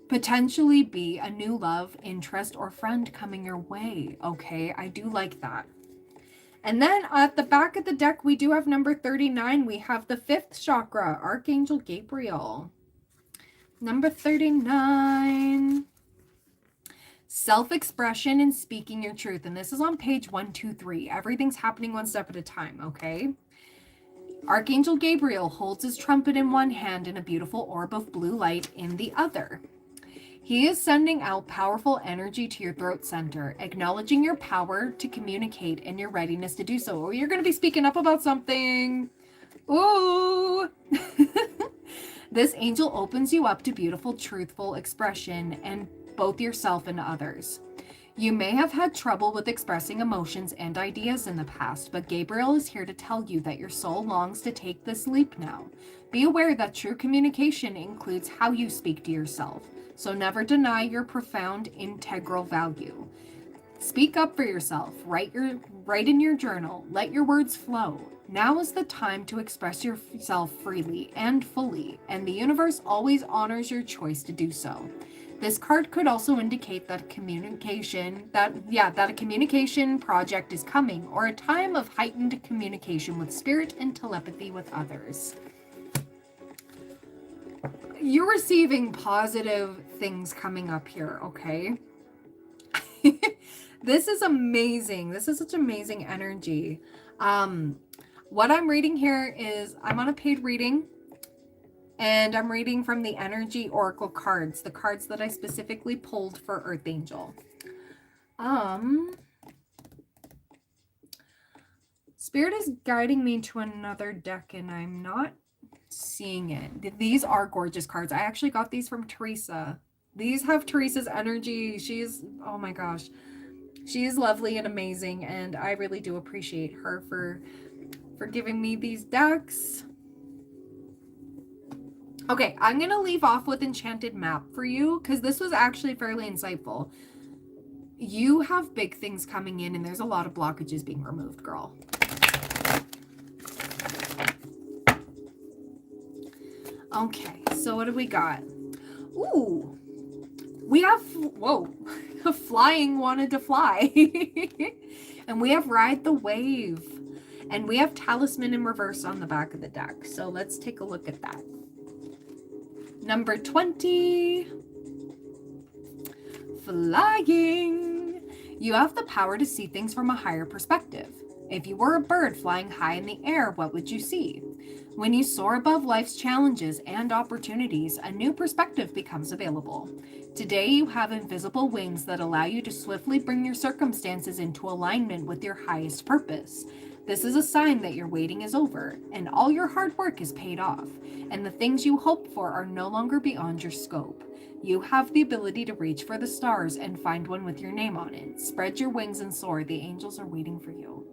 potentially be a new love, interest, or friend coming your way. Okay, I do like that. And then at the back of the deck, we do have number 39. We have the 5th chakra, Archangel Gabriel. Number 39. Self-expression and speaking your truth. And this is on page 123. Everything's happening one step at a time, okay? Archangel Gabriel holds his trumpet in one hand and a beautiful orb of blue light in the other. He is sending out powerful energy to your throat center, acknowledging your power to communicate and your readiness to do so. Oh, you're going to be speaking up about something. Ooh. This angel opens you up to beautiful, truthful expression and both yourself and others. You may have had trouble with expressing emotions and ideas in the past, but Gabriel is here to tell you that your soul longs to take this leap now. Be aware that true communication includes how you speak to yourself, so never deny your profound integral value. Speak up for yourself. Write in your journal. Let your words flow. Now is the time to express yourself freely and fully, and the universe always honors your choice to do so. This card could also indicate that a communication project is coming, or a time of heightened communication with spirit and telepathy with others. You're receiving positive things coming up here, okay? This is amazing. This is such amazing energy. What I'm reading here is I'm on a paid reading. And I'm reading from the Energy Oracle cards, the cards that I specifically pulled for Earth Angel. Spirit is guiding me to another deck and I'm not seeing it. These are gorgeous cards. I actually got these from Teresa. These have Teresa's energy. Oh my gosh. She is lovely and amazing, and I really do appreciate her for giving me these decks. Okay, I'm going to leave off with Enchanted Map for you because this was actually fairly insightful. You have big things coming in and there's a lot of blockages being removed, girl. Okay, so what do we got? Ooh, we have, whoa, Flying Wanted to Fly. And we have Ride the Wave. And we have Talisman in reverse on the back of the deck. So let's take a look at that. Number 20, Flying. You have the power to see things from a higher perspective. If you were a bird flying high in the air, what would you see? When you soar above life's challenges and opportunities, a new perspective becomes available. Today, you have invisible wings that allow you to swiftly bring your circumstances into alignment with your highest purpose. This is a sign that your waiting is over, and all your hard work is paid off, and the things you hoped for are no longer beyond your scope. You have the ability to reach for the stars and find one with your name on it. Spread your wings and soar. The angels are waiting for you.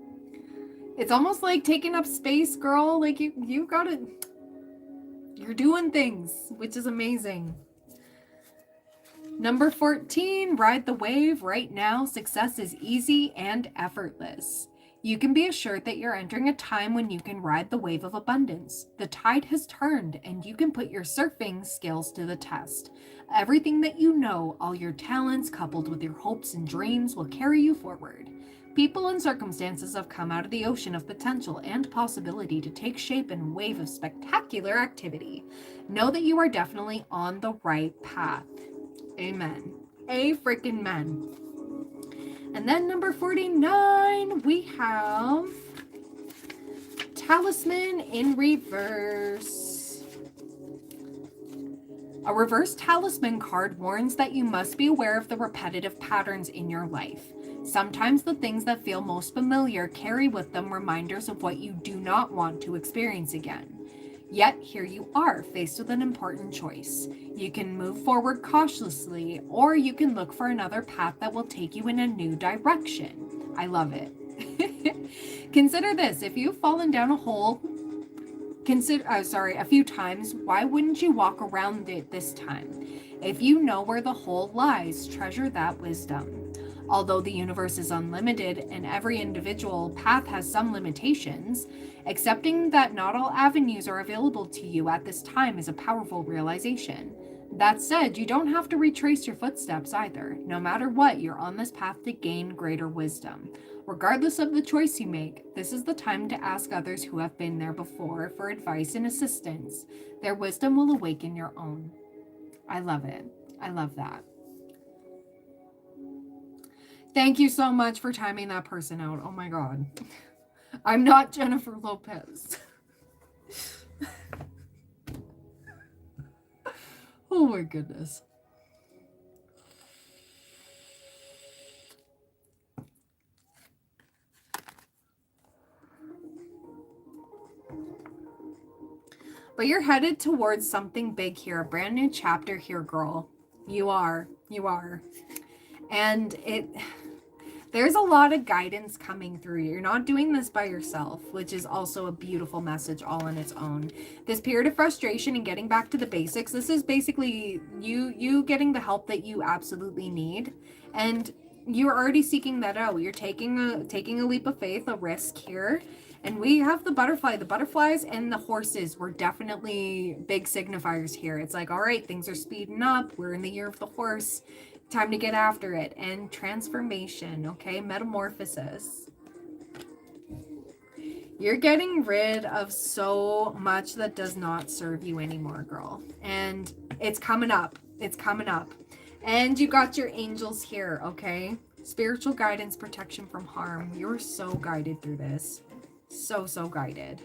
It's almost like taking up space, girl. Like you got it. You're doing things, which is amazing. Number 14, Ride the Wave. Right now, success is easy and effortless. You can be assured that you're entering a time when you can ride the wave of abundance. The tide has turned and you can put your surfing skills to the test. Everything that you know, all your talents coupled with your hopes and dreams will carry you forward. People and circumstances have come out of the ocean of potential and possibility to take shape in a wave of spectacular activity. Know that you are definitely on the right path. Amen. A freaking men. And then number 49, we have Talisman in reverse. A reverse talisman card warns that you must be aware of the repetitive patterns in your life. Sometimes the things that feel most familiar carry with them reminders of what you do not want to experience again. Yet here you are, faced with an important choice. You can move forward cautiously, or you can look for another path that will take you in a new direction. I love it. Consider this, if you've fallen down a hole, a few times, why wouldn't you walk around it this time? If you know where the hole lies, treasure that wisdom. Although the universe is unlimited and every individual path has some limitations, accepting that not all avenues are available to you at this time is a powerful realization. That said, you don't have to retrace your footsteps either. No matter what, you're on this path to gain greater wisdom. Regardless of the choice you make, this is the time to ask others who have been there before for advice and assistance. Their wisdom will awaken your own. I love it. I love that. Thank you so much for timing that person out. Oh my God. I'm not Jennifer Lopez. Oh my goodness. But you're headed towards something big here, a brand new chapter here, girl. You are. And there's a lot of guidance coming through. You're not doing this by yourself, which is also a beautiful message all on its own. This period of frustration and getting back to the basics, this is basically you getting the help that you absolutely need. And you're already seeking that out. You're taking a leap of faith, a risk here. And we have the butterfly. The butterflies and the horses were definitely big signifiers here. It's like, all right, things are speeding up. We're in the year of the horse. Time to get after it. And transformation, okay? Metamorphosis. You're getting rid of so much that does not serve you anymore, girl. And it's coming up. It's coming up. And you got your angels here, okay? Spiritual guidance, protection from harm. You're so guided through this. So guided.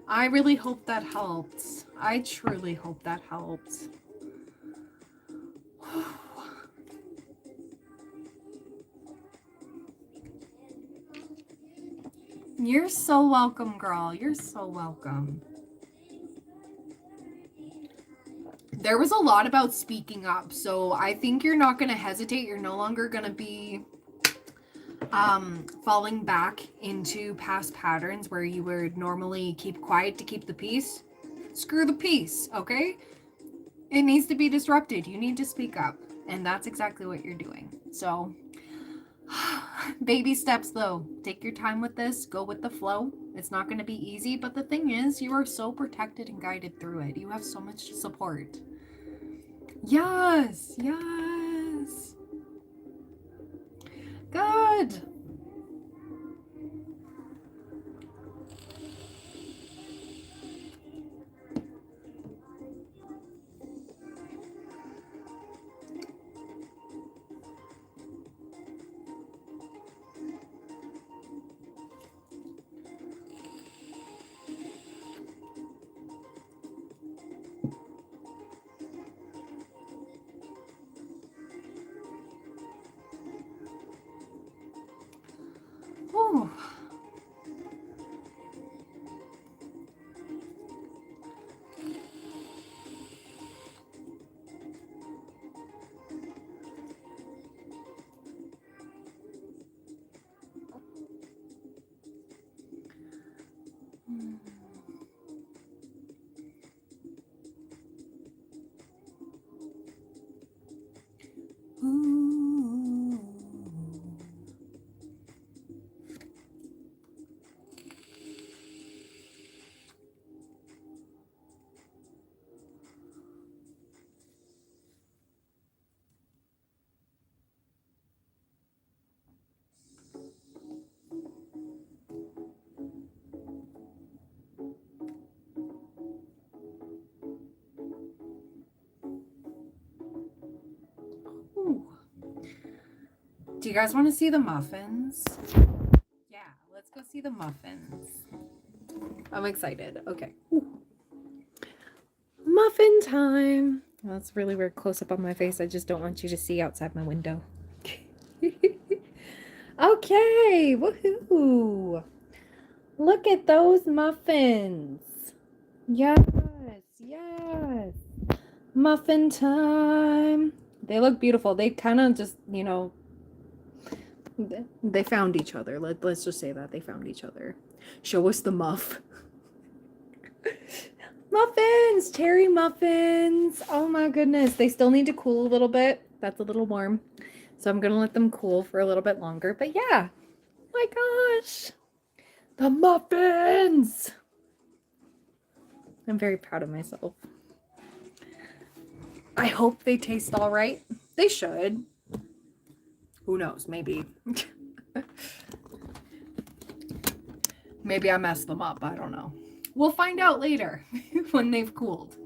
I really hope that helped. I truly hope that helped. You're so welcome, girl. You're so welcome. There was a lot about speaking up, so I think you're not going to hesitate. You're no longer going to be falling back into past patterns where you would normally keep quiet to keep the peace. Screw the peace, okay? It needs to be disrupted. You need to speak up, and that's exactly what you're doing. So, baby steps though. Take your time with this. Go with the flow. It's not going to be easy, but the thing is, you are so protected and guided through it. You have so much support. Yes. Good. Whew. Do you guys want to see the muffins? Yeah, let's go see the muffins. I'm excited. Okay. Ooh. Muffin time. Well, that's really weird close up on my face. I just don't want you to see outside my window. Okay, woohoo! Look at those muffins. Yes, yes. Muffin time. They look beautiful. They kind of just, you know, they found each other. Let's just say that they found each other. Show us the muff. Muffins, cherry muffins. Oh my goodness. They still need to cool a little bit. That's a little warm. So I'm going to let them cool for a little bit longer. But yeah, my gosh. The muffins. I'm very proud of myself. I hope they taste all right. They should. Who knows? Maybe. Maybe I messed them up. I don't know. We'll find out later when they've cooled.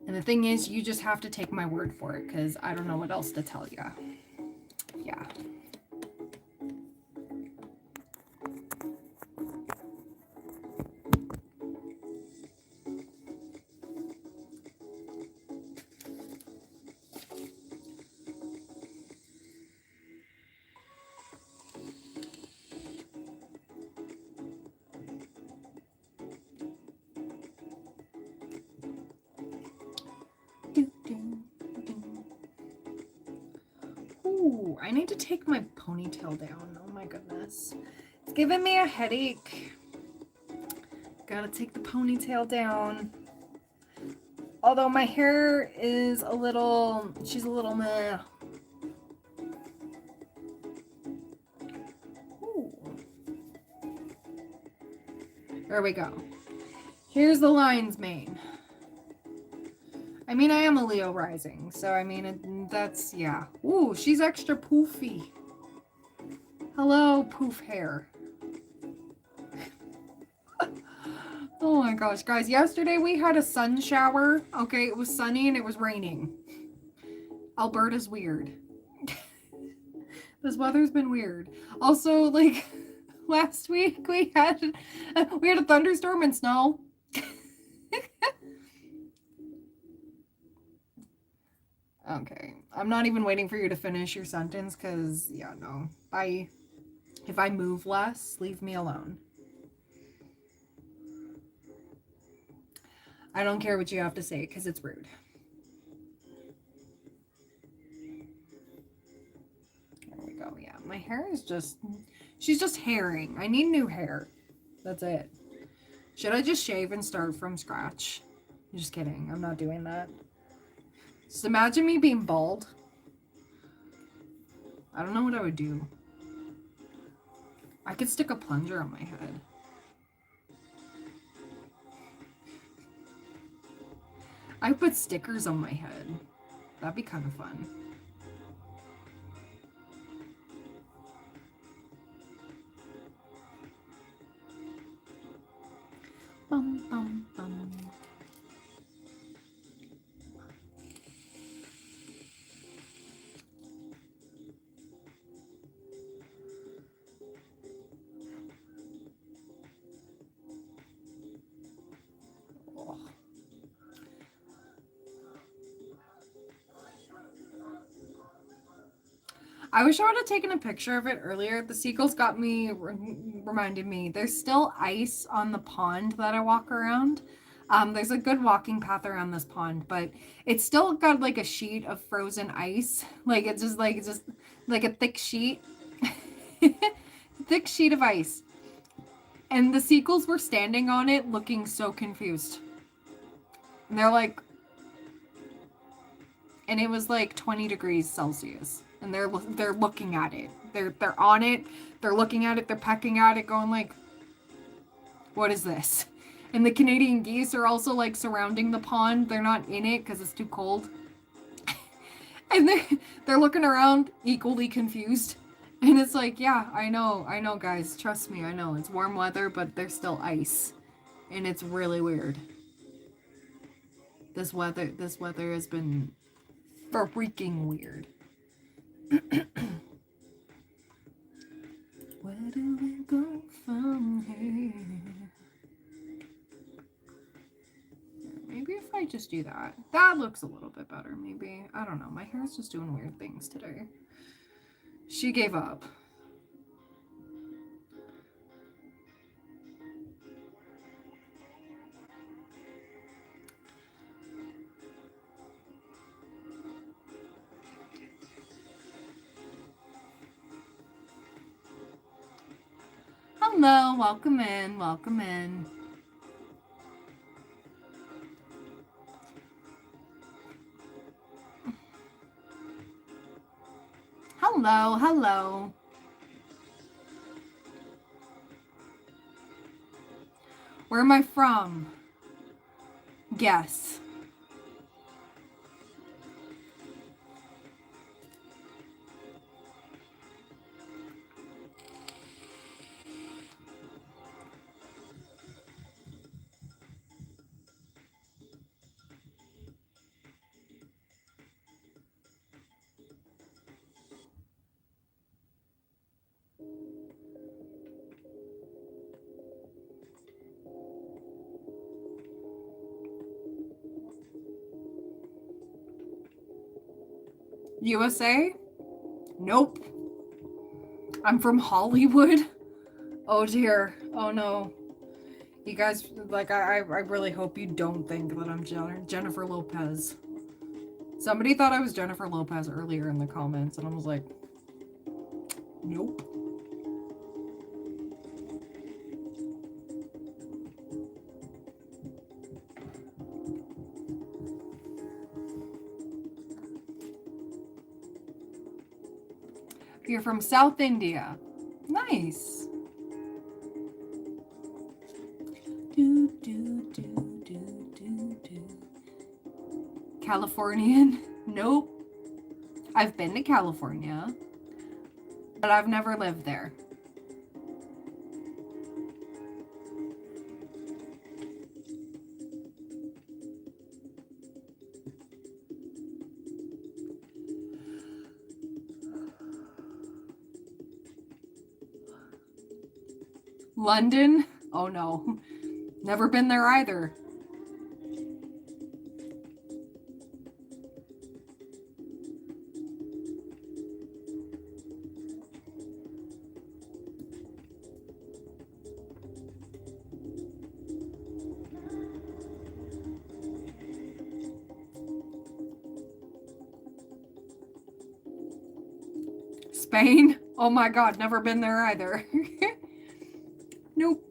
And the thing is, you just have to take my word for it because I don't know what else to tell you. Yeah. Ooh, I need to take my ponytail down. Oh my goodness. It's giving me a headache. Gotta take the ponytail down. Although my hair is a little, she's a little meh. Ooh. There we go. Here's the lion's mane. I mean, I am a Leo rising, so I mean, that's, yeah. Ooh, she's extra poofy. Hello, poof hair. Oh my gosh, guys, yesterday we had a sun shower. Okay, it was sunny and it was raining. Alberta's weird. This weather's been weird. Also, like, last week we had a thunderstorm and snow. Okay, I'm not even waiting for you to finish your sentence because, yeah, no. If I move less, leave me alone. I don't care what you have to say because it's rude. There we go. Yeah, my hair is just, she's just hairing. I need new hair. That's it. Should I just shave and start from scratch? Just kidding. I'm not doing that. Just imagine me being bald. I don't know what I would do. I could stick a plunger on my head. I put stickers on my head. That'd be kind of fun. Bum, bum, bum. Oh. I wish I would have taken a picture of it earlier. The seagulls got me, reminded me. There's still ice on the pond that I walk around. There's a good walking path around this pond, but it's still got like a sheet of frozen ice. Like it's just like a thick sheet. Thick sheet of ice. And the seagulls were standing on it looking so confused. And they're like, and it was like 20 degrees Celsius. And they're looking at it. They're on it. They're looking at it. They're pecking at it, going like, "What is this?" And the Canadian geese are also like surrounding the pond. They're not in it because it's too cold. And they're looking around, equally confused. And it's like, yeah, I know, guys. Trust me, I know. It's warm weather, but there's still ice, and it's really weird. This weather has been freaking weird. Where do we go from here? Maybe if I just do that. That looks a little bit better, maybe. I don't know. My hair's just doing weird things today. She gave up. Hello, welcome in, welcome in. Hello, hello. Where am I from? Guess. USA? Nope. I'm from Hollywood. Oh dear. Oh no. You guys, like, I really hope you don't think that I'm Jennifer Lopez. Somebody thought I was Jennifer Lopez earlier in the comments, and I was like, nope. You're from South India. Nice. Californian? Nope. I've been to California, but I've never lived there. London? Oh no. Never been there either. Spain? Oh my god, never been there either. Nope.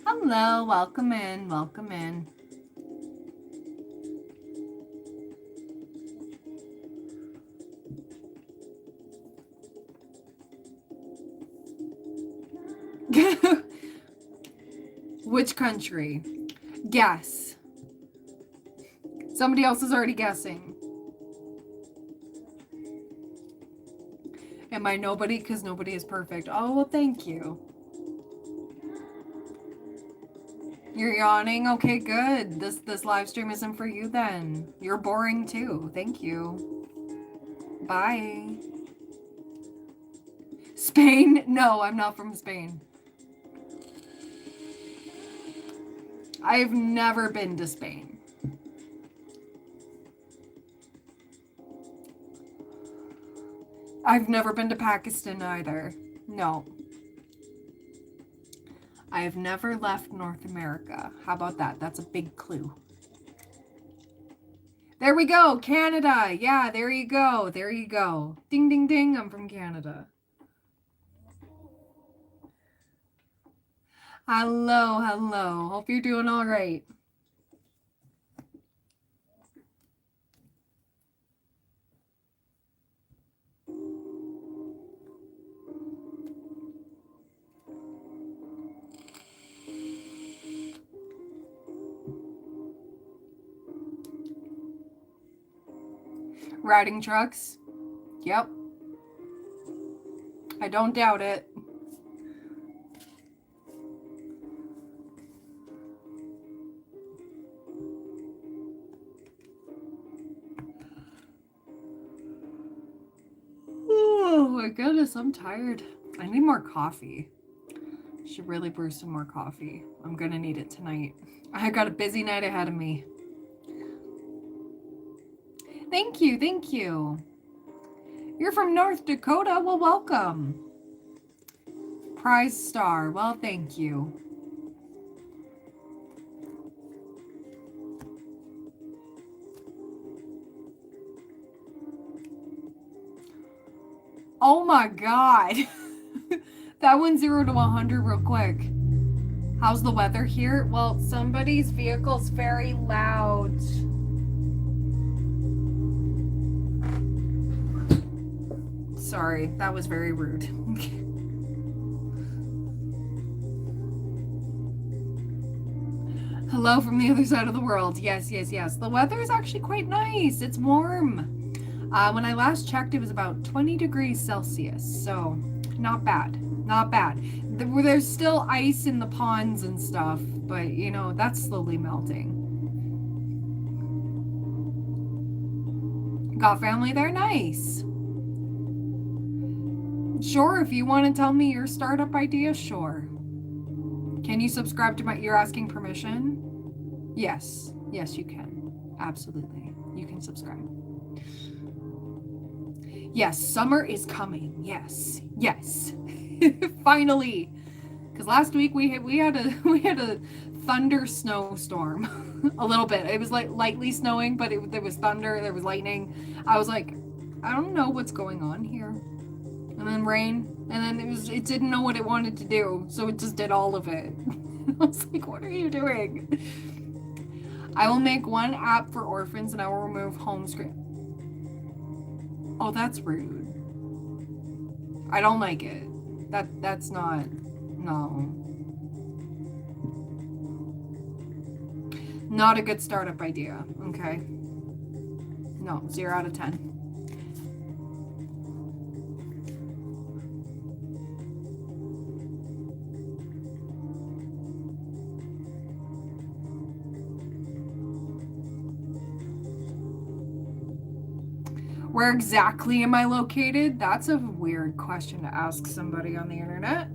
Hello, welcome in, welcome in. Which country? Guess. Somebody else is already guessing. Am I nobody? Because nobody is perfect. Oh, well, thank you. You're yawning? Okay, good. This live stream isn't for you then. You're boring too. Thank you. Bye. Spain? No, I'm not from Spain. I've never been to Spain. I've never been to Pakistan either. No. I have never left North America. How about that? That's a big clue. There we go. Canada. Yeah, there you go. There you go. Ding, ding, ding. I'm from Canada. Hello, hello. Hope you're doing all right. Riding trucks. Yep. I don't doubt it. Oh my goodness, I'm tired. I need more coffee. Should really brew some more coffee. I'm gonna need it tonight. I got a busy night ahead of me. Thank you, thank you. You're from North Dakota? Well, welcome. Prize star. Well, thank you. Oh my god. That went 0 to 100 real quick. How's the weather here? Well, somebody's vehicle's very loud. Sorry, that was very rude. Hello from the other side of the world. Yes, yes, yes. The weather is actually quite nice. It's warm. When I last checked, it was about 20 degrees Celsius. So, not bad. Not bad. There's still ice in the ponds and stuff, but, you know, that's slowly melting. Got family there? Nice. Sure, if you want to tell me your startup idea, sure. Can you subscribe to my... You're asking permission? Yes. Yes, you can. Absolutely. You can subscribe. Yes, summer is coming. Yes. Yes. Finally. Because last week we had a thunder snowstorm. A little bit. It was like lightly snowing, but there was thunder, there was lightning. I was like, I don't know what's going on here. And then rain, and then it didn't know what it wanted to do, so it just did all of it. I was like, what are you doing? I will make one app for orphans and I will remove home screen. Oh, that's rude. I don't like it. That's not, no. Not a good startup idea, okay? No, 0 out of 10. Where exactly am I located? That's a weird question to ask somebody on the internet.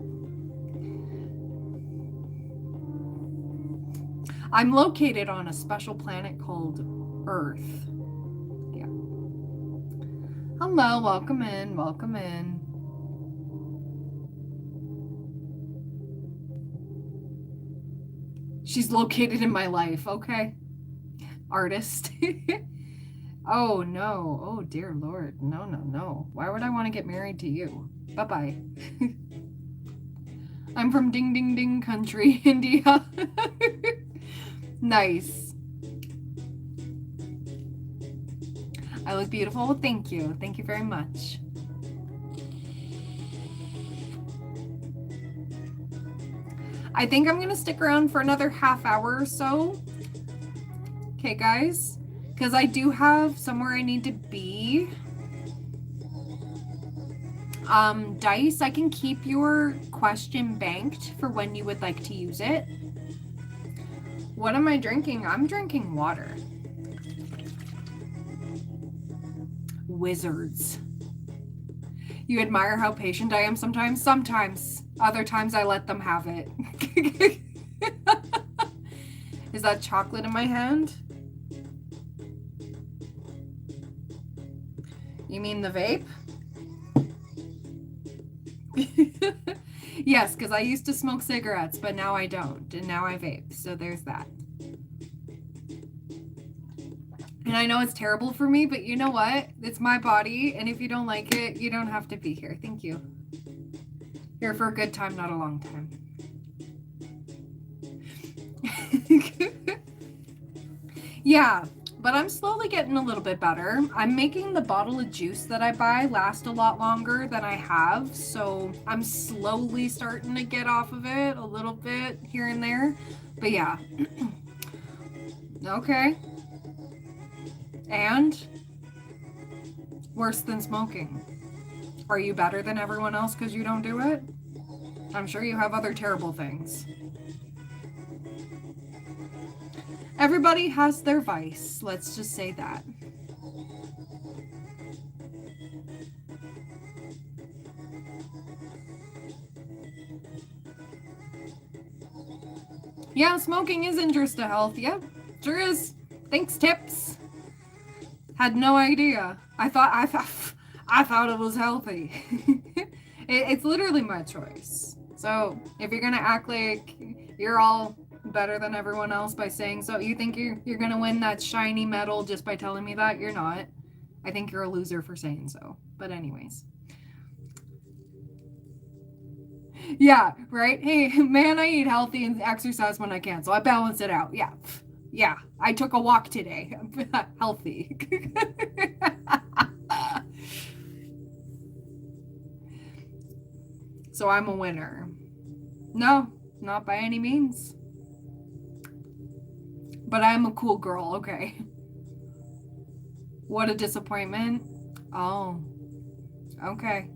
I'm located on a special planet called Earth. Yeah. Hello, welcome in, welcome in. She's located in my life, okay? Artist. Oh no, oh dear Lord, no, no, no. Why would I want to get married to you? Bye-bye. I'm from Ding Ding Ding country, India. Nice. I look beautiful, thank you. Thank you very much. I think I'm gonna stick around for another half hour or so. Okay, guys? Because I do have somewhere I need to be. Dice, I can keep your question banked for when you would like to use it. What am I drinking? I'm drinking water. Wizards. You admire how patient I am sometimes? Sometimes. Other times I let them have it. Is that chocolate in my hand? You mean the vape? Yes, because I used to smoke cigarettes, but now I don't, and now I vape, so there's that. And I know it's terrible for me, but you know what? It's my body, and if you don't like it, you don't have to be here. Thank you. Here for a good time, not a long time. Yeah. But I'm slowly getting a little bit better. I'm making the bottle of juice that I buy last a lot longer than I have. So I'm slowly starting to get off of it a little bit here and there. But yeah. Okay. And worse than smoking? Are you better than everyone else because you don't do it? I'm sure you have other terrible things. Everybody has their vice. Let's just say that. Yeah, smoking is injurious to health. Yep, sure is. Thanks, tips. Had no idea. I thought it was healthy. It's literally my choice. So if you're gonna act like you're all better than everyone else by saying so, you think you're gonna win that shiny medal just by telling me that? You're not. I think you're a loser for saying so. But anyways. Yeah, right? Hey, man, I eat healthy and exercise when I can, so I balance it out. Yeah. Yeah, I took a walk today. Healthy. So I'm a winner. No, not by any means. But I'm a cool girl, okay. What a disappointment. Oh, okay.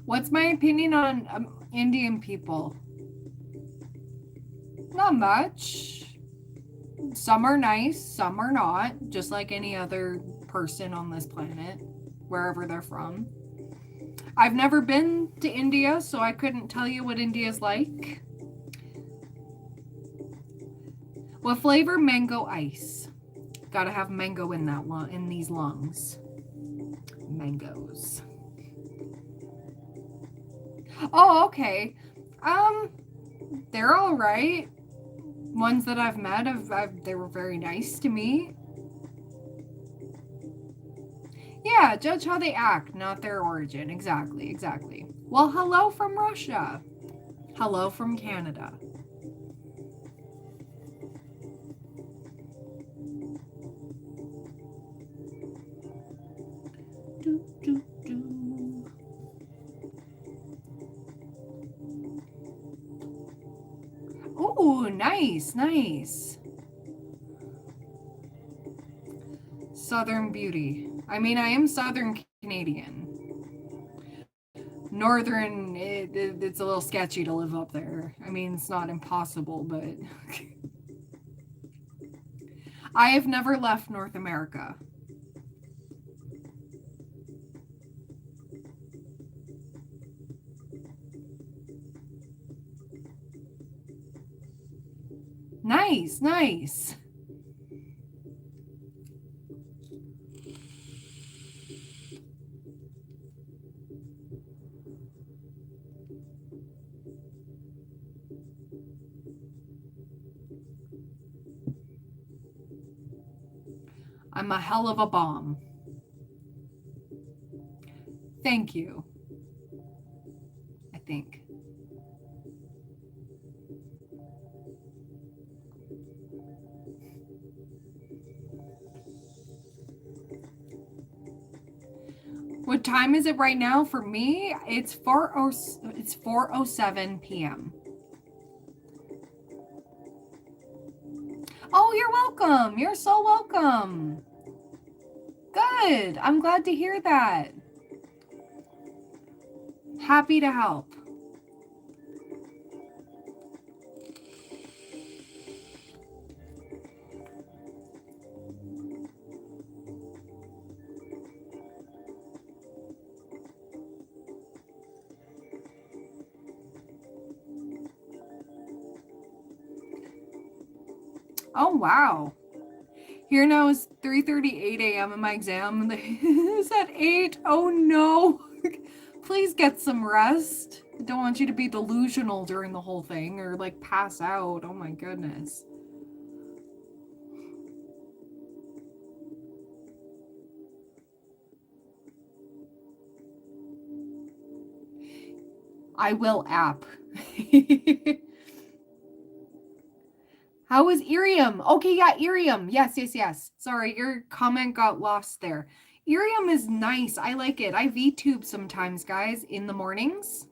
What's my opinion on Indian people? Not much. Some are nice, some are not, just like any other person on this planet, wherever they're from. I've never been to India, so I couldn't tell you what India's like. What flavor? Mango ice. Gotta have mango in that in these lungs. Mangoes. Oh, okay. They're all right. Ones that I've met, they were very nice to me. Yeah, judge how they act, not their origin. Exactly, exactly. Well, hello from Russia. Hello from Canada. Do, do, do. Ooh, nice, nice. Southern beauty. I mean, I am Southern Canadian. Northern, it's a little sketchy to live up there. I mean, it's not impossible, but I have never left North America. Nice, nice. I'm a hell of a bomb. Thank you. I think. What time is it right now for me? It's 4:07 p.m. Oh, you're welcome. You're so welcome. Good. I'm glad to hear that. Happy to help. Oh, wow. Here now is 3:38 a.m. and my exam is at 8. Oh, no. Please get some rest. I don't want you to be delusional during the whole thing or like pass out. Oh, my goodness. I will app. How is Irium? Okay, yeah, Irium. Yes. Sorry, your comment got lost there. Irium is nice. I like it. I VTube sometimes, guys, in the mornings.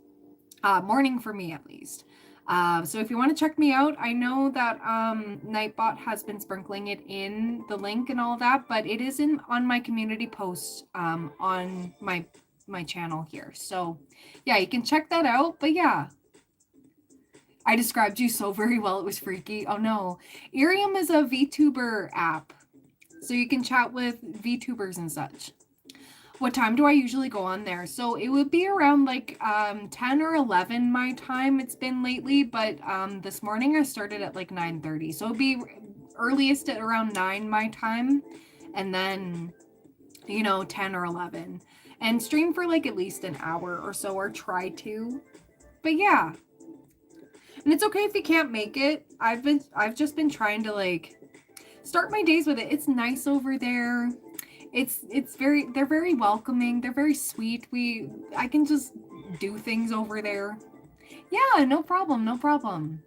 Morning for me, at least. So if you want to check me out, I know that Nightbot has been sprinkling it in the link and all that, but it is on my community post on my channel here. So yeah, you can check that out. But yeah, I described you so very well. It was freaky. Oh no. Irium is a VTuber app. So you can chat with VTubers and such. What time do I usually go on there? So it would be around like 10 or 11 my time it's been lately, but this morning I started at like 9:30. So it'd be earliest at around 9 my time, and then 10 or 11. And stream for like at least an hour or so, or try to. But yeah. And it's okay if you can't make it. I've just been trying to like start my days with it. It's nice over there. They're very welcoming. They're very sweet. I can just do things over there. Yeah, no problem.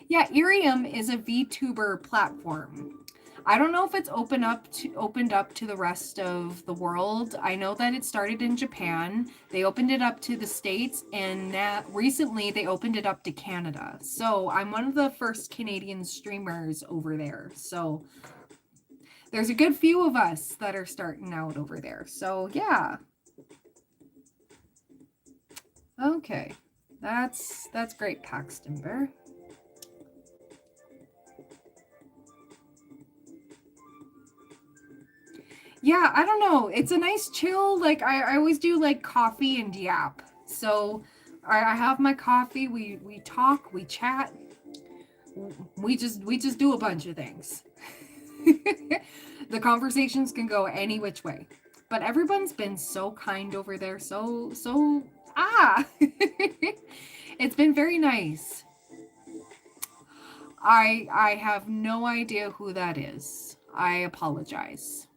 Yeah, Irium is a VTuber platform. I don't know if it's opened up to the rest of the world. I know that it started in Japan. They opened it up to the States, and recently they opened it up to Canada. So I'm one of the first Canadian streamers over there. So there's a good few of us that are starting out over there. So yeah. Okay. That's great, Paxton Bear. Yeah, I don't know. It's a nice chill. Like I always do like coffee and yap. So I have my coffee, we talk, we chat. We just do a bunch of things. The conversations can go any which way. But everyone's been so kind over there. So it's been very nice. I have no idea who that is. I apologize.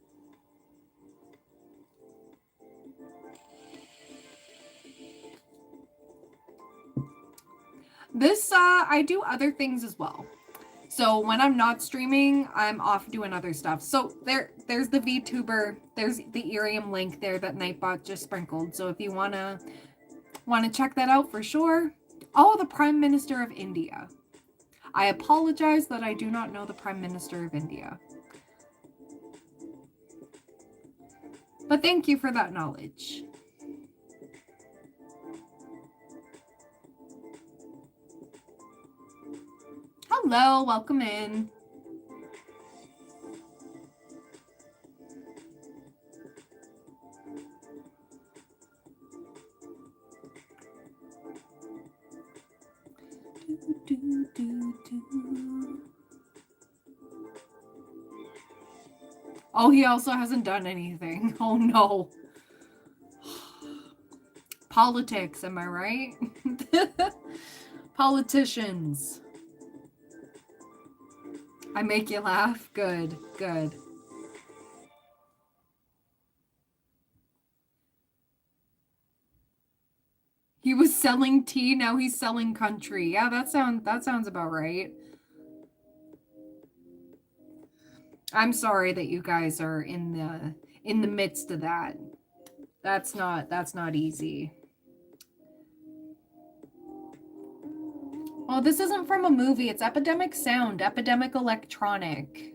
This I do other things as well. So when I'm not streaming, I'm off doing other stuff. So there's the VTuber, there's the Irium link there that Nightbot just sprinkled. So if you wanna check that out for sure. Oh, the Prime Minister of India. I apologize that I do not know the Prime Minister of India. But thank you for that knowledge. Hello, welcome in. Oh, he also hasn't done anything. Oh no. Politics, am I right? Politicians. I make you laugh? Good. He was selling tea, now he's selling country. Yeah, that sounds about right. I'm sorry that you guys are in the midst of that. That's not easy. Oh, this isn't from a movie. It's Epidemic Sound, Epidemic Electronic.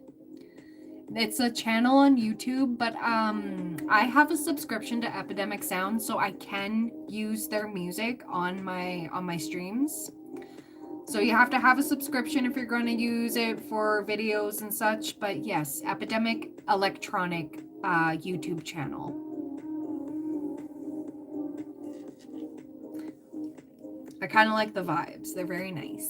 It's a channel on YouTube, but I have a subscription to Epidemic Sound, so I can use their music on my streams. So you have to have a subscription if you're going to use it for videos and such. But yes, Epidemic Electronic YouTube channel. I kind of like the vibes. They're very nice.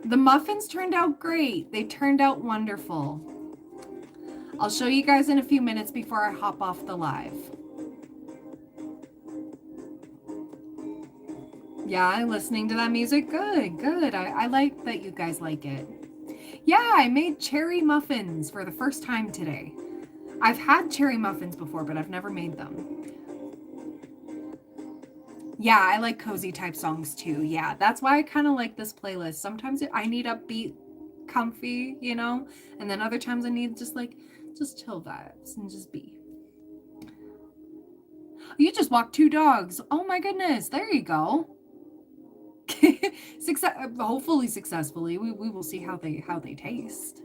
The muffins turned out great. They turned out wonderful. I'll show you guys in a few minutes before I hop off the live. Yeah, listening to that music, good, good. I like that you guys like it. Yeah, I made cherry muffins for the first time today. I've had cherry muffins before, but I've never made them. Yeah, I like cozy type songs too. Yeah, that's why I kind of like this playlist. Sometimes I need upbeat, comfy, you know, and then other times I need just chill vibes and just be. You just walked 2 dogs. Oh my goodness, there you go. Hopefully successfully. We will see how they taste.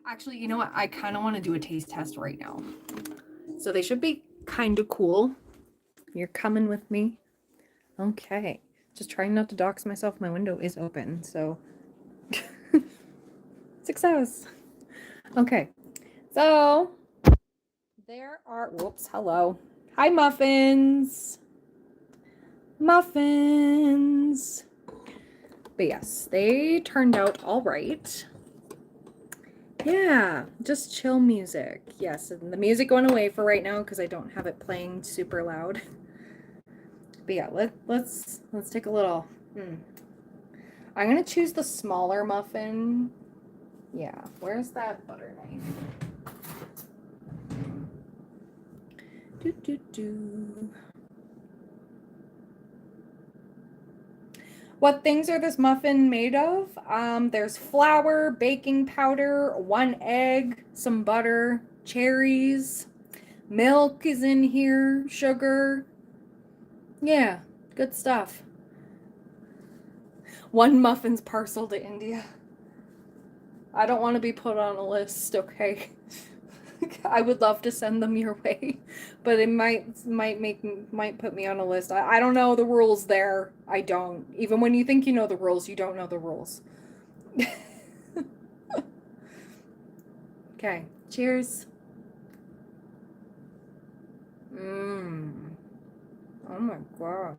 Actually, you know what? I kind of want to do a taste test right now. So they should be kind of cool. You're coming with me? Okay. Just trying not to dox myself. My window is open, so success. Okay. So there are, whoops, hello. Hi, muffins. Muffins. But yes, they turned out all right. Yeah, just chill music. Yes, and the music going away for right now because I don't have it playing super loud. But yeah, let's take a little. I'm gonna choose the smaller muffin. Yeah, where's that butter knife? What things are this muffin made of? There's flour, baking powder, 1 egg, some butter, cherries, milk is in here, sugar. Yeah, good stuff. 1 muffin's parcel to India. I don't want to be put on a list, okay? I would love to send them your way, but it might put me on a list. I don't know the rules there. I don't. Even when you think you know the rules, you don't know the rules. Okay, cheers. Oh my god.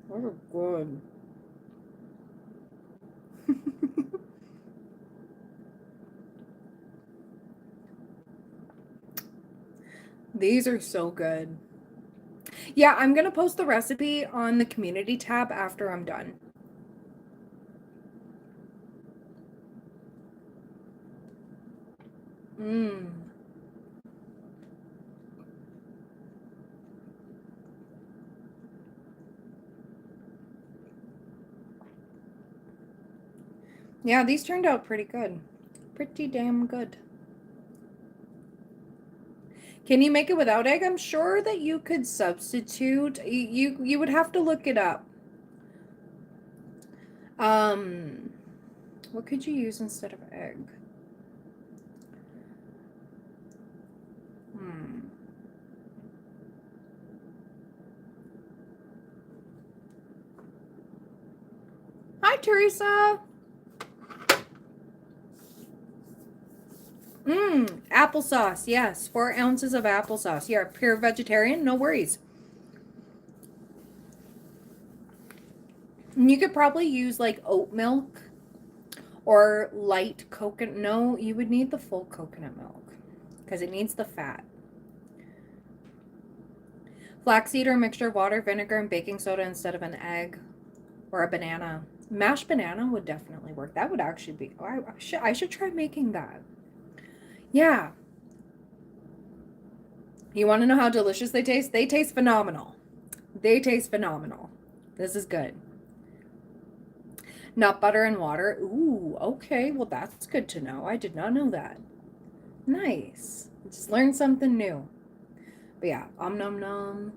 That is good. These are so good. Yeah, I'm gonna post the recipe on the community tab after I'm done. Yeah, these turned out pretty good. Pretty damn good. Can you make it without egg? I'm sure that you could substitute. You would have to look it up. What could you use instead of egg? Hi, Teresa. Applesauce. Yes, 4 ounces of applesauce. You're a pure vegetarian? No worries. And you could probably use like oat milk or light coconut. No, you would need the full coconut milk because it needs the fat. Flaxseed or a mixture of water, vinegar, and baking soda instead of an egg or a banana. Mashed banana would definitely work. That would actually be, oh, I should try making that. Yeah. You want to know how delicious they taste? They taste phenomenal. They taste phenomenal. This is good. Nut butter and water. Ooh, okay. Well, that's good to know. I did not know that. Nice. Just learned something new. But yeah, nom nom.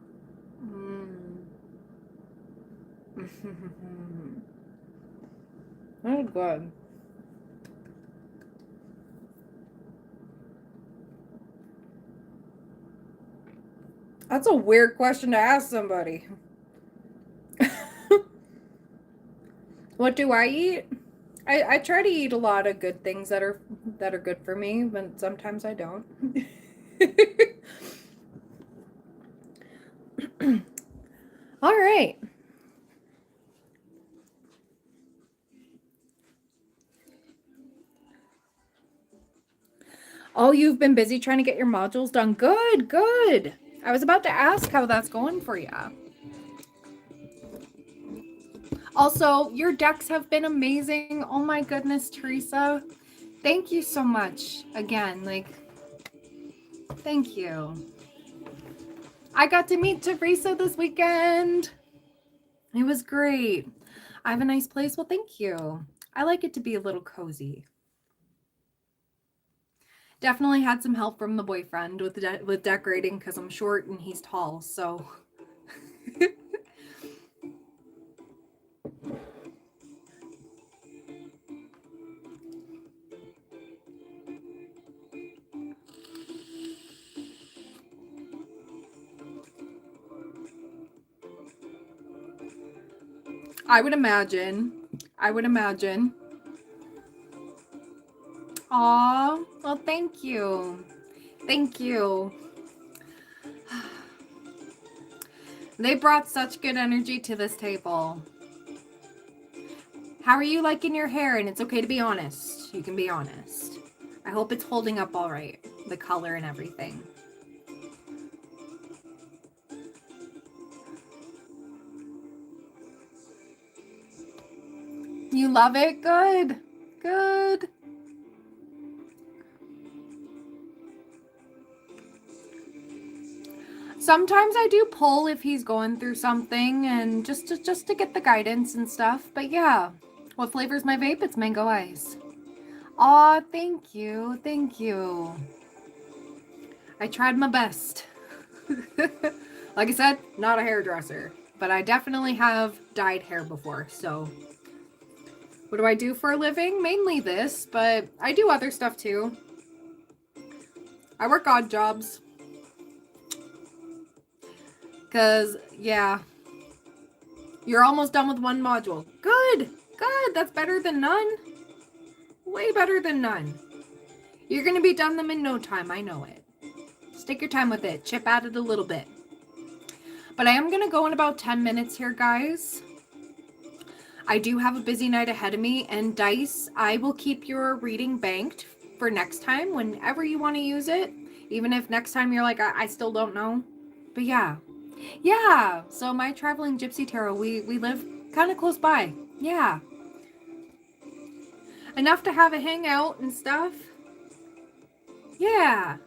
That is good. That's a weird question to ask somebody. What do I eat? I try to eat a lot of good things that are good for me, but sometimes I don't. All right. Oh, you've been busy trying to get your modules done. Good, good. I was about to ask how that's going for you. Also, your decks have been amazing. Oh my goodness, Teresa. Thank you so much. Again, like, thank you. I got to meet Teresa this weekend. It was great. I have a nice place. Well, thank you. I like it to be a little cozy. Definitely had some help from the boyfriend with decorating because I'm short and he's tall, so. I would imagine. I would imagine. Aw, well, thank you. Thank you. They brought such good energy to this table. How are you liking your hair? And it's okay to be honest. You can be honest. I hope it's holding up all right. The color and everything. You love it? Good. Good. Sometimes I do pull if he's going through something and just to get the guidance and stuff. But yeah. What flavor's my vape? It's mango ice. Aw, thank you. Thank you. I tried my best. Like I said, not a hairdresser, but I definitely have dyed hair before, so. What do I do for a living? Mainly this, but I do other stuff too. I work odd jobs. Because, yeah. You're almost done with one module. Good! Good! That's better than none. Way better than none. You're going to be done them in no time. I know it. Just take your time with it. Chip at it a little bit. But I am going to go in about 10 minutes here, guys. I do have a busy night ahead of me. And Dice, I will keep your reading banked for next time whenever you want to use it. Even if next time you're like, I still don't know. But yeah. Yeah. So my traveling gypsy tarot, we live kind of close by. Yeah. Enough to have a hangout and stuff. Yeah.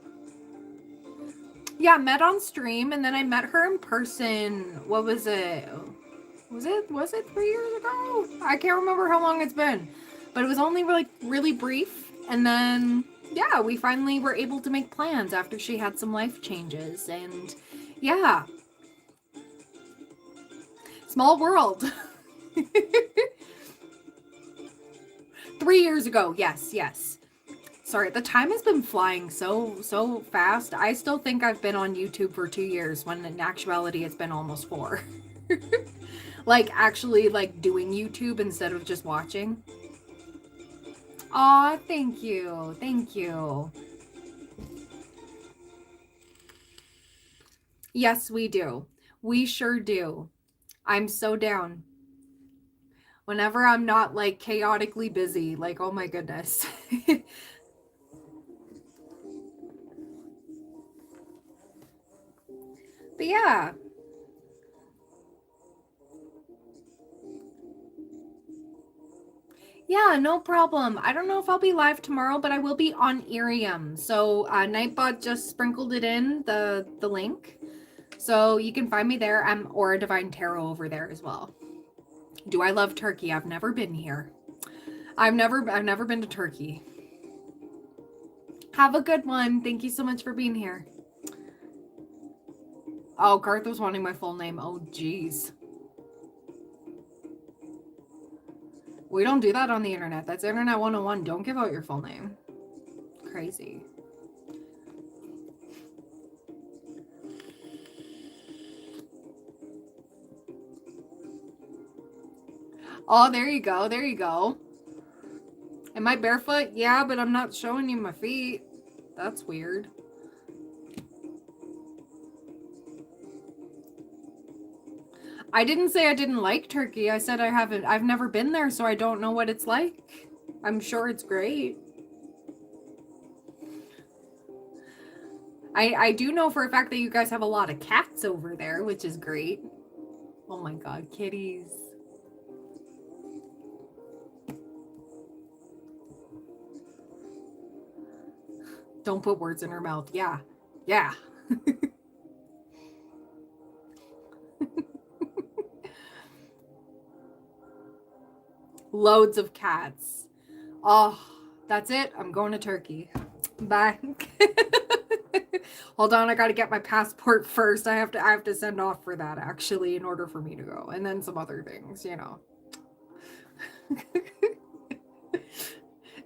Yeah, met on stream and then I met her in person. What was it? Was it 3 years ago? I can't remember how long it's been. But it was only really brief. And then yeah, we finally were able to make plans after she had some life changes. And yeah. Small world. 3 years ago. Yes. Sorry, the time has been flying so fast. I still think I've been on YouTube for 2 years when in actuality it's been almost 4. Like actually like doing YouTube instead of just watching. Aw, thank you. Thank you. Yes, we do. We sure do. I'm so down. Whenever I'm not like chaotically busy, like, oh my goodness. But yeah. Yeah, no problem. I don't know if I'll be live tomorrow, but I will be on Irium. So Nightbot just sprinkled it in the link. So you can find me there. I'm Aura Divine Tarot over there as well. Do I love Turkey? I've never been here. I've never been to Turkey. Have a good one. Thank you so much for being here. Oh, Garth was wanting my full name. Oh, geez. We don't do that on the internet. That's Internet 101. Don't give out your full name. Crazy. Oh, there you go. There you go. Am I barefoot? Yeah, but I'm not showing you my feet. That's weird. I didn't say I didn't like Turkey. I said I've never been there, so I don't know what it's like. I'm sure it's great. I do know for a fact that you guys have a lot of cats over there, which is great. Oh my God, kitties. Don't put words in her mouth. Yeah. Yeah. Loads of cats. Oh, that's it. I'm going to Turkey. Bye. Hold on, I gotta get my passport first. I have to send off for that actually in order for me to go. And then some other things, you know.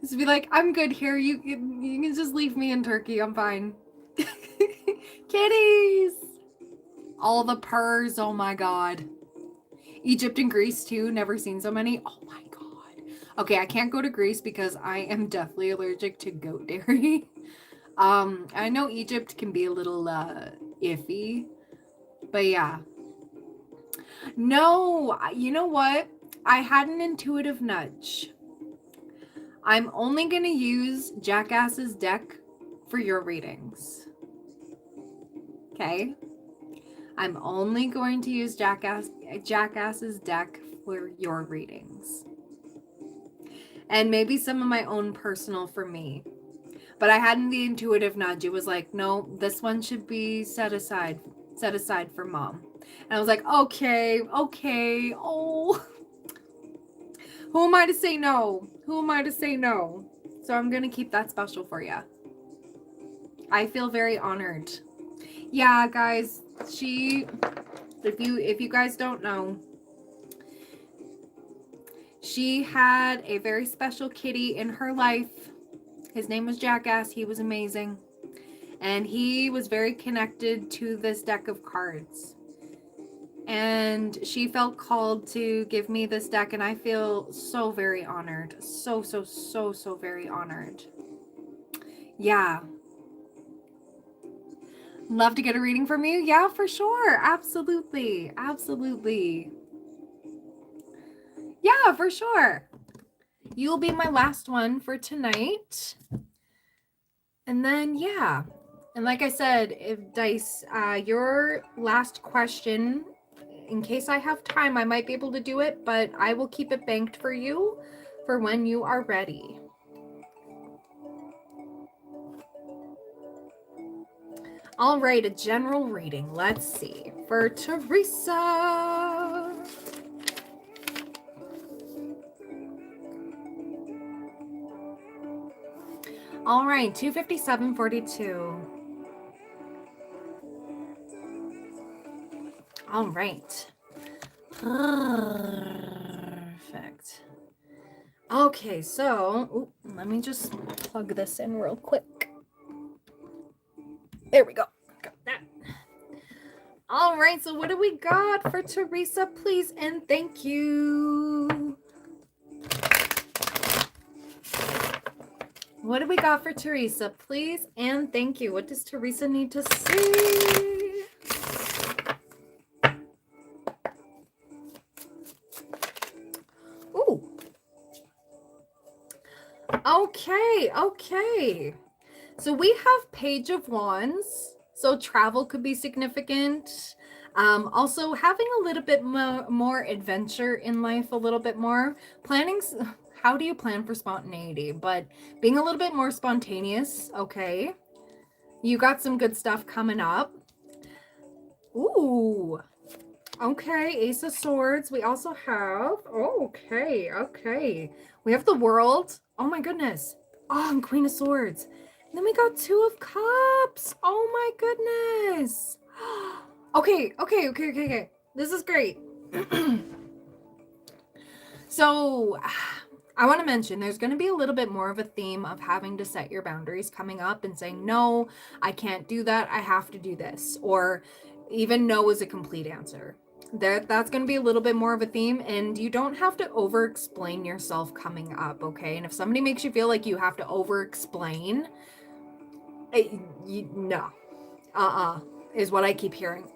Just be like, I'm good here. You can just leave me in Turkey. I'm fine. Kitties! All the purrs. Oh my God. Egypt and Greece too. Never seen so many. Oh my God. Okay, I can't go to Greece because I am deathly allergic to goat dairy. I know Egypt can be a little iffy, but yeah. No, you know what? I had an intuitive nudge. I'm only going to use Jackass's deck for your readings. Okay? I'm only going to use Jackass's deck for your readings. And maybe some of my own personal for me. But I had the intuitive nudge. It was like, no, this one should be set aside for mom. And I was like, okay. Oh, who am I to say no? Who am I to say no? So I'm going to keep that special for you. I feel very honored. Yeah, guys, if you guys don't know, she had a very special kitty in her life. His name was Jackass. He was amazing. And he was very connected to this deck of cards. And she felt called to give me this deck, and I feel so very honored. So very honored. Yeah. Love to get a reading from you? Yeah, for sure. Absolutely. Yeah, for sure. You'll be my last one for tonight. And then, yeah. And like I said, if Dice, your last question, in case I have time, I might be able to do it, but I will keep it banked for you for when you are ready. All right, a general reading. Let's see. For Teresa. All right, 257.42. All right. Perfect. Okay, so let me just plug this in real quick. There we go. Got that. All right, so what do we got for Teresa, please and thank you? What do we got for Teresa, please and thank you? What does Teresa need to see? Ooh. Okay. So we have Page of Wands. So travel could be significant. Also having a little bit more adventure in life, a little bit more. How do you plan for spontaneity? But being a little bit more spontaneous, okay. You got some good stuff coming up. Ooh. Okay, Ace of Swords. We also have, okay. We have the World. Oh my goodness. Oh, and Queen of Swords. And then we got Two of Cups. Oh my goodness. Okay. This is great. So, I want to mention there's going to be a little bit more of a theme of having to set your boundaries coming up and saying, no, I can't do that. I have to do this. Or even no is a complete answer. That's going to be a little bit more of a theme, and you don't have to over-explain yourself coming up, okay? And if somebody makes you feel like you have to over-explain, no. Is what I keep hearing.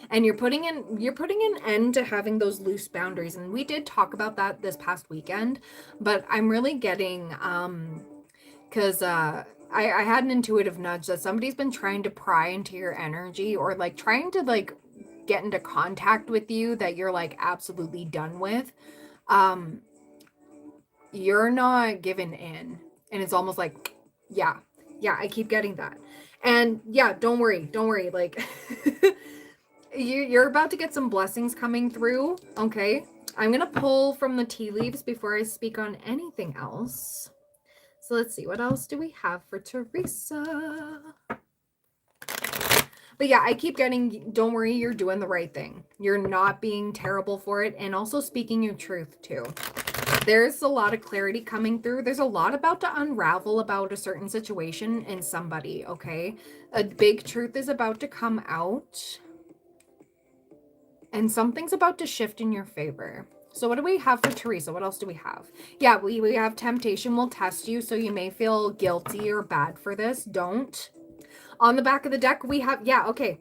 And you're putting an end to having those loose boundaries. And we did talk about that this past weekend, but I'm really getting, because I had an intuitive nudge that somebody's been trying to pry into your energy, or like trying to like get into contact with you that you're like absolutely done with. Um, you're not giving in. And it's almost like, yeah, I keep getting that. And yeah, don't worry. Like, you're about to get some blessings coming through. Okay. I'm going to pull from the tea leaves before I speak on anything else. So let's see. What else do we have for Teresa? But yeah, I keep getting, don't worry, you're doing the right thing. You're not being terrible for it. And also speaking your truth too. There's a lot of clarity coming through. There's a lot about to unravel about a certain situation and somebody, okay? A big truth is about to come out. And something's about to shift in your favor. So what do we have for Teresa? What else do we have? Yeah, we have temptation will test you, so you may feel guilty or bad for this. Don't. On the back of the deck, we have, yeah, okay.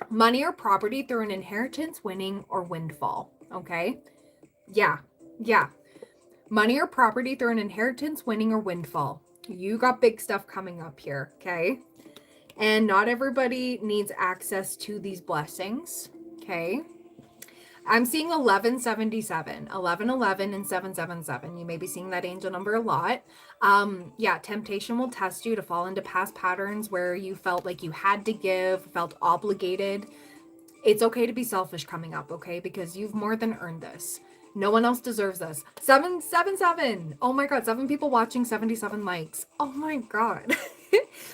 Money or property through an inheritance, winning, or windfall. Okay? Yeah. Money or property through an inheritance, winning, or windfall. You got big stuff coming up here, okay? And not everybody needs access to these blessings, okay? I'm seeing 1177, 1111, and 777. You may be seeing that angel number a lot. Yeah, temptation will test you to fall into past patterns where you felt like you had to give, felt obligated. It's okay to be selfish coming up, okay? Because you've more than earned this. No one else deserves this. 777. Oh my God, 7 people watching, 77 likes. Oh my God.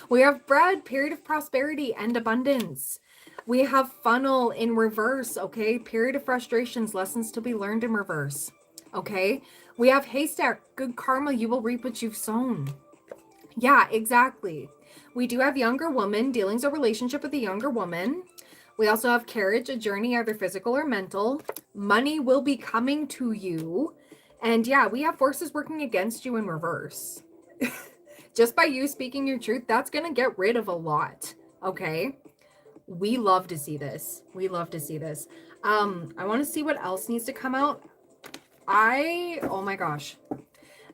We have bread, period of prosperity and abundance. We have funnel in reverse, okay? Period of frustrations, lessons to be learned in reverse, okay? We have haystack, good karma, you will reap what you've sown. Yeah, exactly. We do have younger woman, dealings a relationship with a younger woman. We also have carriage, a journey, either physical or mental. Money will be coming to you. And yeah, we have forces working against you in reverse. Just by you speaking your truth, that's going to get rid of a lot, okay? We love to see this. We love to see this. I want to see what else needs to come out. Oh my gosh.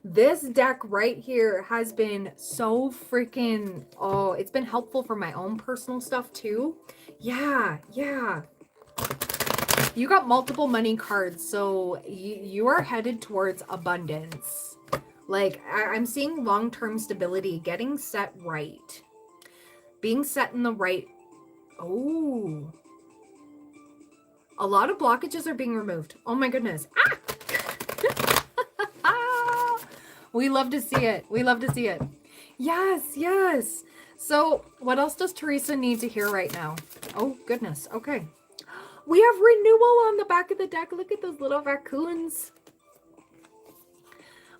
This deck right here has been so freaking, oh, it's been helpful for my own personal stuff too. Yeah. You got multiple money cards, so you are headed towards abundance. Like, I'm seeing long-term stability, getting set right. Being set in the right... Oh. A lot of blockages are being removed. Oh my goodness. Ah! We love to see it. We love to see it. Yes. So what else does Teresa need to hear right now? Oh goodness. Okay. We have renewal on the back of the deck. Look at those little raccoons.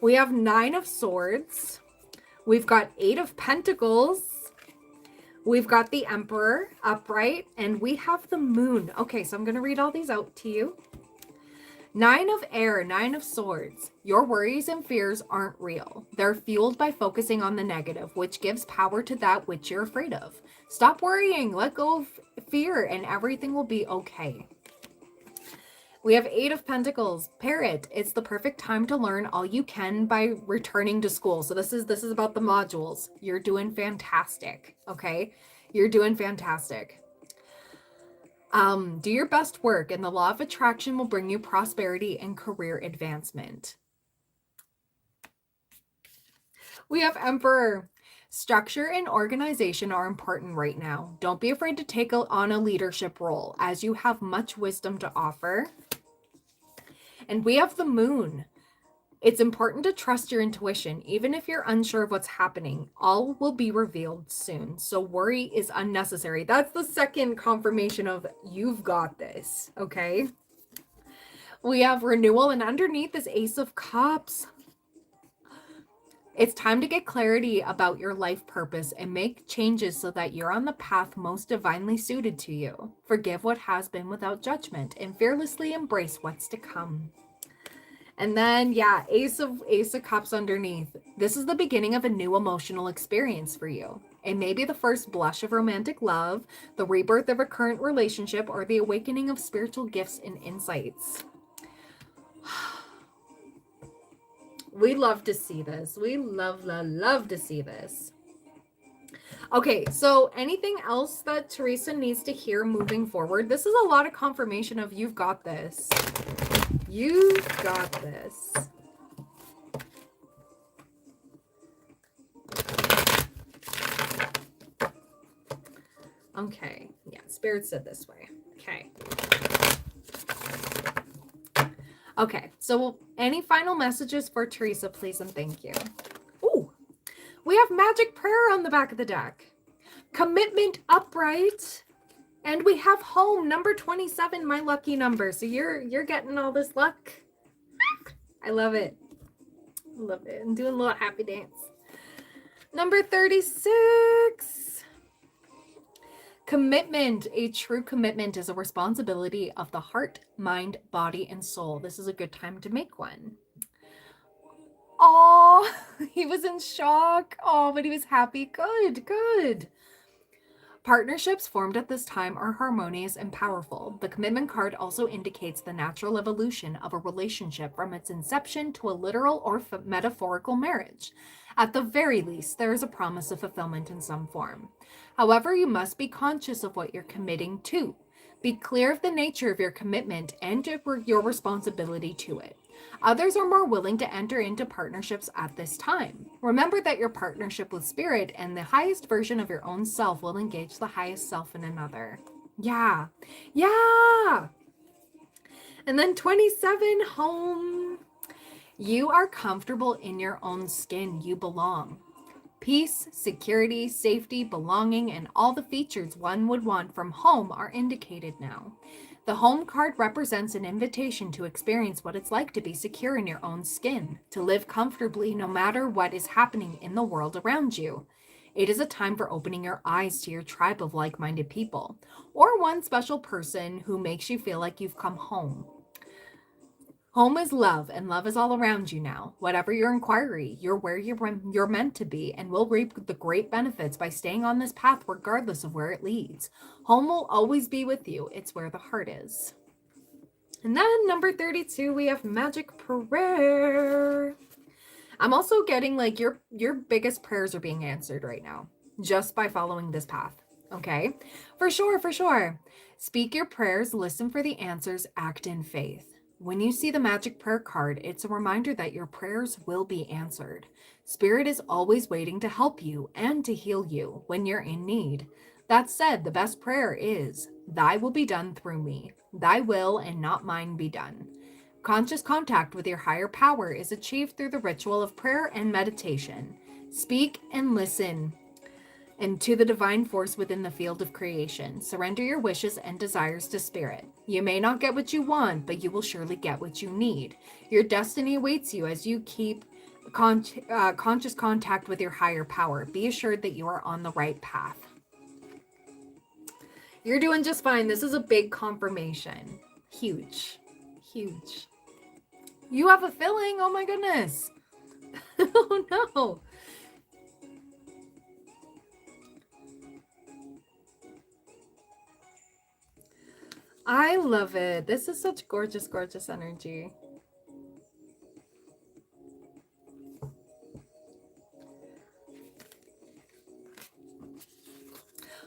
We have 9 of Swords. We've got 8 of Pentacles. We've got the Emperor upright, and we have the Moon. Okay, so I'm going to read all these out to you. 9 of Air, 9 of Swords. Your worries and fears aren't real. They're fueled by focusing on the negative, which gives power to that which you're afraid of. Stop worrying, let go of fear, and everything will be okay. We have 8 of Pentacles. Parrot, it's the perfect time to learn all you can by returning to school. So this is about the modules. You're doing fantastic, okay? You're doing fantastic. Do your best work, and the law of attraction will bring you prosperity and career advancement. We have Emperor. Structure and organization are important right now. Don't be afraid to take on a leadership role, as you have much wisdom to offer. And we have the Moon. It's important to trust your intuition, even if you're unsure of what's happening. All will be revealed soon, so worry is unnecessary. That's the second confirmation of you've got this, okay? We have renewal, and underneath is Ace of Cups. It's time to get clarity about your life purpose and make changes so that you're on the path most divinely suited to you. Forgive what has been without judgment and fearlessly embrace what's to come. And then, yeah, Ace of Cups underneath. This is the beginning of a new emotional experience for you. It may be the first blush of romantic love, the rebirth of a current relationship, or the awakening of spiritual gifts and insights. We love to see this. We love to see this. Okay, so anything else that Teresa needs to hear moving forward? This is a lot of confirmation of you've got this. You've got this. Okay, yeah, Spirit said this way. Okay. Okay, so any final messages for Teresa, please and thank you. Ooh, we have magic prayer on the back of the deck. Commitment upright. And we have home, number 27, my lucky number. So you're getting all this luck. I love it. Love it. I'm doing a little happy dance. Number 36. Commitment. A true commitment is a responsibility of the heart, mind, body, and soul. This is a good time to make one. Oh, he was in shock. Oh, but he was happy. Good, good. Partnerships formed at this time are harmonious and powerful. The commitment card also indicates the natural evolution of a relationship from its inception to a literal or metaphorical marriage. At the very least, there is a promise of fulfillment in some form. However, you must be conscious of what you're committing to. Be clear of the nature of your commitment and your responsibility to it. Others are more willing to enter into partnerships at this time. Remember that your partnership with Spirit and the highest version of your own self will engage the highest self in another. Yeah. Yeah. And then 27, home. You are comfortable in your own skin. You belong. Peace, security, safety, belonging, and all the features one would want from home are indicated now. The home card represents an invitation to experience what it's like to be secure in your own skin, to live comfortably no matter what is happening in the world around you. It is a time for opening your eyes to your tribe of like-minded people, or one special person who makes you feel like you've come home. Home is love, and love is all around you now. Whatever your inquiry, you're where you're meant to be, and will reap the great benefits by staying on this path regardless of where it leads. Home will always be with you. It's where the heart is. And then number 32, we have magic prayer. I'm also getting like your biggest prayers are being answered right now just by following this path. Okay? For sure, for sure. Speak your prayers, listen for the answers, act in faith. When you see the magic prayer card, it's a reminder that your prayers will be answered. Spirit is always waiting to help you and to heal you when you're in need. That said, the best prayer is, Thy will be done through me. Thy will and not mine be done. Conscious contact with your higher power is achieved through the ritual of prayer and meditation. Speak and listen and to the divine force within the field of creation. Surrender your wishes and desires to Spirit. You may not get what you want, but you will surely get what you need. Your destiny awaits you as you keep conscious contact with your higher power. Be assured that you are on the right path. You're doing just fine. This is a big confirmation. Huge. Huge. You have a filling? Oh my goodness. Oh no. I love it. This is such gorgeous, gorgeous energy.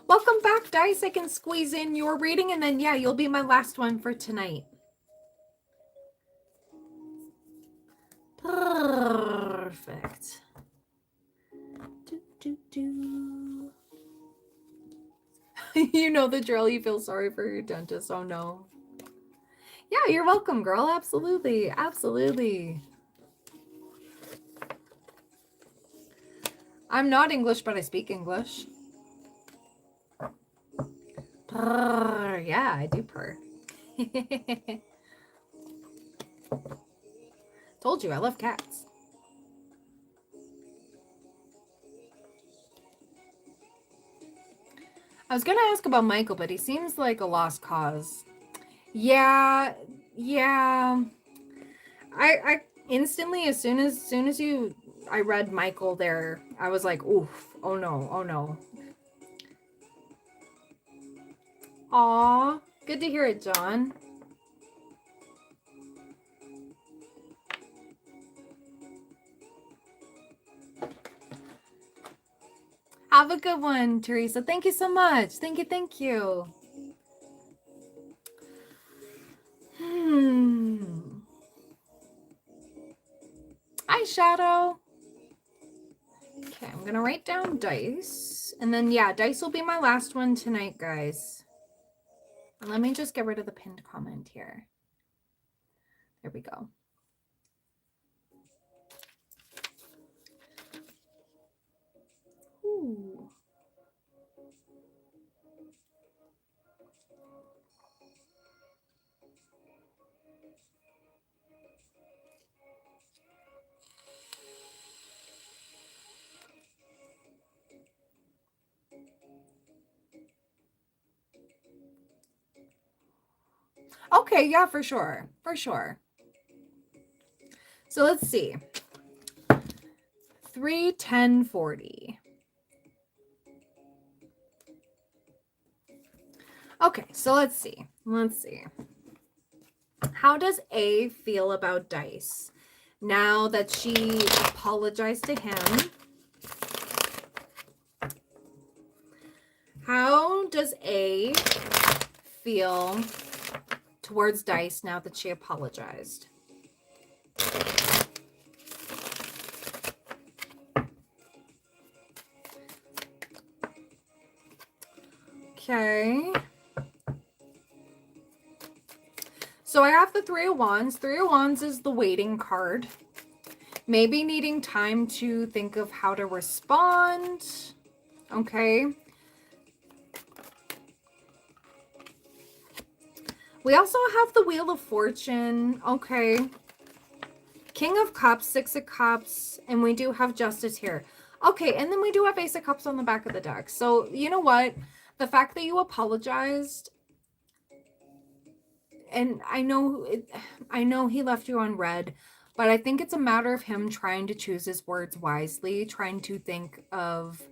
Welcome back, Dice. I can squeeze in your reading and then, yeah, you'll be my last one for tonight. Perfect. You know the drill. You feel sorry for your dentist. Oh no. Yeah, you're welcome, girl. Absolutely. Absolutely. I'm not English, but I speak English. Purr. Yeah, I do purr. Told you, I love cats. I was going to ask about Michael, but he seems like a lost cause. Yeah. I instantly, as soon as I read Michael there, I was like, oof, oh no, oh no. Aw, good to hear it, John. Have a good one, Teresa. Thank you so much. Thank you. Thank you. Hi, Shadow. Okay, I'm gonna write down dice. And then, yeah, dice will be my last one tonight, guys. And let me just get rid of the pinned comment here. There we go. Ooh. Okay, yeah, for sure. For sure. So let's see. 3, 10, 40. Okay, so let's see. Let's see. How does A feel about dice now that she apologized to him? How does A feel towards dice now that she apologized? Okay. So I have the 3 of Wands. 3 of Wands is the waiting card. Maybe needing time to think of how to respond. Okay. We also have the Wheel of Fortune. Okay. King of Cups, 6 of Cups, and we do have Justice here. Okay, and then we do have Ace of Cups on the back of the deck. So, you know what? The fact that you apologized, and I know he left you on red, but I think it's a matter of him trying to choose his words wisely, trying to think of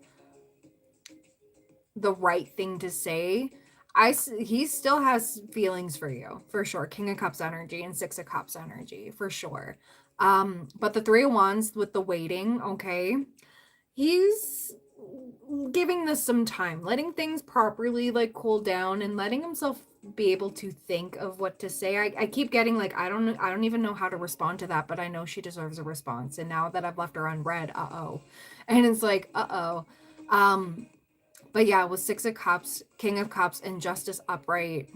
the right thing to say. He still has feelings for you, for sure. King of Cups energy and 6 of Cups energy, for sure. But the 3 of Wands with the waiting, okay, he's giving this some time, letting things properly like cool down and letting himself be able to think of what to say. I keep getting like, I don't even know how to respond to that, but I know she deserves a response. And now that I've left her on red, and it's like, but yeah, with 6 of Cups, King of Cups, and Justice upright,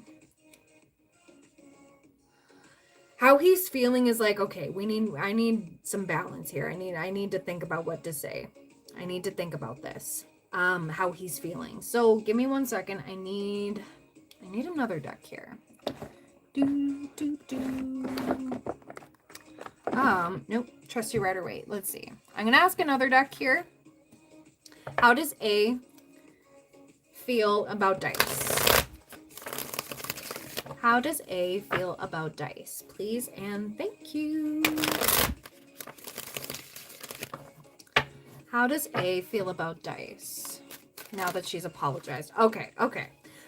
how he's feeling is like, okay, I need some balance here. I need to think about what to say. I need to think about this. How he's feeling. So give me 1 second. I need another deck here. Nope. Trust you right or wait. Let's see. I'm gonna ask another deck here. How does A feel about dice? How does A feel about dice? Please and thank you. How does A feel about dice now that she's apologized? Okay.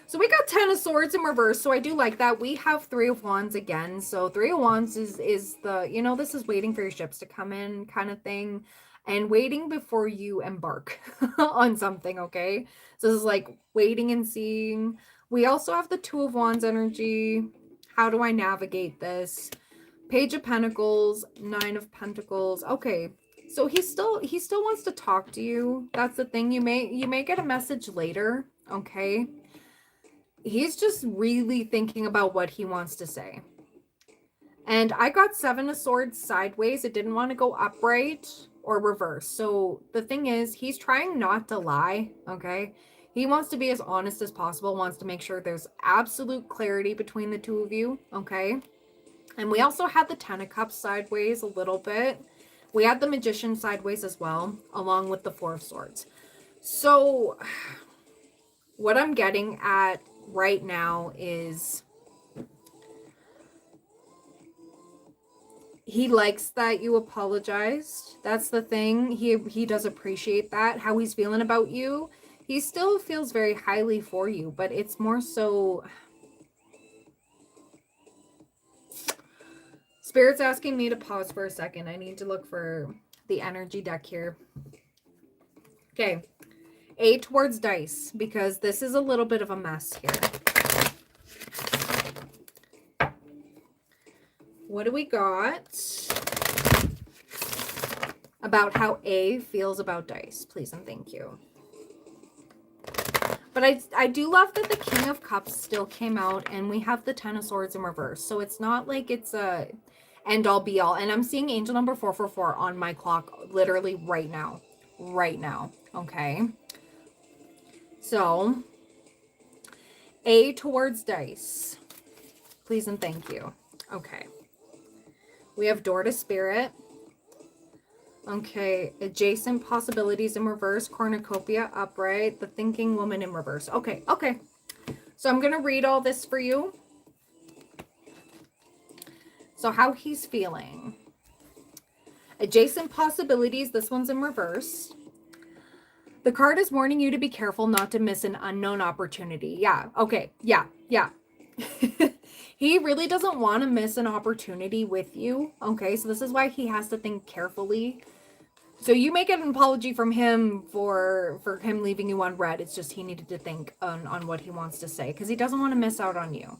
So we got 10 of Swords in reverse, so I do like that. We have 3 of Wands again. So 3 of Wands is the, you know, this is waiting for your ships to come in kind of thing. And waiting before you embark on something, okay? So this is like waiting and seeing. We also have the 2 of Wands energy. How do I navigate this? Page of Pentacles, 9 of Pentacles. Okay. So he still wants to talk to you. That's the thing. You may get a message later, okay? He's just really thinking about what he wants to say. And I got 7 of Swords sideways. It didn't want to go upright or reverse. So the thing is, he's trying not to lie, okay? He wants to be as honest as possible, wants to make sure there's absolute clarity between the two of you, okay? And we also had the 10 of Cups sideways a little bit. We had the Magician sideways as well, along with the 4 of Swords. So what I'm getting at right now is he likes that you apologized. That's the thing. He does appreciate that, how he's feeling about you. He still feels very highly for you, but it's more so... Spirit's asking me to pause for a second. I need to look for the energy deck here. Okay. A towards dice, because this is a little bit of a mess here. What do we got about how A feels about dice? Please and thank you. But I do love that the King of Cups still came out, and we have the Ten of Swords in reverse. So it's not like it's a end all be all. And I'm seeing angel number 444 on my clock literally right now. Right now. Okay. So A towards dice. Please and thank you. Okay. We have door to spirit. Okay, adjacent possibilities in reverse, cornucopia upright, the thinking woman in reverse. Okay, okay. So I'm going to read all this for you. So how he's feeling. Adjacent possibilities, this one's in reverse. The card is warning you to be careful not to miss an unknown opportunity. Yeah, okay, yeah. He really doesn't want to miss an opportunity with you. Okay, so this is why he has to think carefully. So you may get an apology from him for him leaving you on red. It's just he needed to think on what he wants to say, because he doesn't want to miss out on you.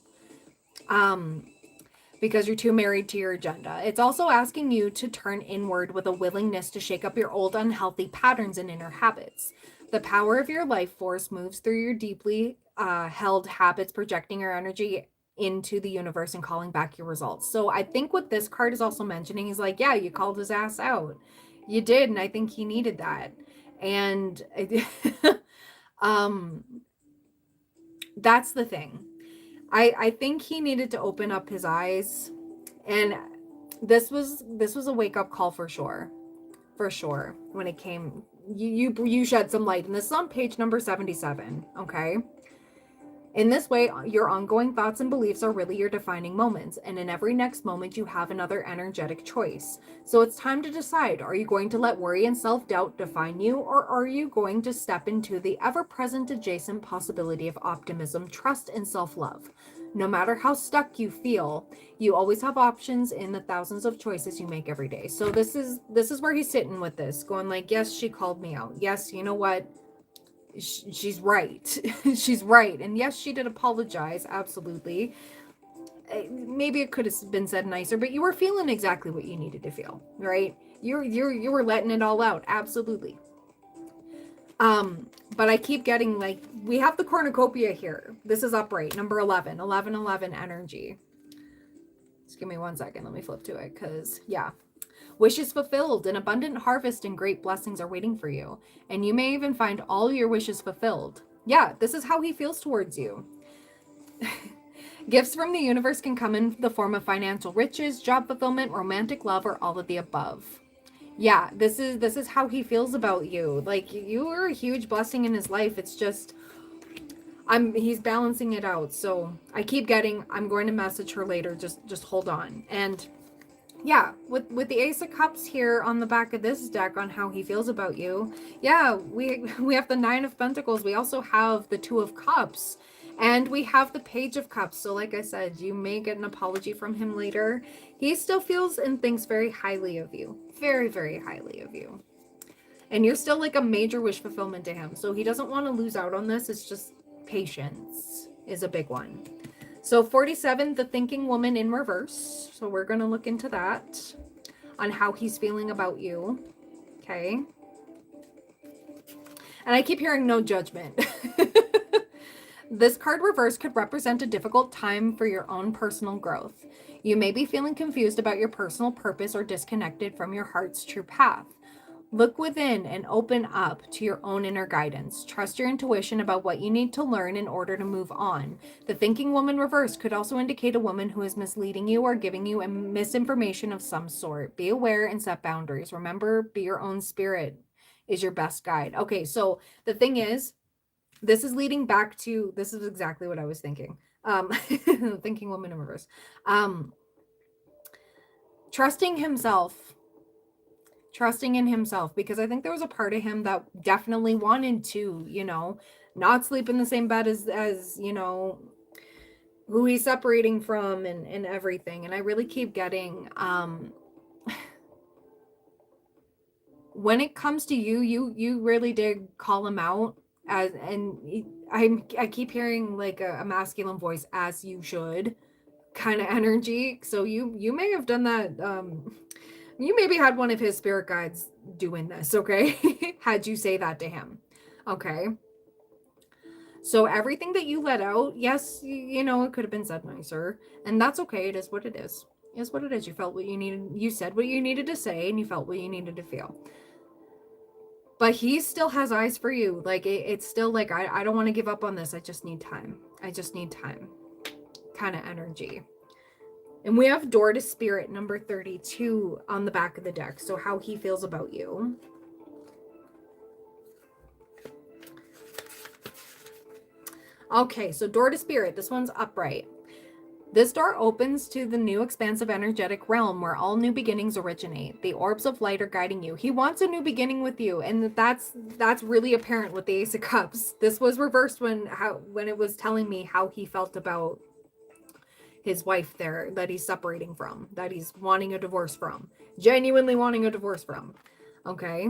Because you're too married to your agenda. It's also asking you to turn inward with a willingness to shake up your old unhealthy patterns and inner habits. The power of your life force moves through your deeply held habits, projecting your energy into the universe and calling back your results. So I think what this card is also mentioning is like, yeah, you called his ass out. You did, and I think he needed that. And that's the thing. I think he needed to open up his eyes, and this was a wake-up call for sure. For sure. When it came, you shed some light, and this is on page number 77, okay? In this way, your ongoing thoughts and beliefs are really your defining moments, and in every next moment you have another energetic choice. So it's time to decide, are you going to let worry and self-doubt define you, or are you going to step into the ever-present adjacent possibility of optimism, trust, and self-love? No matter how stuck you feel, you always have options in the thousands of choices you make every day. So this is where he's sitting with this, going like, yes, she called me out. Yes, you know what? She's right. She's right. And yes, she did apologize. Absolutely. Maybe it could have been said nicer, but you were feeling exactly what you needed to feel, right? You were letting it all out. Absolutely. But I keep getting like, we have the cornucopia here. This is upright, number 11, 11 energy. Just give me 1 second. Let me flip to it. Cause yeah. Wishes fulfilled, an abundant harvest and great blessings are waiting for you. And you may even find all your wishes fulfilled. Yeah, this is how he feels towards you. Gifts from the universe can come in the form of financial riches, job fulfillment, romantic love, or all of the above. Yeah, this is how he feels about you. Like, you are a huge blessing in his life. It's just, he's balancing it out. So I keep getting, I'm going to message her later. Just hold on. And yeah, with the Ace of Cups here on the back of this deck on how he feels about you. Yeah, we have the Nine of Pentacles. We also have the Two of Cups. And we have the Page of Cups. So like I said, you may get an apology from him later. He still feels and thinks very highly of you. Very, very highly of you. And you're still like a major wish fulfillment to him. So he doesn't want to lose out on this. It's just patience is a big one. So 47, the thinking woman in reverse. So we're going to look into that on how he's feeling about you. Okay. And I keep hearing no judgment. This card reverse could represent a difficult time for your own personal growth. You may be feeling confused about your personal purpose or disconnected from your heart's true path. Look within and open up to your own inner guidance. Trust your intuition about what you need to learn in order to move on. The thinking woman reverse could also indicate a woman who is misleading you or giving you a misinformation of some sort. Be aware and set boundaries. Remember, be your own spirit is your best guide. Okay, so the thing is, this is leading back to, this is exactly what I was thinking. Thinking woman in reverse. Trusting himself. Trusting in himself, because I think there was a part of him that definitely wanted to, you know, not sleep in the same bed as you know, who he's separating from and everything. And I really keep getting, when it comes to you really did call him out. I keep hearing like a masculine voice, as you should, kind of energy. So you may have done that. You maybe had one of his spirit guides doing this, okay? Had you say that to him, okay? So everything that you let out, yes, you know, it could have been said nicer, and that's okay. It is what it is. It is what it is. You felt what you needed. You said what you needed to say, and you felt what you needed to feel. But he still has eyes for you. Like, it's still like, I don't want to give up on this. I just need time. I just need time. Kind of energy. And we have Door to Spirit, number 32, on the back of the deck. So how he feels about you. Okay, so Door to Spirit. This one's upright. This door opens to the new expansive energetic realm where all new beginnings originate. The orbs of light are guiding you. He wants a new beginning with you, and that's really apparent with the Ace of Cups. This was reversed when it was telling me how he felt about his wife there, that he's separating from, that he's wanting a divorce from, genuinely wanting a divorce from. Okay.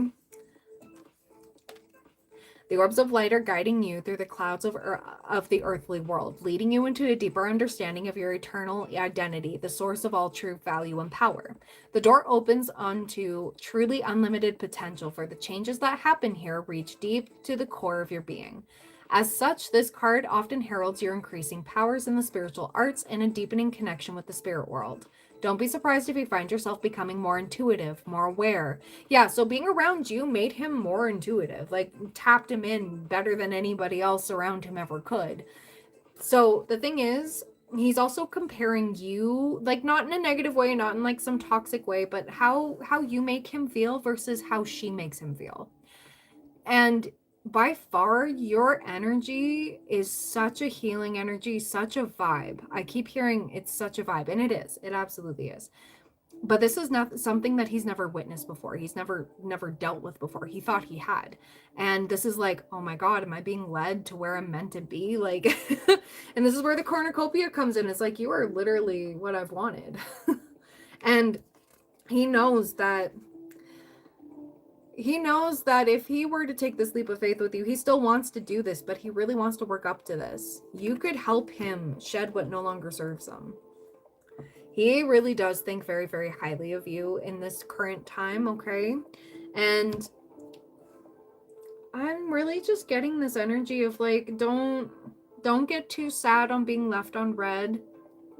The orbs of light are guiding you through the clouds of the earthly world, leading you into a deeper understanding of your eternal identity, the source of all true value and power. The door opens onto truly unlimited potential, for the changes that happen here reach deep to the core of your being. As such, this card often heralds your increasing powers in the spiritual arts and a deepening connection with the spirit world. Don't be surprised if you find yourself becoming more intuitive, more aware. Yeah, so being around you made him more intuitive, like tapped him in better than anybody else around him ever could. So the thing is, he's also comparing you, like not in a negative way, not in like some toxic way, but how you make him feel versus how she makes him feel. And by far, your energy is such a healing energy, such a vibe. I keep hearing it's such a vibe, and it is. It absolutely is. But this is not something that he's never witnessed before. He's never dealt with before. He thought he had. And this is like, oh my God, am I being led to where I'm meant to be? Like, and this is where the cornucopia comes in. It's like, you are literally what I've wanted. And he knows that if he were to take this leap of faith with you, he still wants to do this, but he really wants to work up to this. You could help him shed what no longer serves him. He really does think very, very highly of you in this current time, okay? And I'm really just getting this energy of like, don't get too sad on being left on red.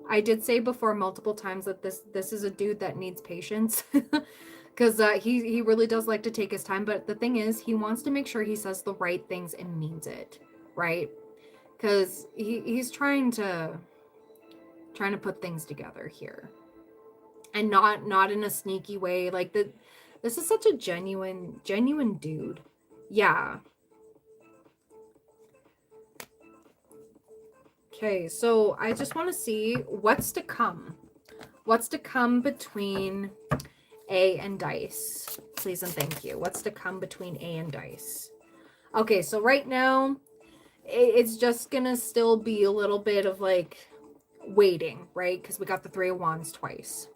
I did say before multiple times that this is a dude that needs patience. Because he really does like to take his time. But the thing is, he wants to make sure he says the right things and means it, right? Because he's trying to put things together here. And not in a sneaky way. Like, this is such a genuine dude. Yeah. Okay, so I just want to see what's to come. What's to come between A and dice, please and thank you. What's to come between A and dice? Okay, so right now it's just gonna still be a little bit of like waiting, right? Because we got the Three of Wands twice.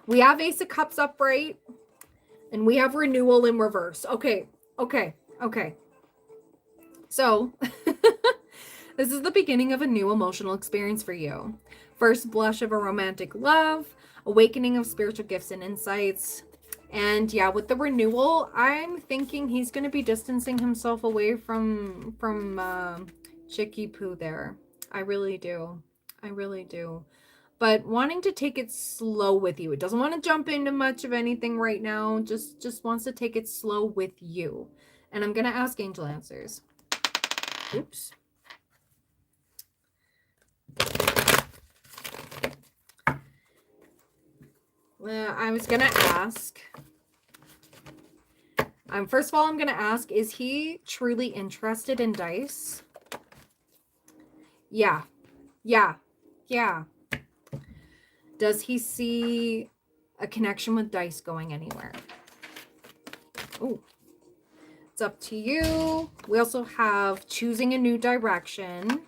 We have Ace of Cups upright, and we have Renewal in reverse. Okay. So this is the beginning of a new emotional experience for you. First blush of a romantic love, awakening of spiritual gifts and insights. And yeah, with the renewal, I'm thinking he's going to be distancing himself away from Chicky Poo there. I really do. But wanting to take it slow with you. It doesn't want to jump into much of anything right now. Just wants to take it slow with you. And I'm going to ask Angel Answers. Oops. Well, I was going to ask... first of all, I'm going to ask, is he truly interested in dice? Yeah. Does he see a connection with dice going anywhere? Oh, it's up to you. We also have choosing a new direction.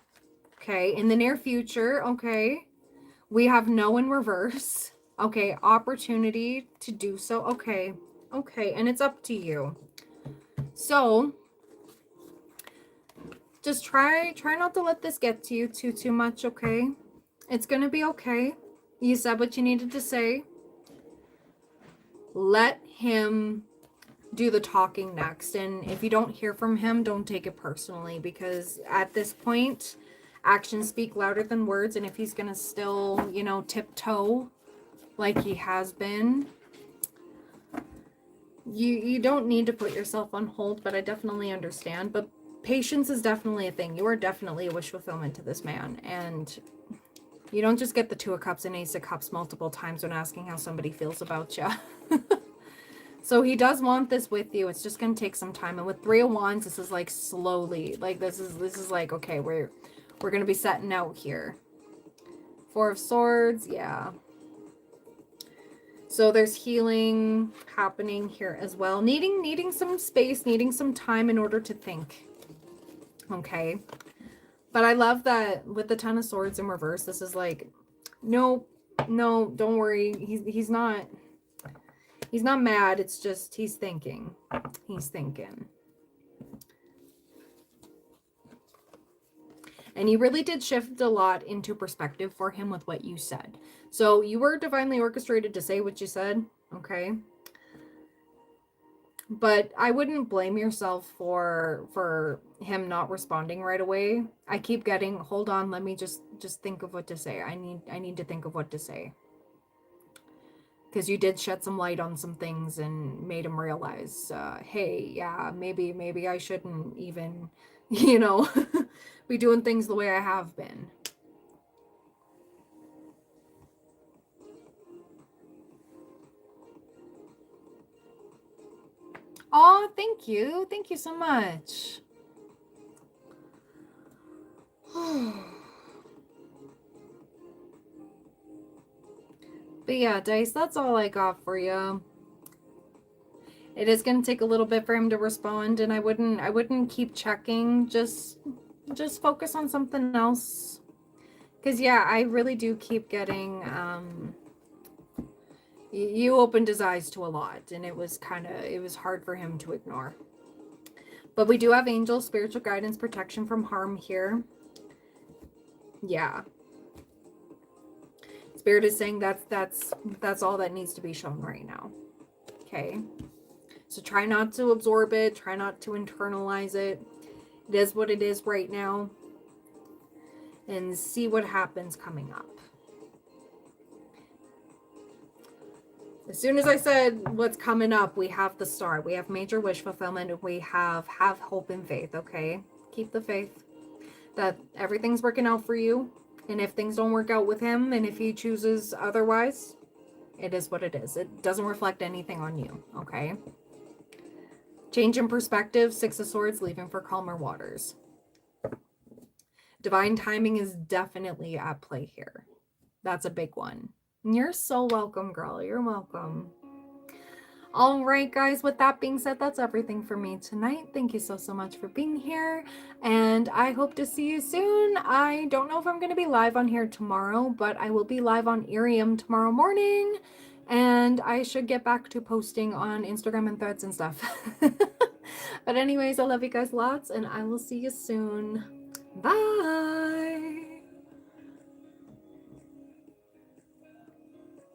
Okay, in the near future. Okay, we have no in reverse. Okay, opportunity to do so. Okay, and it's up to you. So, Just try not to let this get to you too much, okay? It's gonna be okay. You said what you needed to say. Let him do the talking next. And if you don't hear from him, don't take it personally, because at this point, actions speak louder than words. And if he's gonna still, you know, tiptoe like he has been, you don't need to put yourself on hold, but I definitely understand. But patience is definitely a thing. You are definitely a wish fulfillment to this man, and you don't just get the Two of Cups and Ace of Cups multiple times when asking how somebody feels about you. So he does want this with you. It's just going to take some time. And with Three of Wands, this is like slowly. Like this is like, okay, we're going to be setting out here. Four of Swords, yeah. So there's healing happening here as well. Needing some space, needing some time in order to think. Okay. But I love that with the Ten of Swords in reverse, this is like, no, don't worry. He's not mad. It's just he's thinking. He's thinking. And you really did shift a lot into perspective for him with what you said. So you were divinely orchestrated to say what you said, okay? But I wouldn't blame yourself for him not responding right away. I keep getting, hold on, let me just think of what to say. I need to think of what to say. Because you did shed some light on some things and made him realize, hey, yeah, maybe I shouldn't even, you know, be doing things the way I have been. Oh, thank you. Thank you so much. But yeah, Dice, that's all I got for you. It is going to take a little bit for him to respond, and I wouldn't keep checking. Just focus on something else. Because yeah, I really do keep getting you opened his eyes to a lot, and it was hard for him to ignore. But we do have angels, spiritual guidance, protection from harm here. Yeah. Spirit is saying that's all that needs to be shown right now. Okay. So try not to absorb it. Try not to internalize it. It is what it is right now. And see what happens coming up. As soon as I said what's coming up, we have the Star. We have major wish fulfillment. We have hope and faith, okay? Keep the faith that everything's working out for you. And if things don't work out with him, and if he chooses otherwise, it is what it is. It doesn't reflect anything on you, okay? Change in perspective, Six of Swords, leaving for calmer waters. Divine timing is definitely at play here. That's a big one. You're so welcome, girl. You're welcome. All right, guys, with that being said, that's everything for me tonight. Thank you so much for being here, and I hope to see you soon. I don't know if I'm going to be live on here tomorrow, but I will be live on Irium tomorrow morning, and I should get back to posting on Instagram and Threads and stuff. But anyways, I love you guys lots, and I will see you soon. Bye!